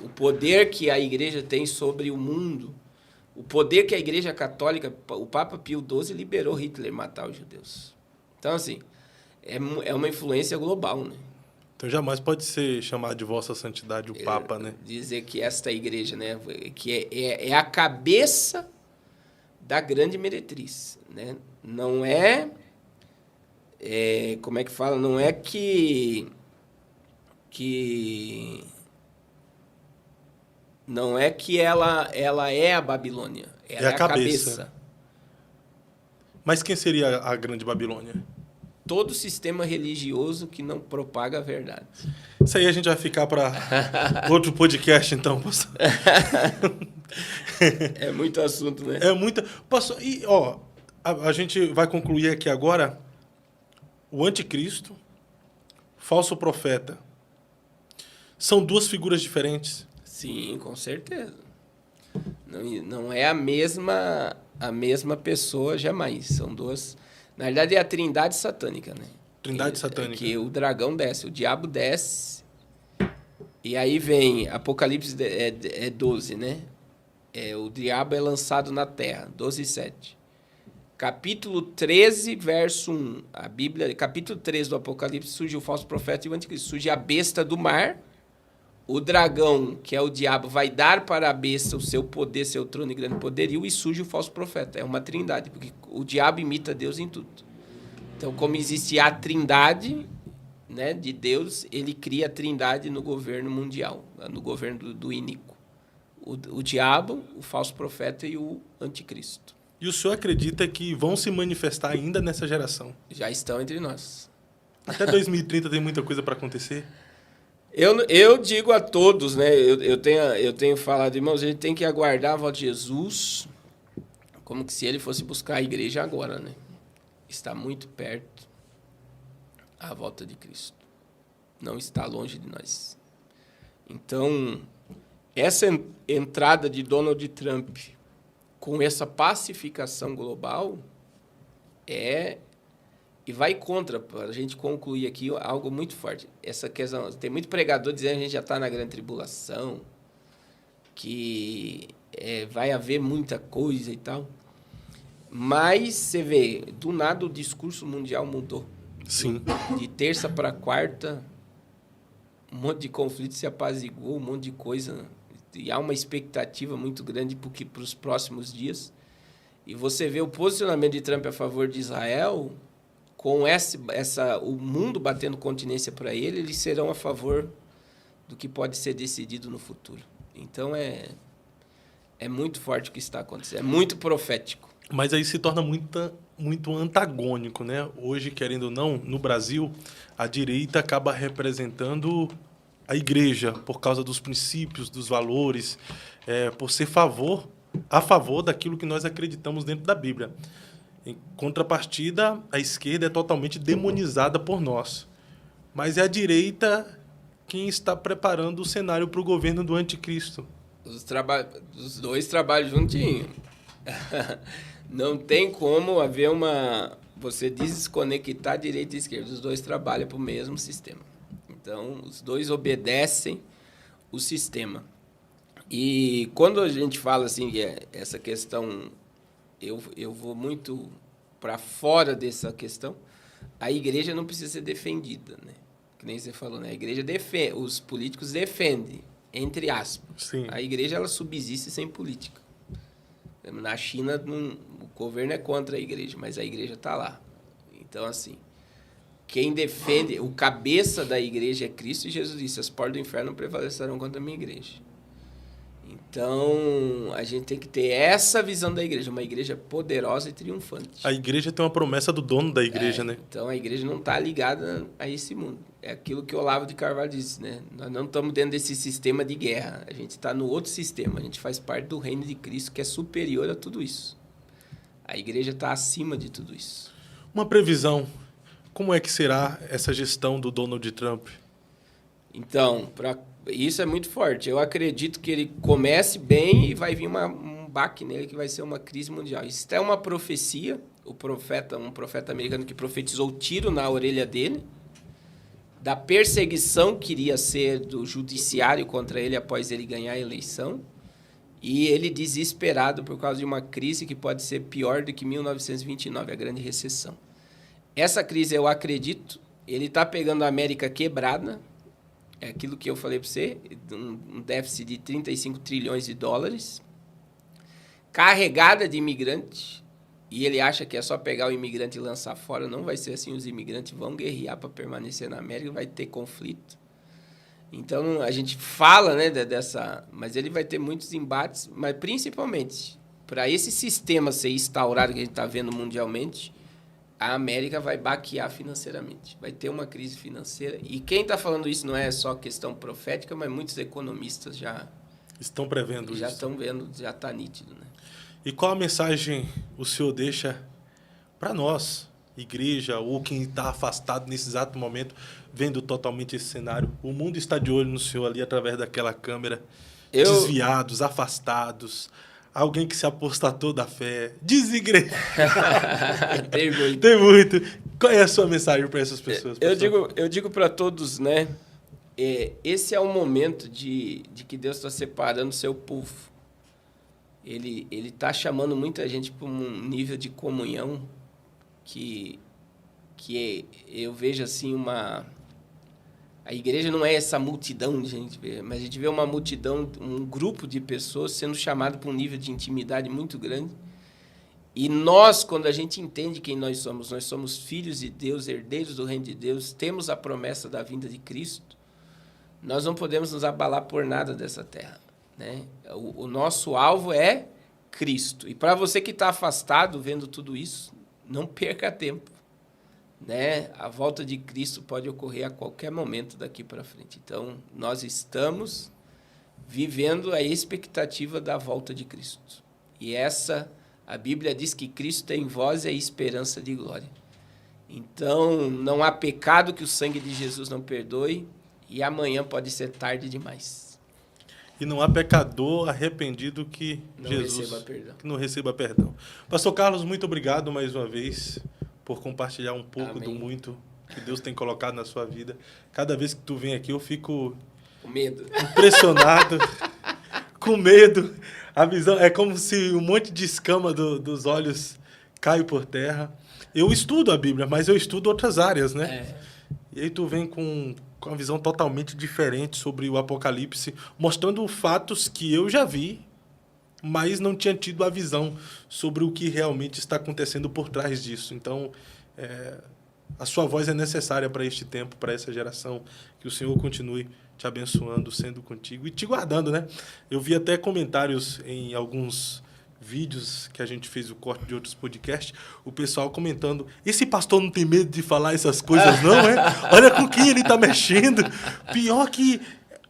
o poder que a igreja tem sobre o mundo, o poder que a igreja católica, o Papa Pio XII liberou Hitler matar os judeus. Então, assim... É uma influência global, né? Então jamais pode ser chamado de Vossa Santidade o Papa, né? Dizer que esta igreja, né, que é a cabeça da grande meretriz, né? Não como é que fala? Não é que não é que ela é a Babilônia, ela é a cabeça. Mas quem seria a grande Babilônia? Todo sistema religioso que não propaga a verdade. Isso aí a gente vai ficar para outro podcast, então, pastor. É muito assunto, né? É muito... Pastor, e, a gente vai concluir aqui agora o anticristo, falso profeta. São duas figuras diferentes? Sim, com certeza. Não é a mesma pessoa jamais. São duas... Na verdade, é a trindade satânica, né? Trindade satânica. Que o dragão desce, o diabo desce, e aí vem Apocalipse 12, né? O diabo é lançado na terra, 12:7. Capítulo 13, verso 1. A Bíblia, capítulo 13 do Apocalipse, surge o falso profeta e o anticristo. Surge a besta do mar, o dragão, que é o diabo, vai dar para a besta o seu poder, seu trono e grande poderio, e surge o falso profeta. É uma trindade, porque o diabo imita Deus em tudo. Então, como existe a trindade, né, de Deus, ele cria a trindade no governo mundial, no governo do iníquo. O diabo, o falso profeta e o anticristo. E o senhor acredita que vão se manifestar ainda nessa geração? Já estão entre nós. Até 2030 tem muita coisa para acontecer? Eu digo a todos, né? Eu tenho falado, irmãos, a gente tem que aguardar a volta de Jesus como que se ele fosse buscar a igreja agora, né? Está muito perto a volta de Cristo. não está longe de nós. Então, essa entrada de Donald Trump com essa pacificação global e vai contra, para a gente concluir aqui, algo muito forte. Essa questão, tem muito pregador dizendo que a gente já está na grande tribulação, que vai haver muita coisa e tal. Mas você vê, do nada o discurso mundial mudou. Sim. De terça para quarta, um monte de conflito se apaziguou, um monte de coisa. E há uma expectativa muito grande para os próximos dias. E você vê o posicionamento de Trump a favor de Israel, com o mundo batendo continência para ele, eles serão a favor do que pode ser decidido no futuro. Então, é muito forte o que está acontecendo. É muito profético. Mas aí se torna muito antagônico, né? Hoje, querendo ou não, no Brasil, a direita acaba representando a igreja por causa dos princípios, dos valores, por ser a favor daquilo que nós acreditamos dentro da Bíblia. Em contrapartida, a esquerda é totalmente demonizada por nós. Mas é a direita quem está preparando o cenário para o governo do anticristo. Os dois trabalham juntinho. Não tem como haver você desconectar direita e esquerda. Os dois trabalham para o mesmo sistema. Então, os dois obedecem o sistema. E quando a gente fala assim, essa questão, eu vou muito para fora dessa questão, a igreja não precisa ser defendida, né? Que nem você falou, né? A igreja defende, os políticos defendem, entre aspas. Sim. A igreja, ela subsiste sem política. Na China, o governo é contra a igreja, mas a igreja está lá. Então, assim, quem defende, o cabeça da igreja é Cristo, e Jesus disse, as portas do inferno prevalecerão contra a minha igreja. Então, a gente tem que ter essa visão da igreja, uma igreja poderosa e triunfante. A igreja tem uma promessa do dono da igreja, né? Então, a igreja não está ligada a esse mundo. É aquilo que o Olavo de Carvalho disse, né? Nós não estamos dentro desse sistema de guerra. A gente está no outro sistema. A gente faz parte do reino de Cristo, que é superior a tudo isso. A igreja está acima de tudo isso. Uma previsão. Como é que será essa gestão do Donald Trump? Então, isso é muito forte. Eu acredito que ele comece bem e vai vir um baque nele, que vai ser uma crise mundial. Isso é uma profecia. Um profeta americano que profetizou tiro na orelha dele, da perseguição que iria ser do judiciário contra ele após ele ganhar a eleição, e ele desesperado por causa de uma crise que pode ser pior do que 1929, a grande recessão. Essa crise, eu acredito, ele está pegando a América quebrada, é aquilo que eu falei para você, um déficit de 35 trilhões de dólares, carregada de imigrantes, e ele acha que é só pegar o imigrante e lançar fora. Não vai ser assim, os imigrantes vão guerrear para permanecer na América, vai ter conflito. Então, a gente fala, né, mas ele vai ter muitos embates, mas principalmente, para esse sistema ser instaurado que a gente está vendo mundialmente, a América vai baquear financeiramente, vai ter uma crise financeira. E quem está falando isso não é só questão profética, mas muitos economistas já estão prevendo já isso. estão vendo, já está nítido, né? E qual a mensagem o senhor deixa para nós, igreja, ou quem está afastado nesse exato momento, vendo totalmente esse cenário? O mundo está de olho no senhor ali através daquela câmera, desviados, afastados, alguém que se apostatou da fé, desigreja. Tem muito. Qual é a sua mensagem para essas pessoas? Eu digo para todos, né? Esse é o momento de que Deus está separando o seu povo. Ele está chamando muita gente para um nível de comunhão que eu vejo assim A igreja não é essa multidão de gente, mas a gente vê uma multidão, um grupo de pessoas sendo chamado para um nível de intimidade muito grande. E nós, quando a gente entende quem nós somos filhos de Deus, herdeiros do reino de Deus, temos a promessa da vinda de Cristo, nós não podemos nos abalar por nada dessa terra. Né? O nosso alvo é Cristo. E para você que está afastado vendo tudo isso, não perca tempo. Né? A volta de Cristo pode ocorrer a qualquer momento daqui para frente. Então, nós estamos vivendo a expectativa da volta de Cristo. E a Bíblia diz que Cristo tem em vós é a esperança de glória. Então, não há pecado que o sangue de Jesus não perdoe, e amanhã pode ser tarde demais. E não há pecador arrependido que não receba perdão. Pastor Carlos, muito obrigado mais uma vez por compartilhar um pouco do muito que Deus tem colocado na sua vida. Cada vez que tu vem aqui, eu fico com medo, impressionado, com medo. A visão é como se um monte de escama dos olhos cai por terra. Eu estudo a Bíblia, mas eu estudo outras áreas, né? E aí tu vem com uma visão totalmente diferente sobre o Apocalipse, mostrando fatos que eu já vi, mas não tinha tido a visão sobre o que realmente está acontecendo por trás disso. Então, a sua voz é necessária para este tempo, para essa geração. Que o Senhor continue te abençoando, sendo contigo e te guardando, né? Eu vi até comentários em alguns vídeos que a gente fez o corte de outros podcasts, o pessoal comentando, esse pastor não tem medo de falar essas coisas não, é? Olha com quem ele está mexendo. Pior que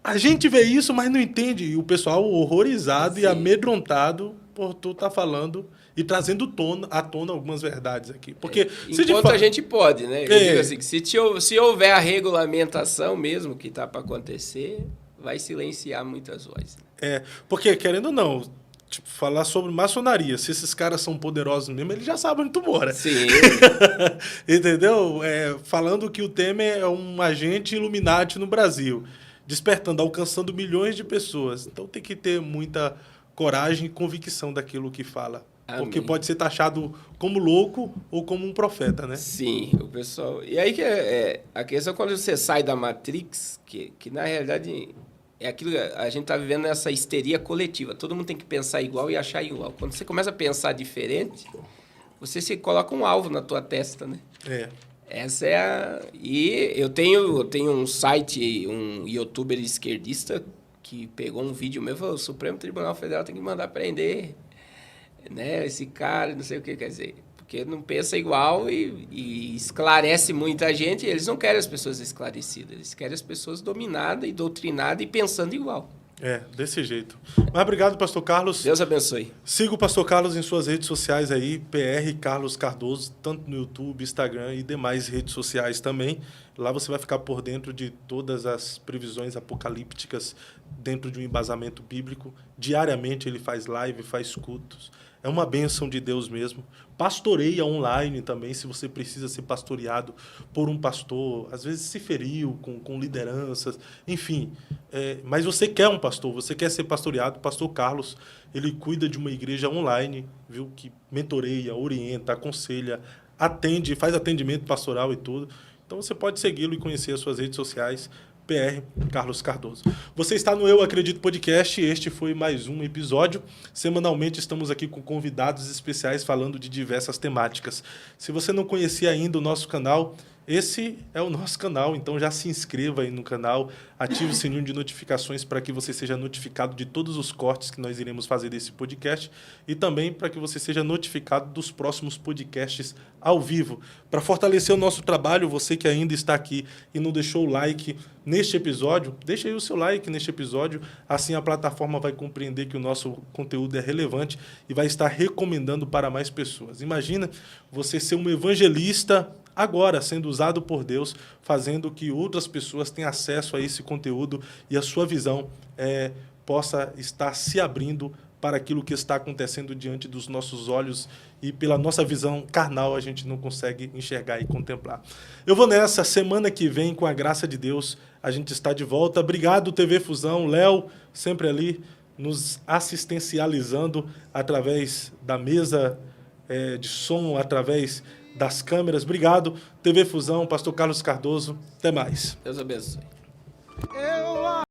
a gente vê isso, mas não entende. E o pessoal horrorizado e amedrontado por tu estar falando e trazendo à tona algumas verdades aqui. Porque enquanto a gente pode, né? Eu digo assim, que se houver a regulamentação mesmo que está para acontecer, vai silenciar muitas vozes. Porque, querendo ou não, tipo, falar sobre maçonaria, se esses caras são poderosos mesmo, eles já sabem onde tu mora. Sim. Entendeu? Falando que o Temer é um agente Illuminati no Brasil, despertando, alcançando milhões de pessoas. Então tem que ter muita coragem e convicção daquilo que fala. Amém. Porque pode ser taxado como louco ou como um profeta, né? Sim, o pessoal... E aí que a questão quando você sai da Matrix, que na realidade... É aquilo que a gente está vivendo nessa histeria coletiva. Todo mundo tem que pensar igual e achar igual. Quando você começa a pensar diferente, você se coloca um alvo na tua testa, né? Essa é a... E eu tenho um site, um youtuber esquerdista que pegou um vídeo meu e falou: o Supremo Tribunal Federal tem que mandar prender, né, esse cara, não sei o que quer dizer. Porque não pensa igual e esclarece muita gente. Eles não querem as pessoas esclarecidas, eles querem as pessoas dominadas e doutrinadas e pensando igual. Desse jeito. Mas obrigado, pastor Carlos. Deus abençoe. Siga o pastor Carlos em suas redes sociais aí, PR Carlos Cardoso, tanto no YouTube, Instagram e demais redes sociais também. Lá você vai ficar por dentro de todas as previsões apocalípticas dentro de um embasamento bíblico. Diariamente ele faz live, faz cultos. É uma bênção de Deus mesmo. Pastoreia online também, se você precisa ser pastoreado por um pastor. Às vezes se feriu com lideranças, enfim. Mas você quer um pastor, você quer ser pastoreado. O pastor Carlos, ele cuida de uma igreja online, viu, que mentoreia, orienta, aconselha, atende, faz atendimento pastoral e tudo. Então você pode segui-lo e conhecer as suas redes sociais. PR Carlos Cardoso. Você está no Eu Acredito Podcast e este foi mais um episódio. Semanalmente estamos aqui com convidados especiais falando de diversas temáticas. Se você não conhecia ainda o nosso canal, esse é o nosso canal, então já se inscreva aí no canal, ative o sininho de notificações para que você seja notificado de todos os cortes que nós iremos fazer desse podcast e também para que você seja notificado dos próximos podcasts ao vivo. Para fortalecer o nosso trabalho, você que ainda está aqui e não deixou o like neste episódio, deixa aí o seu like neste episódio, assim a plataforma vai compreender que o nosso conteúdo é relevante e vai estar recomendando para mais pessoas. Imagina você ser um evangelista agora, sendo usado por Deus, fazendo que outras pessoas tenham acesso a esse conteúdo e a sua visão possa estar se abrindo para aquilo que está acontecendo diante dos nossos olhos e pela nossa visão carnal a gente não consegue enxergar e contemplar. Eu vou nessa, semana que vem, com a graça de Deus, a gente está de volta. Obrigado, TV Fusão, Léo, sempre ali, nos assistencializando através da mesa de som, através das câmeras. Obrigado, TV Fusão, pastor Carlos Cardoso. Até mais. Deus abençoe.